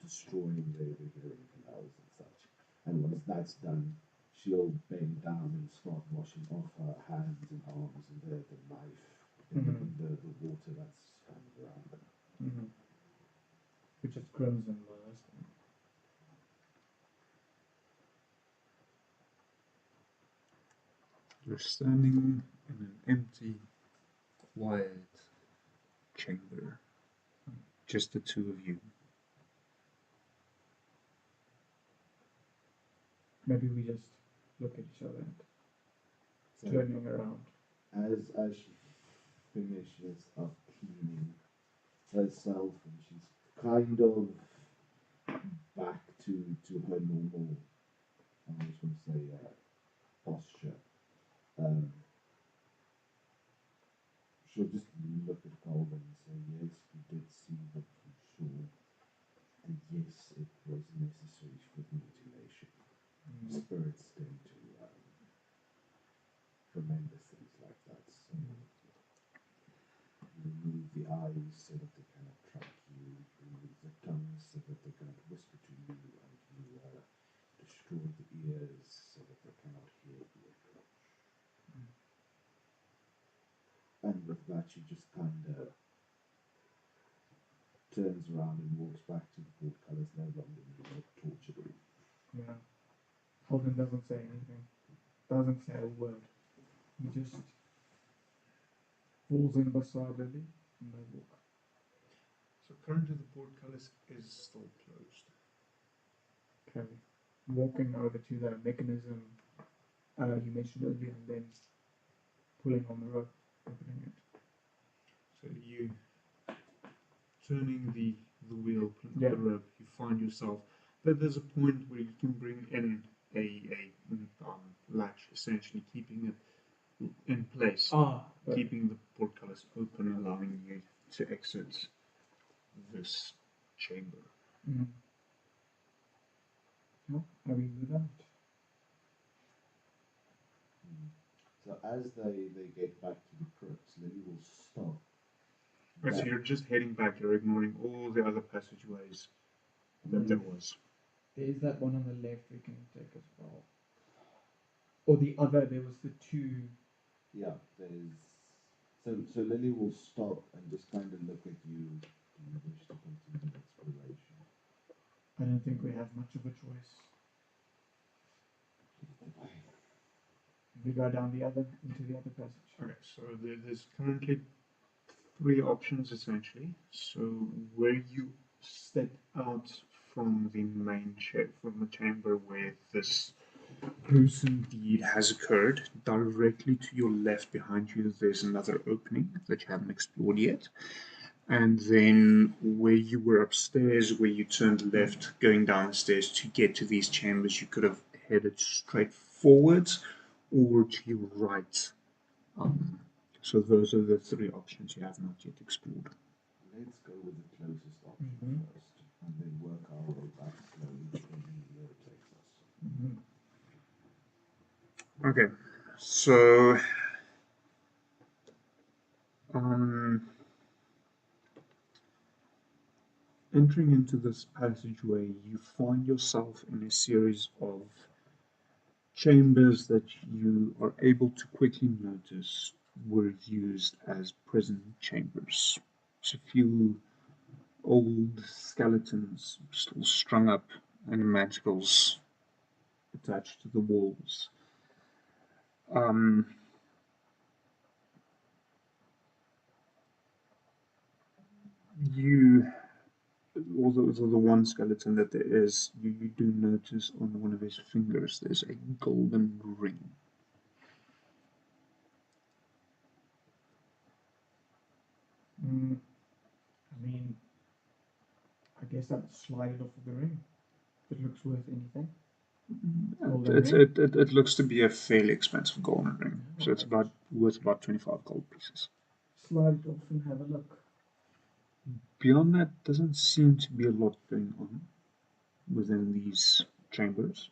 destroying their hearing canals and such. And once that's done, she'll bend down and start washing off her hands and arms and the knife and the water that's kind of around them. Which is crimson by this point. You're standing in an empty, quiet chamber. Just the two of you. Maybe we just look at each other and So turning around. as she finishes up cleaning herself and she's kind of back to her normal, I just want to say, posture. She'll just look at Goblin and say, yes, we did see them for sure. And yes, it was necessary for the mutilation. Spirits tend to remember things like that. So you remove the eyes so that they cannot track you, you remove the tongue so that they cannot whisper to you, and you destroy the ears so that they cannot hear the approach. And with that, she just kind of turns around and walks back to the portcullis, no longer being tortured. Yeah. Holden doesn't say anything. Doesn't say a word. He just falls in beside Lily and they walk. So currently the portcullis is still closed. Okay. Walking over to the mechanism you mentioned earlier and then pulling on the rope, opening it. So you turning the wheel, pulling Yeah. the rope, you find yourself that there's a point where you can bring in a latch, essentially keeping it in place, keeping the portcullis open, allowing you to exit this chamber. No, I mean without. So as they get back to the crypt, Lily will stop. Right, so you're just heading back, you're ignoring all the other passageways that there was. There's that one on the left we can take as well. Or the other, there was the two. Yeah, there's. So Lily will stop and just kind of look at you. Do you wish to continue exploration? I don't think we have much of a choice. We go down into the other passage. Okay, so there's currently three options essentially. So where you step out from the from the chamber where this gruesome deed has occurred, directly to your left behind you there's another opening that you haven't explored yet. and then where you were upstairs, where you turned left going down the stairs to get to these chambers, you could have headed straight forwards or to your right. So those are the three options you have not yet explored. Let's go with the closest option Mhm. first, and then work our way back slowly depending on where it takes us. Okay, so entering into this passageway, you find yourself in a series of chambers that you are able to quickly notice were used as prison chambers. There's a few old skeletons still strung up and manacles attached to the walls. Um, you, although the one skeleton that there is, you do notice on one of his fingers there's a golden ring. I mean, I guess I'd slide it off of the ring. If it looks worth anything. It looks to be a fairly expensive golden ring, so it's worth about 25 gold pieces. Slide it off and have a look. Beyond that, doesn't seem to be a lot going on within these chambers.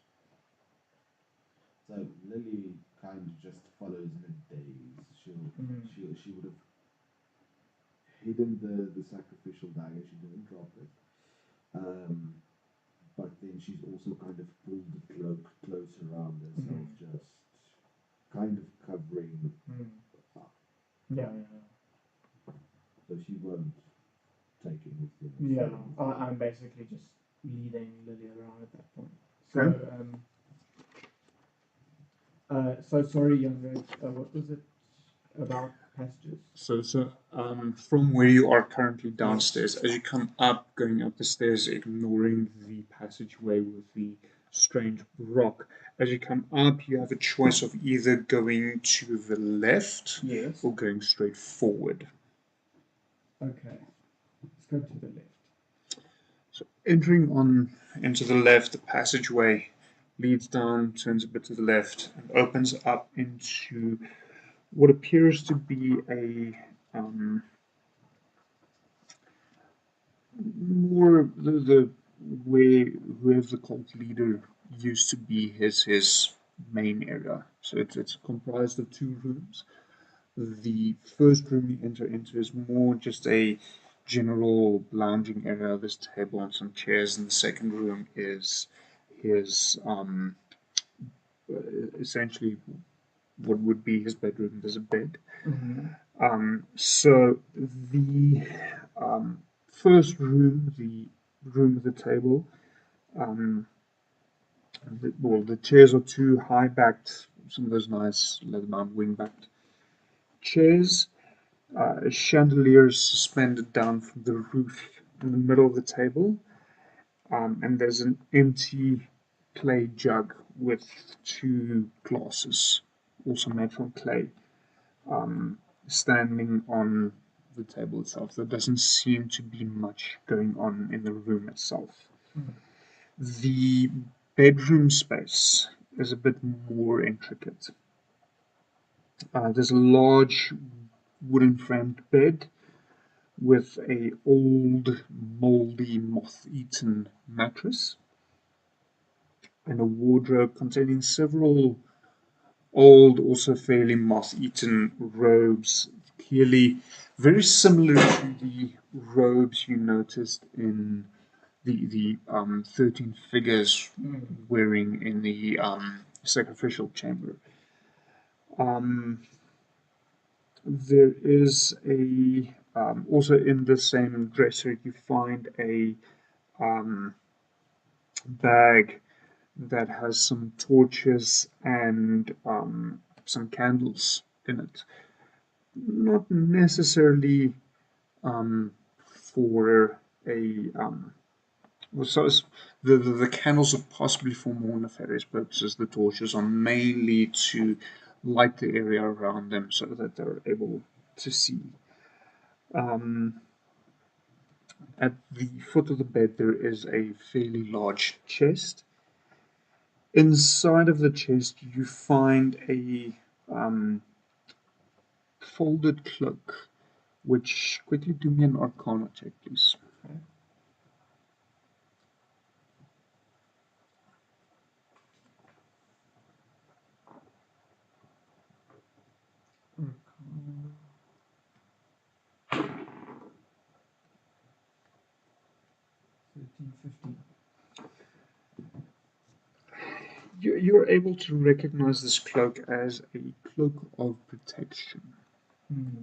So Lily kind of just follows in a daze. She would have hidden the sacrificial dagger. She didn't drop it. But then she's also kind of pulled the cloak close around herself, just kind of covering up. Yeah. So she won't take anything. Yeah, I'm basically just leading Lily around at that point. So, so sorry, young lady. What was it about passages? So from where you are currently downstairs, as you come up, going up the stairs, ignoring the passageway with the strange rock, as you come up, you have a choice of either going to the left Yes. or going straight forward. Okay. Let's go to the left. So entering on into the left, the passageway leads down, turns a bit to the left, and opens up into what appears to be a more the where whoever the cult leader used to be his main area. So it's comprised of two rooms. The first room you enter into is more just a general lounging area. There's a table and some chairs, and the second room is his essentially what would be his bedroom. There's a bed. So the first room, the room with the table, the chairs are two high backed, some of those nice leather bound wing backed chairs. A chandelier is suspended down from the roof in the middle of the table, and there's an empty clay jug with two glasses, also made from clay, standing on the table itself. There doesn't seem to be much going on in the room itself. The bedroom space is a bit more intricate. There's a large wooden framed bed with a old moldy moth-eaten mattress and a wardrobe containing several old, also fairly moth-eaten robes, clearly very similar to the robes you noticed in the 13 figures wearing in the sacrificial chamber. There is a also in the same dresser you find a bag that has some torches and some candles in it. Not necessarily for a so the candles are possibly for more nefarious purposes. The torches are mainly to light the area around them so that they're able to see. At the foot of the bed, there is a fairly large chest. Inside of the chest, you find a folded cloak, which quickly do me an Arcana check, please. Arcana. 13, 15. You're able to recognize this cloak as a cloak of protection.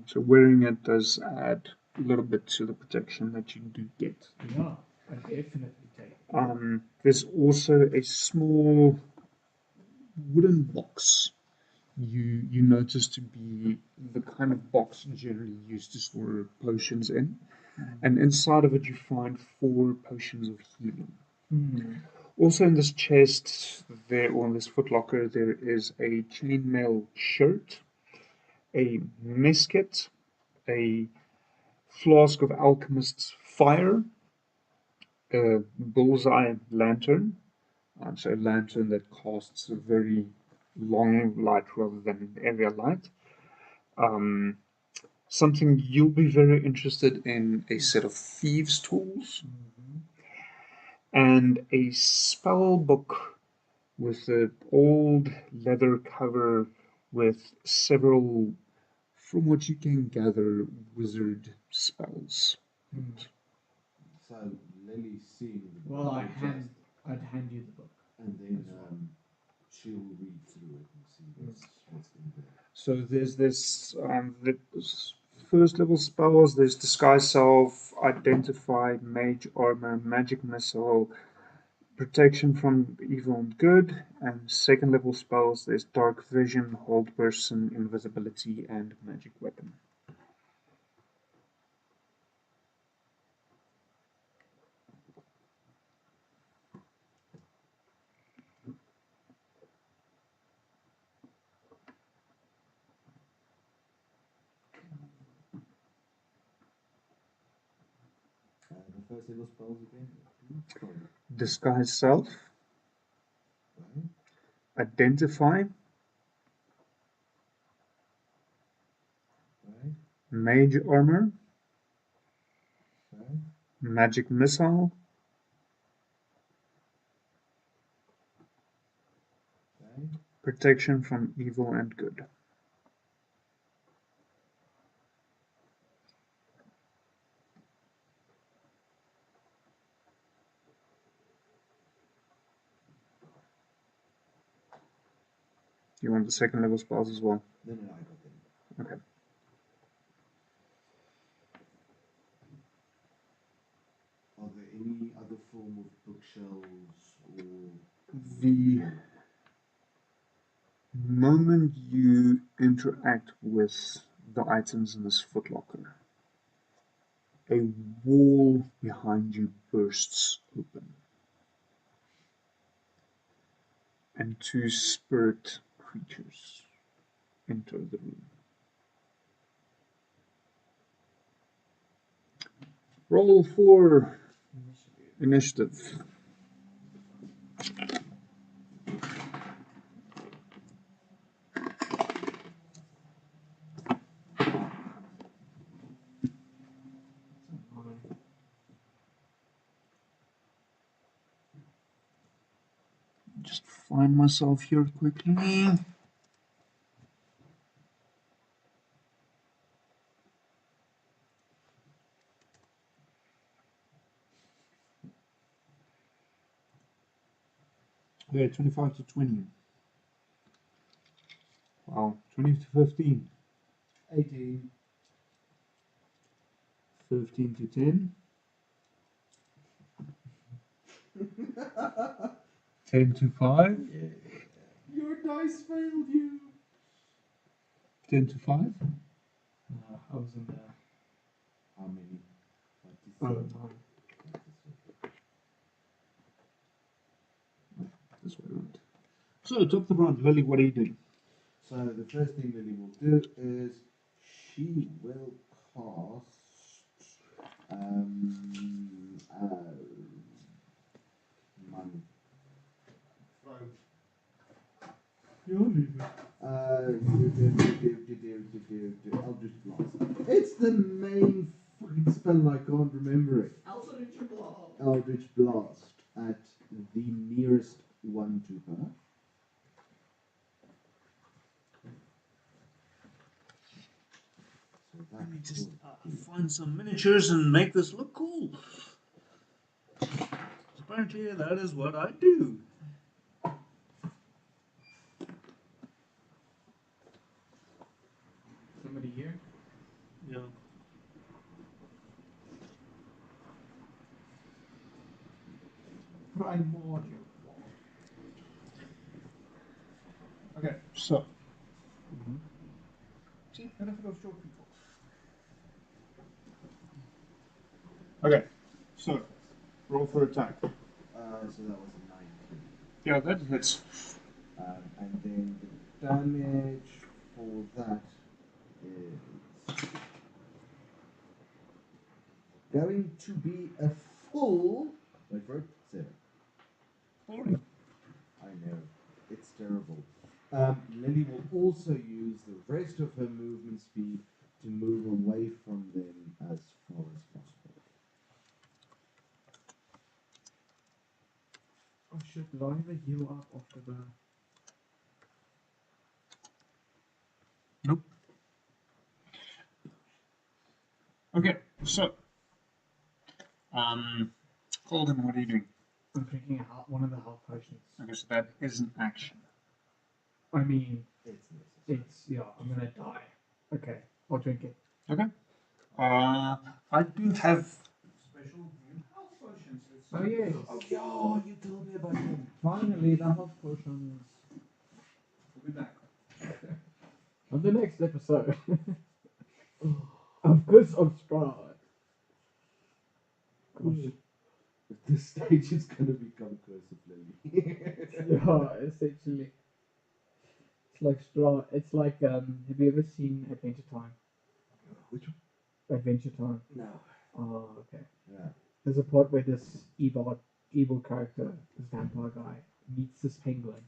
So wearing it does add a little bit to the protection that you do get. Yeah, I definitely take it. There's also a small wooden box you notice to be the kind of box generally used to store potions in. And inside of it you find 4 potions of healing. Also in this chest, or in this footlocker, there is a chainmail shirt, a musket, a flask of alchemist's fire, a bullseye lantern, so a lantern that casts a very long light rather than an area light. Something you'll be very interested in, a set of thieves' tools, and a spell book with an old leather cover with several, from what you can gather, wizard spells. So Lily's seeing the Well, the chest, I'd hand you the book. and then she'll read through it and see what's in there. So there's this first level spells. There's disguise self, identify, mage armor, magic missile, protection from evil and good. And second level spells, there's dark vision, hold person, invisibility, and magic weapon. The first level spells again. Sorry. Disguise self, Right. identify, Right. mage armor, Right. magic missile, Right. protection from evil and good. You want the second level spells as well? No, I got them. Okay. Are there any other form of bookshelves or The moment you interact with the items in this footlocker, a wall behind you bursts open, and 2 spirit creatures enter the room. Roll for initiative. Just find myself here quickly. Yeah, 25 to 20. Wow, 20 to 15. 18. 15 to 10. 10 to 5. Your dice failed you. 10 to 5. I was in there. How many? Oh, 27. 9. This way around. So, top of the round, Lily, what are you doing? So the first thing Lily will do is she will cast main fucking spell I can't remember it. Eldritch Blast at the nearest one to her. So Let me that just will find some miniatures and make this look cool. Apparently, that is what I do. Somebody here? Yeah. Primordial. Okay, so. Mm-hmm. See, benefit of short people. Okay, so roll for attack. so that was a 19. Yeah, that hits. And then the damage for that is going to be a full. Wait for it. 7. 40. I know. It's terrible. Lily will also use the rest of her movement speed to move away from them as far as possible. Oh shit, did I ever heal up after the... Nope. Okay, so. Golden, what are you doing? I'm drinking out one of the health potions. Okay, so that is an action. I mean, It's necessary. yeah, I'm gonna die. Okay, I'll drink it. Okay. I do have special new health potions. Oh yes. Oh, yo, you told me about them. Finally, the health potions. We'll be back. On the next episode. Of course, of Strahd. Gosh. At this stage, it's gonna become Curse of Lily. Yeah, essentially. It's like Strahd. It's like, have you ever seen Adventure Time? Which one? Adventure Time. No. Oh, okay. Yeah. There's a part where this evil character, this vampire guy, meets this penguin.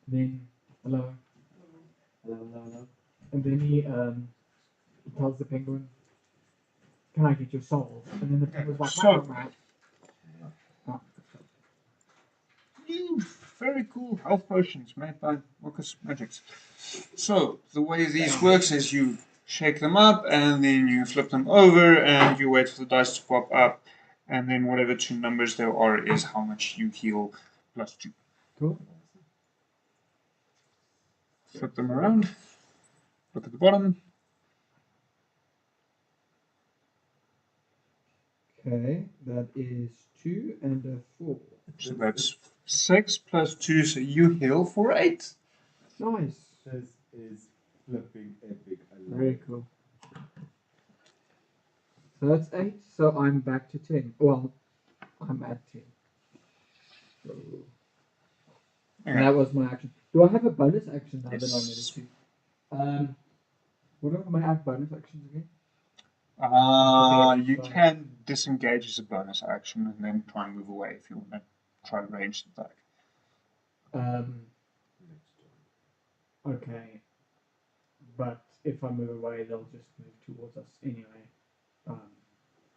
Then, hello. Hello. And then he tells the penguin, "Can I get your soul?" And then the penguin's like, So- "Wow." New, very cool health potions made by Workers Magics. So, the way these works is you shake them up and then you flip them over and you wait for the dice to pop up, and then whatever two numbers there are is how much you heal plus 2. Cool. Flip them around. Look at the bottom. Okay, that is 2 and a 4. So that's 6 plus 2, so you heal for 8. Nice. This is flipping epic. I love Very it. cool. So that's 8, so I'm back to 10. Well, I'm at 10. So, and that was my action. Do I have a bonus action now that I noticed you? What are my bonus actions again? You can disengage as a bonus action and then try and move away if you want to try ranged attack. Okay. But if I move away, they'll just move towards us anyway.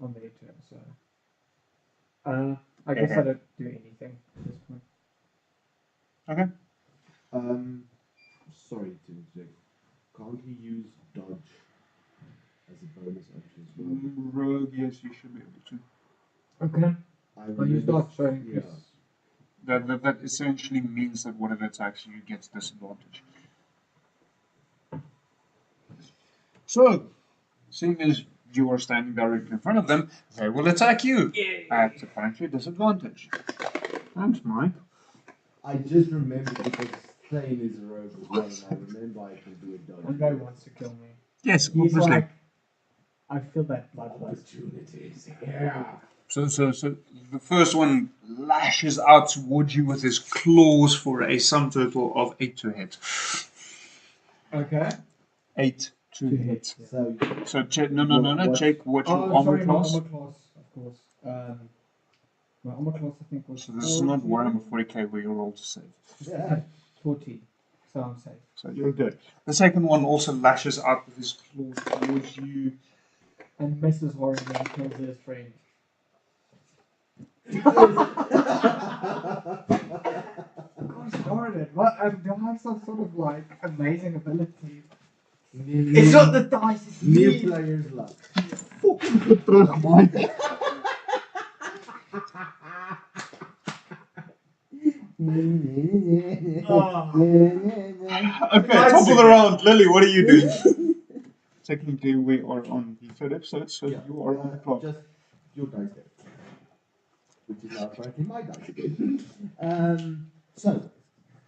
On their turn, so. I guess I don't do anything at this point. Okay. Sorry to interject. Can't we use dodge as a bonus action as well? Rogue, yes, you should be able to. Okay. I'll use remember- dodge, so Yeah. That essentially means that whatever attacks you gets disadvantage. So, seeing as you are standing directly in front of them, they will attack you at apparently disadvantage. Thanks, Mike. I just remembered because Thane is a rogue as well, and I remember I can do a dodge. one guy wants to kill me. Yes, He's obviously. like, I feel that bloodlust. Opportunities. Yeah. So the first one lashes out towards you with his claws for a sum total of 8 to hit. Okay. 8 to To hit. hit. So So check, no, check what your Oh, armor sorry, my class. armor class, of course. My armor class, I think, was So this is not 14. Warhammer 40k where you roll to save. yeah. 14. So I'm safe. So you're good. The second one also lashes out with his claws towards you. and misses horribly and kills his friend. Gosh darn it! What? Do I have some sort of like amazing ability? It's not the dice, it's New me! player's luck. Fucking goed terug, Mike. Oh. Okay, top of the round. Lily, what are you doing? Technically, we are on the third episode, so Yeah. you are on the clock. Just your dice there. Which is now apparently my dice. So,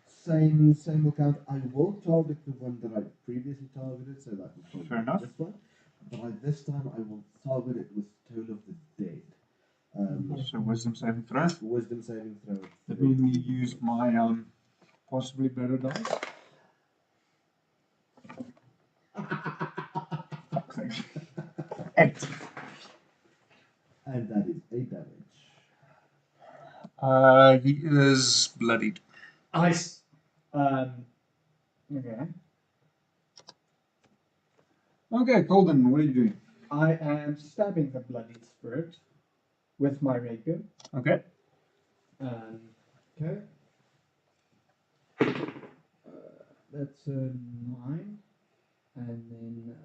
same account. I will target the one that I previously targeted, so that will Fair enough. this one. But this time I will target it with Toll of the Dead. So wisdom saving throw. Wisdom saving throw. Let me use my possibly better dice. Eight. And that is 8 damage. He is bloodied. Ice. Okay. Okay, Golden, what are you doing? I am stabbing the bloodied spirit with my rapier. Okay. Okay. That's a 9. And then,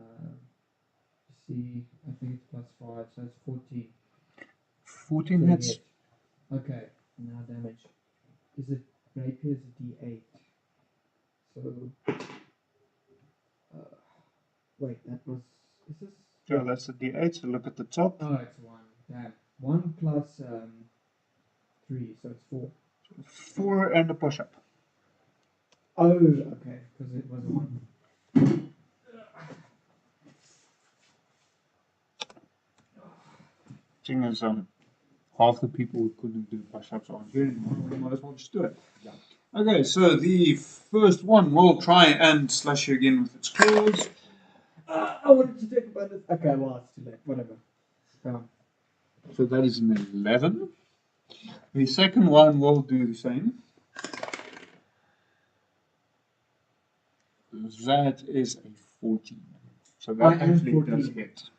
see, I think it's plus 5, so it's 14. 14 So hits. hit. Okay, now damage. Is it rapier? Is a D8. So, wait, that was. Is this? Yeah, that's a D8, so look at the top. Oh, it's 1. Damn. 1 plus 3, so it's 4. 4 and a push up. Oh, okay, because it was 1. Thing is, half the people who couldn't do push ups aren't here anymore. We might as well just do it. Yeah. Okay, so the first one will try and slash you again with its claws. I wanted to think about it. Okay, well, it's too late. Whatever. So that is an 11. The second one will do the same. That is a 14. So that actually 14. does hit.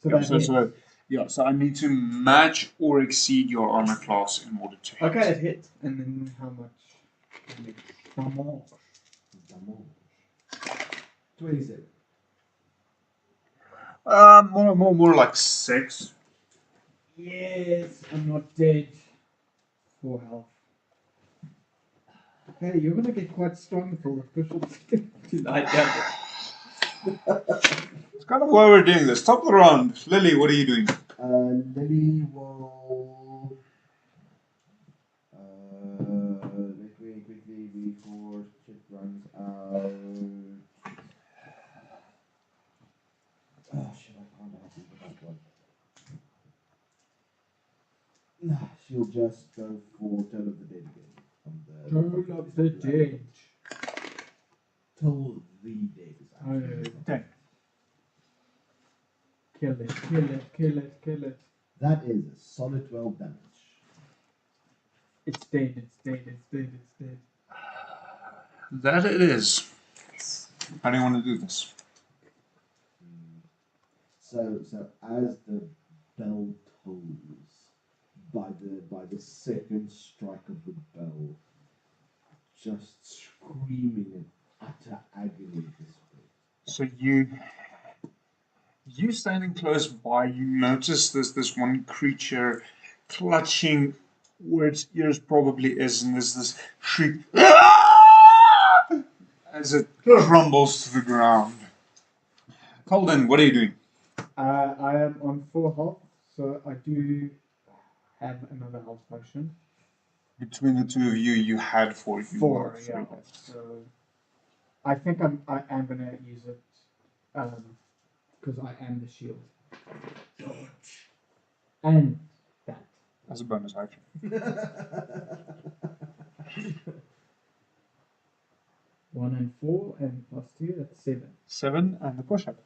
So Yeah, that so, hits. so I need to match or exceed your armor class in order to hit. Okay, it hit. And then how much? Damage. 27. More like 6. Yes, I'm not dead. 4 health. Okay, you're gonna get quite strong for official tonight, yeah. It's kind of why we're doing this. Top of the round. Lily, what are you doing? Lily will. Let me quickly before shit runs out. Oh shit, I can't actually do that one. Nah, she'll just go for Toll of the Dead again. Toll of the Dead. Toll the Dead is actually. Okay. Kill it, kill it, kill it, kill it. That is a solid 12 damage. It's dead, it's dead, it's dead, it's dead. That it is. How do you want to do this? So as the bell tolls, by the second strike of the bell, just screaming in utter agony at this point. So you standing close by, you notice this one creature clutching where its ears probably is, and there's this shriek as it crumbles to the ground. Colden, what are you doing? I am on 4 health, so I do have another health potion. Between the two of you, you had 4. You 4, are 3 yeah. left. So I think I am gonna use it because I am the shield. And that. As a bonus action. 1 and 4 and plus 2, that's 7. 7 and the push-up.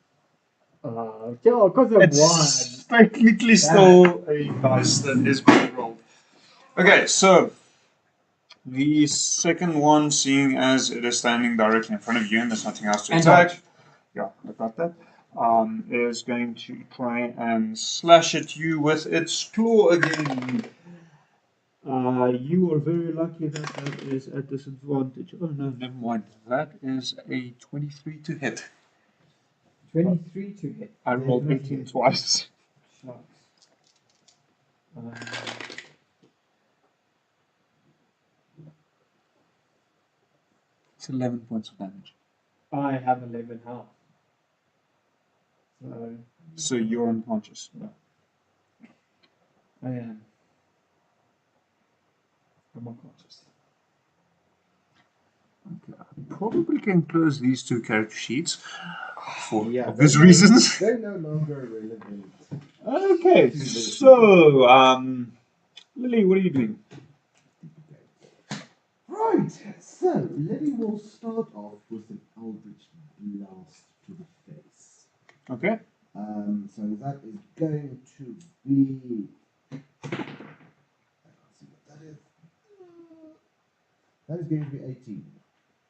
Yeah, because of It's 1. technically still a dice that is being rolled. Okay, so the second one, seeing as it is standing directly in front of you and there's nothing else to And attack. dodge. Yeah, I got that. is going to try and slash at you with its claw again. You are very lucky that that is a disadvantage. Oh no, never mind. That is a 23 to hit. 23 to hit. I rolled Definitely 18 twice. Shucks. It's 11 points of damage. I have 11 health. So you're unconscious. I am. I'm unconscious. Okay, I probably can close these two character sheets for Yeah, obvious they're reasons. They're no longer relevant. Okay, so Lily, what are you doing? Right, so Lily will start off with an eldritch blast to the face. Okay. So that is going to be. Let's see what that is. That is going to be 18.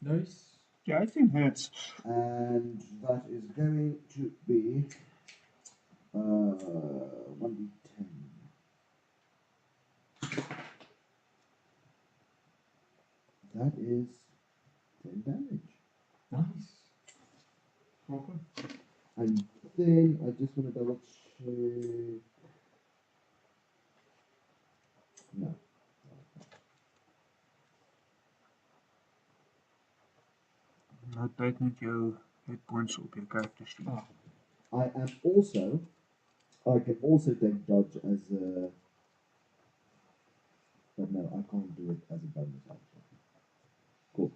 Nice. Yeah, I think hits. And that is going to be 1d10. That is 10 damage. Nice. Welcome. And then I just want to double check. No. No, tyd net jou hit points op jou character sheet. I am also. I can also take dodge as a. But no, I can't do it as a bonus action. Cool.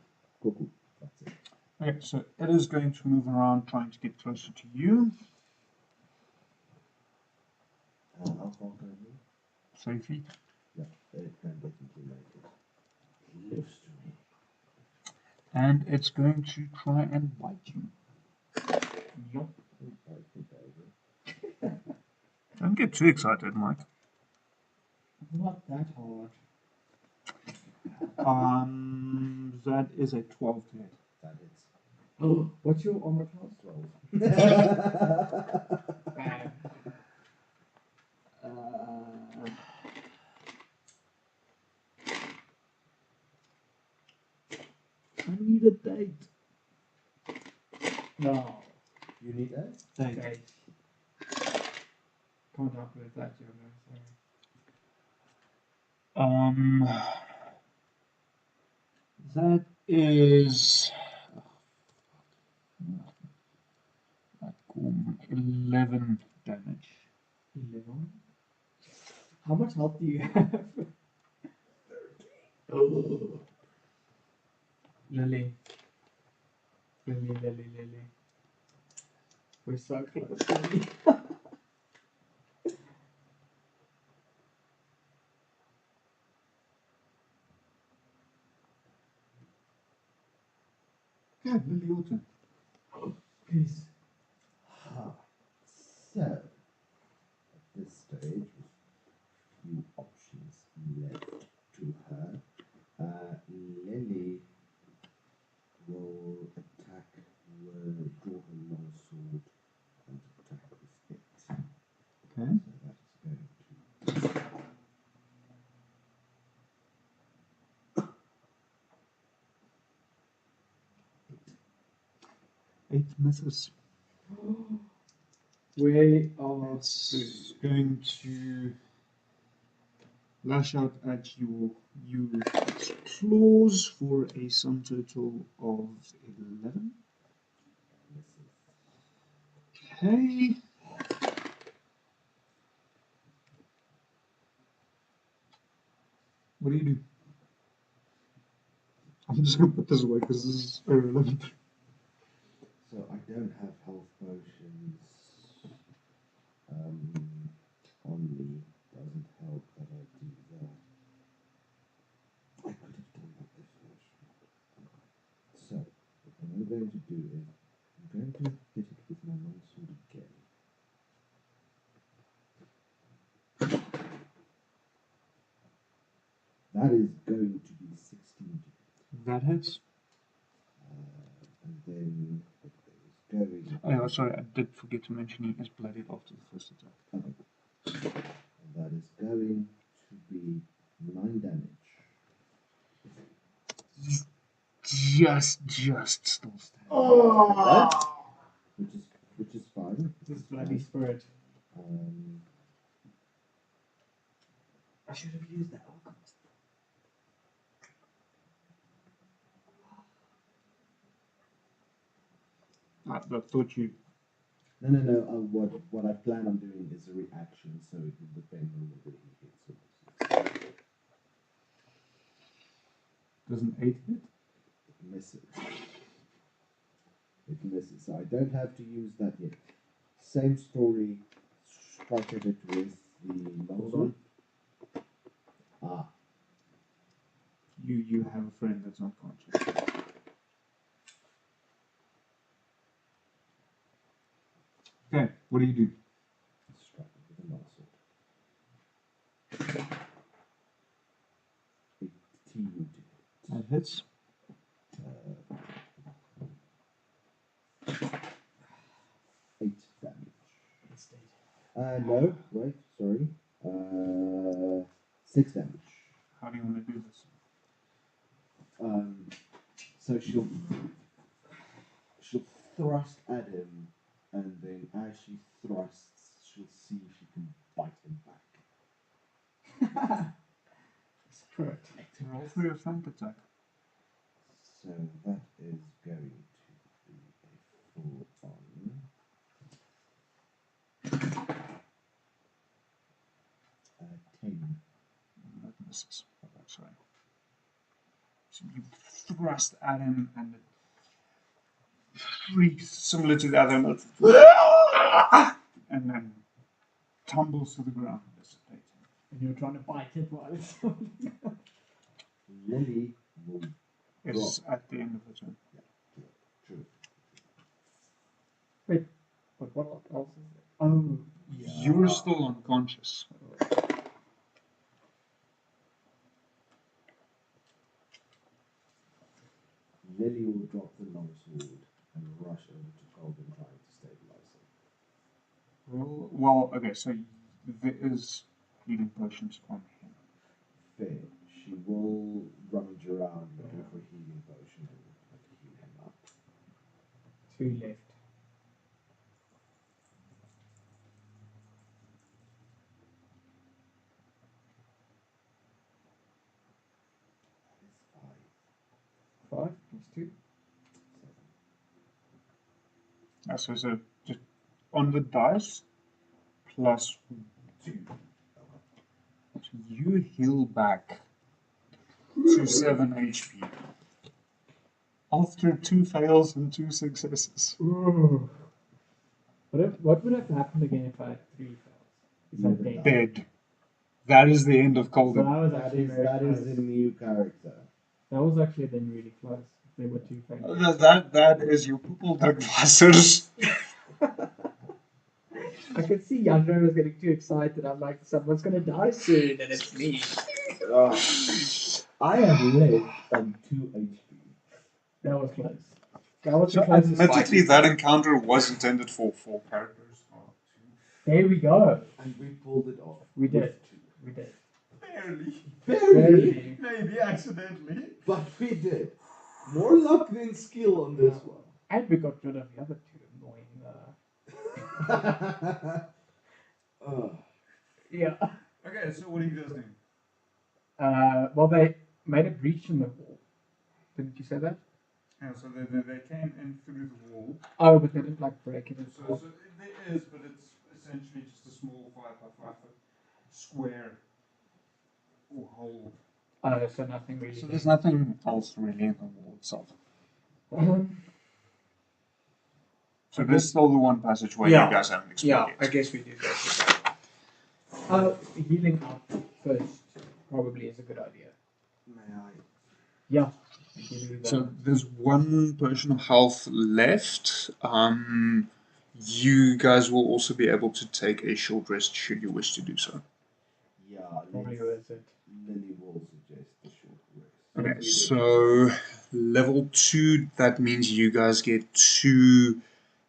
That's it. Okay, so it is going to move around trying to get closer to you. How far can I move? 3 feet. Yeah, it can definitely make it. Close to me. And it's going to try and bite you. Yup. I think I will. Don't get too excited, Mike. Not that hard. That is a 12 to hit. That is. Oh, what's your armor class? 12. I need a date. No. You need that? Okay. Can't help with that, Yoga. That is 11 damage. 11. How much health do you have? Oh. Lily. We're so close, Lily. Yeah, Lily, your turn. Please. So, at this stage, with few options left to her, Lily will attack, draw her long sword and attack with it. Okay. So that is going to. 8 misses. We are It's going to lash out at you with its claws for a sum total of 11. Okay. What do you do? I'm just gonna put this away because this is irrelevant. So I don't have health potions. On me doesn't help that I do that. I could have done that this version. So what I'm going to do is I'm going to hit it with my longsword again. That is going to be 16 to hit. That hits. And then it goes going. Oh, sorry, I did forget to mention he is bloodied after the first attack. Okay. And that is going to be 9 damage. Just still standing. Oh! Which is fine. This bloody spirit. I should have used that alchemist. I thought you. No. What I plan on doing is a reaction, so it will depend on whether he hits or misses. Doesn't 8 hit? It misses. It misses. So I don't have to use that yet. Same story. Strike at it with the longsword. Ah. You have a friend that's not conscious. Okay, what do you do? Strike it with the longsword. 18 That hits. 8 damage. No, wait, sorry. 6 damage. How do you want to do this? So she'll thrust at him, and then as she thrusts, she'll see if she can bite him back. Spirit. Roll for your flank attack. So that is going to be a full on. Uh, 10. That misses. Oh, sorry. So you thrust at him and it shrieks similar to the other note. And then tumbles to the ground, dissipating. And you're trying to bite it while it's Lily will It's at the end of the turn. True. Wait, but what else is there? Oh, You're still unconscious. Lily will drop the longsword and rush over to Goblin, trying to stabilize him. Well, okay, so there is healing potions on him. Fair. She will rummage around looking for a healing potion and heal him up. 2 left. That is 5. 5 plus 2. 7. So just on the dice, plus 2. So you heal back to 7 HP. After 2 fails and 2 successes. Ooh. What would have happened again if I had 3 fails? Is that dead? Dead. That is the end of So Golden. that was That actually is very close. a new character. That was actually then really close. There were 2 fails. That is your purple advisors. I could see Yandro was getting too excited. I'm like, someone's gonna die soon, and it's me. I have less than 2 HP. That was close. That was So the closest admittedly, fight. that encounter was intended for 4 characters. There we go. And we pulled it off. We did. with 2. We did. Barely. Barely. Maybe accidentally. But we did. More luck than skill on this one. And we got rid of the other 2 annoying. Yeah. Okay, so what do you guys do? Well, they made a breach in the wall. Didn't you say that? Yeah, so they came in through the wall. Oh, but they didn't like break it. So there is, but it's essentially just a small 5 by 5 foot square or hole. Oh, so nothing really. So there's nothing else really in the wall itself. So there's still the one passageway you guys haven't explored yet. I guess we do that. Healing up first probably is a good idea. May I? Yeah. So there's 1 potion of health left. You guys will also be able to take a short rest should you wish to do so. Yeah, Probably worth it. Lily will suggest the short rest. Okay, so level 2, that means you guys get 2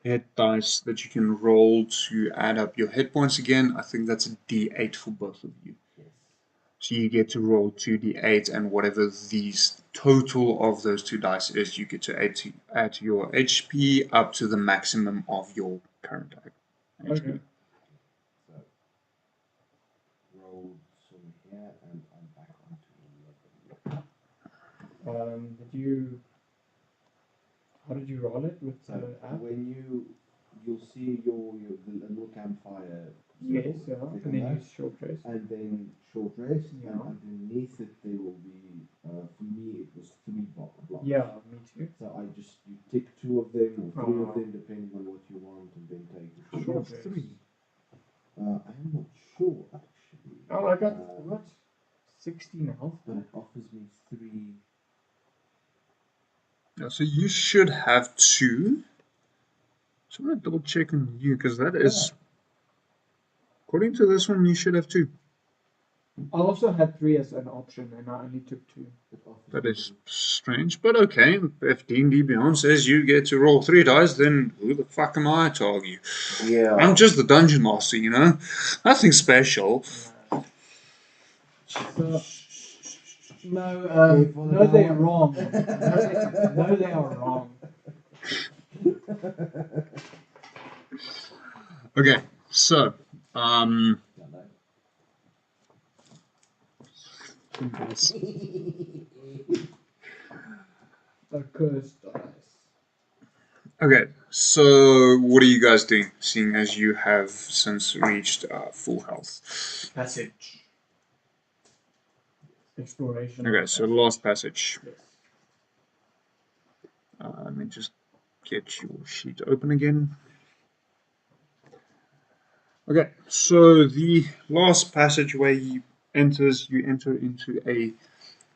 hit dice that you can roll to add up your hit points again. I think that's a D8 for both of you. Yes. So you get to roll 2d8, and whatever these total of those two dice is, you get to add to your HP up to the maximum of your current HP. Okay. So roll some here, and I'm back onto 11. Did you? How did you roll it with So the app? when you'll see the little campfire. Yes, yeah. Click And on then that, use short rest. and then short rest, Yeah. and underneath it there will be. For me, it was 3 blocks. Yeah, me too. So you tick 2 of them or 3 of Oh. them, depending on what you want, and then take the Short short. rest. 3. I am not sure actually. Oh, I got what? 16 health. But it offers me 3. Yeah, so you should have 2. So I'm going to double check on you, because that is, according to this one, you should have 2. I also had 3 as an option, and I only took 2. That is strange, but okay. If D&D Beyond says you get to roll 3 dice, then who the fuck am I to argue? Yeah. I'm just the dungeon master, you know? Nothing special. So, no, they're wrong. No, they are wrong. Okay, so, The cursed dice. okay, so what are you guys doing, seeing as you have since reached full health? Passage. Exploration. Okay, so last passage. Yes. Let me just get your sheet open again. Okay, so the last passageway you enter into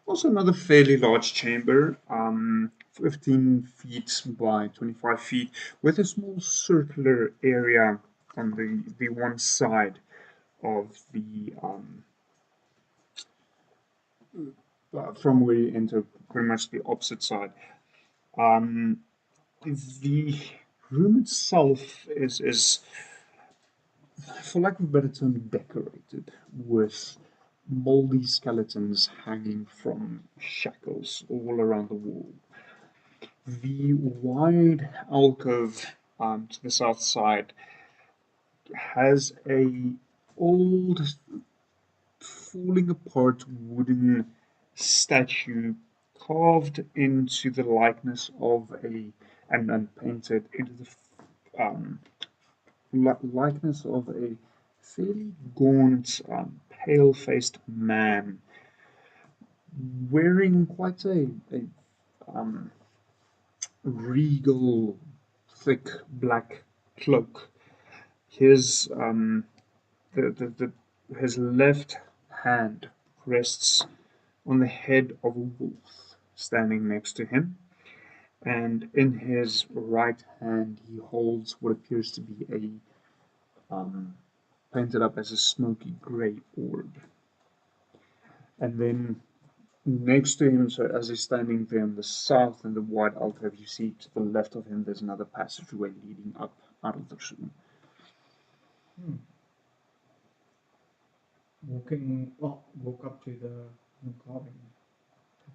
also another fairly large chamber, 15 feet by 25 feet, with a small circular area on the one side of the from where you enter, pretty much the opposite side. The room itself is, for lack of a better term, decorated with moldy skeletons hanging from shackles all around the wall. The wide alcove to the south side has a old, falling apart wooden statue carved into the likeness of and painted into the likeness of a fairly gaunt, pale-faced man wearing quite a regal, thick black cloak. His his left hand rests on the head of a wolf standing next to him, and in his right hand he holds what appears to be painted up as a smoky grey orb. And then next to him, so as he's standing there in the south in the wide alcove, you see to the left of him there's another passageway leading up out of the room. Walk up to the carving.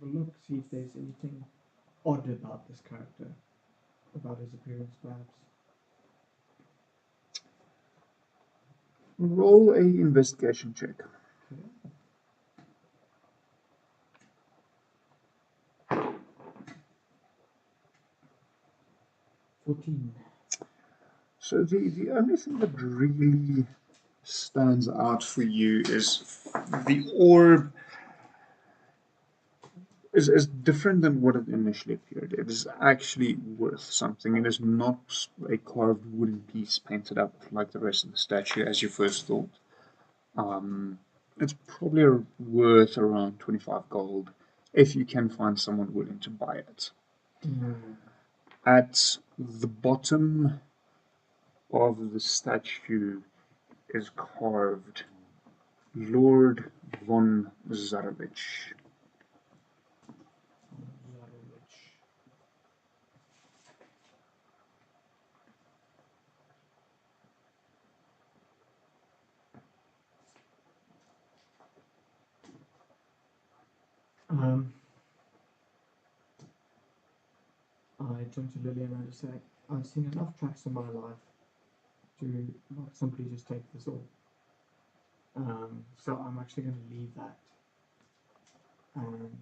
Have a look, see if there's anything odd about this character, about his appearance, perhaps. Roll a investigation check. Okay. 14. So the only thing that really stands out for you is the orb is different than what it initially appeared. It is actually worth something. It is not a carved wooden piece painted up like the rest of the statue as you first thought. It's probably worth around 25 gold if you can find someone willing to buy it. At the bottom of the statue is carved Lord von Zarovich. I turn to Lily and I just say, I've seen enough tracks in my life to not simply just take this all. So I'm actually going to leave that, and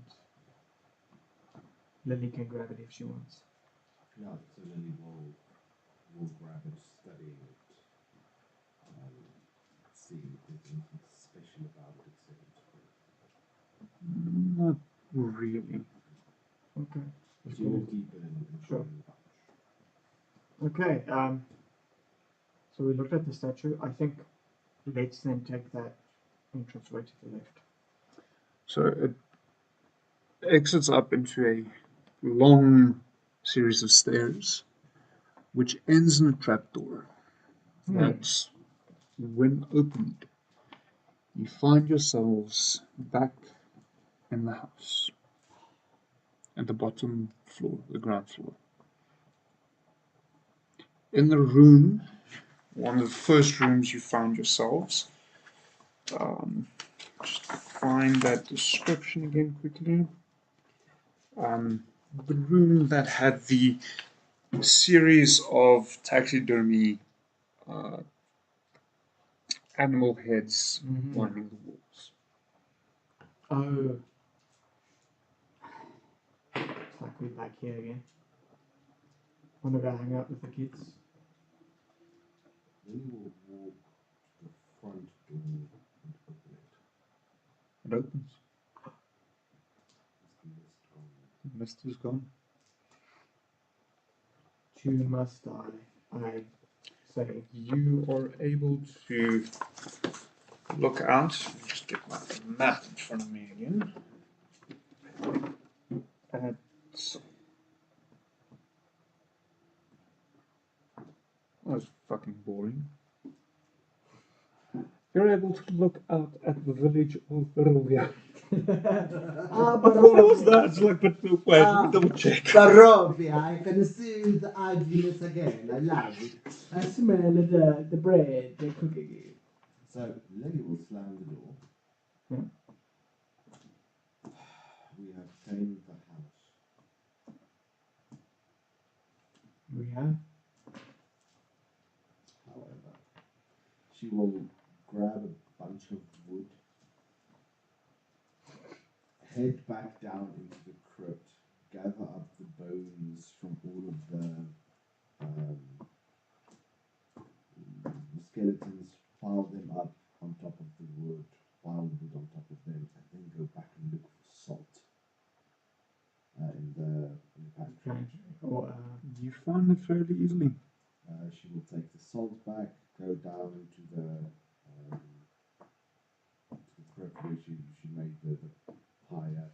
Lily can grab it if she wants. Yeah, so Lily will grab it, studying it, seeing if there's anything special about it, etc. Not really. Okay. She will keep it in Sure. the pouch. Okay. So we looked at the statue. I think let's then take that entrance way to the left. So it exits up into a long series of stairs, which ends in a trapdoor. That, when opened, you find yourselves back in the house, at the bottom floor, the ground floor. In the room, one of the first rooms you found yourselves, just find that description again quickly. The room that had the series of taxidermy animal heads lining the walls. Oh. It's like we're back here again. Want to go hang out with the kids? Lily will walk to the front door and open it. It opens. Is the mist gone? The mist is gone. You must die. I say. You are able to look out. Let me just get my map in front of me again. At that was fucking boring. You're able to look out at the village of Barovia. What was that? It's like, but wait, let me double check. Barovia, I can see the ugliness again. I love it. I smell the bread, the cooking. So Lily will slam the door. Yeah. We have tamed the house. We have. However, she will grab a bunch of wood, head back down into the crypt, gather up the bones from all of the skeletons, pile them up on top of the wood, pile wood on top of them, and then go back and look for salt in the pantry. Or, You find it fairly easily. She will take the salt back, go down to the crypt where she made the pyre,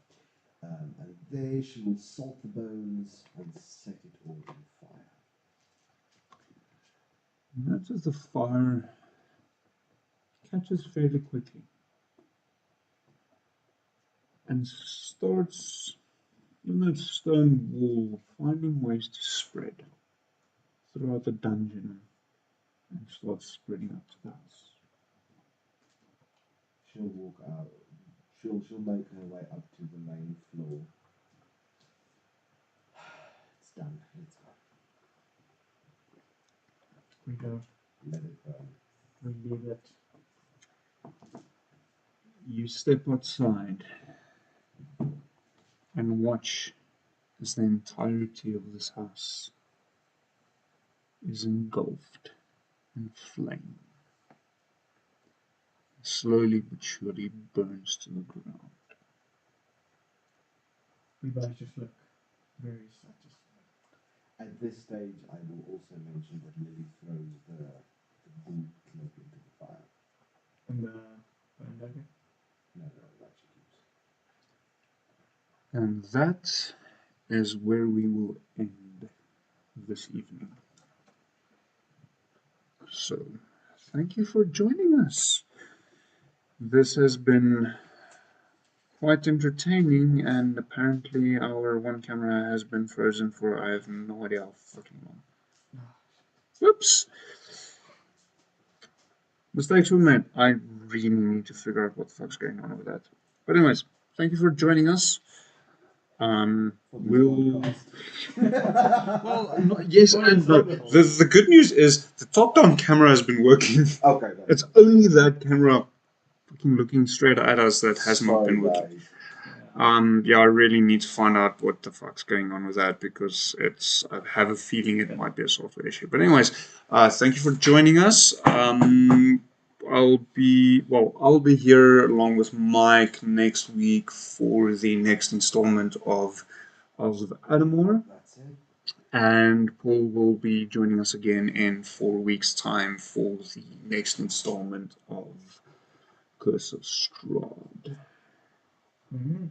and there she will salt the bones and set it all on fire. Notice the fire catches fairly quickly and starts, even though it's stone wall, finding ways to spread throughout the dungeon and starts spreading up to the house. She'll walk out. She'll make her way up to the main floor. It's done. Let's go. we go. Let it burn. We leave it. You step outside and watch as the entirety of this house is engulfed in flame. Slowly but surely burns to the ground. We both just look very satisfied. At this stage, I will also mention that Lily throws the bull cloak into the fire. And the bone dagger? No, that she keeps. And that is where we will end this evening. So, thank you for joining us. This has been quite entertaining, and apparently our one camera has been frozen for I have no idea how fucking long. Whoops! Mistakes were made. I really need to figure out what the fuck's going on with that. But anyways, thank you for joining us. We'll. Well, yes and no. The good news is the top-down camera has been working. Okay. It's only that camera fucking looking straight at us that has not been working. Guys. Yeah, I really need to find out what the fuck's going on with that because I have a feeling it might be a software issue. But anyways, thank you for joining us. I'll be here along with Mike next week for the next installment of Isles of Adamore. That's it. And Paul will be joining us again in 4 weeks' time for the next installment of Curse of Strahd. Mhm.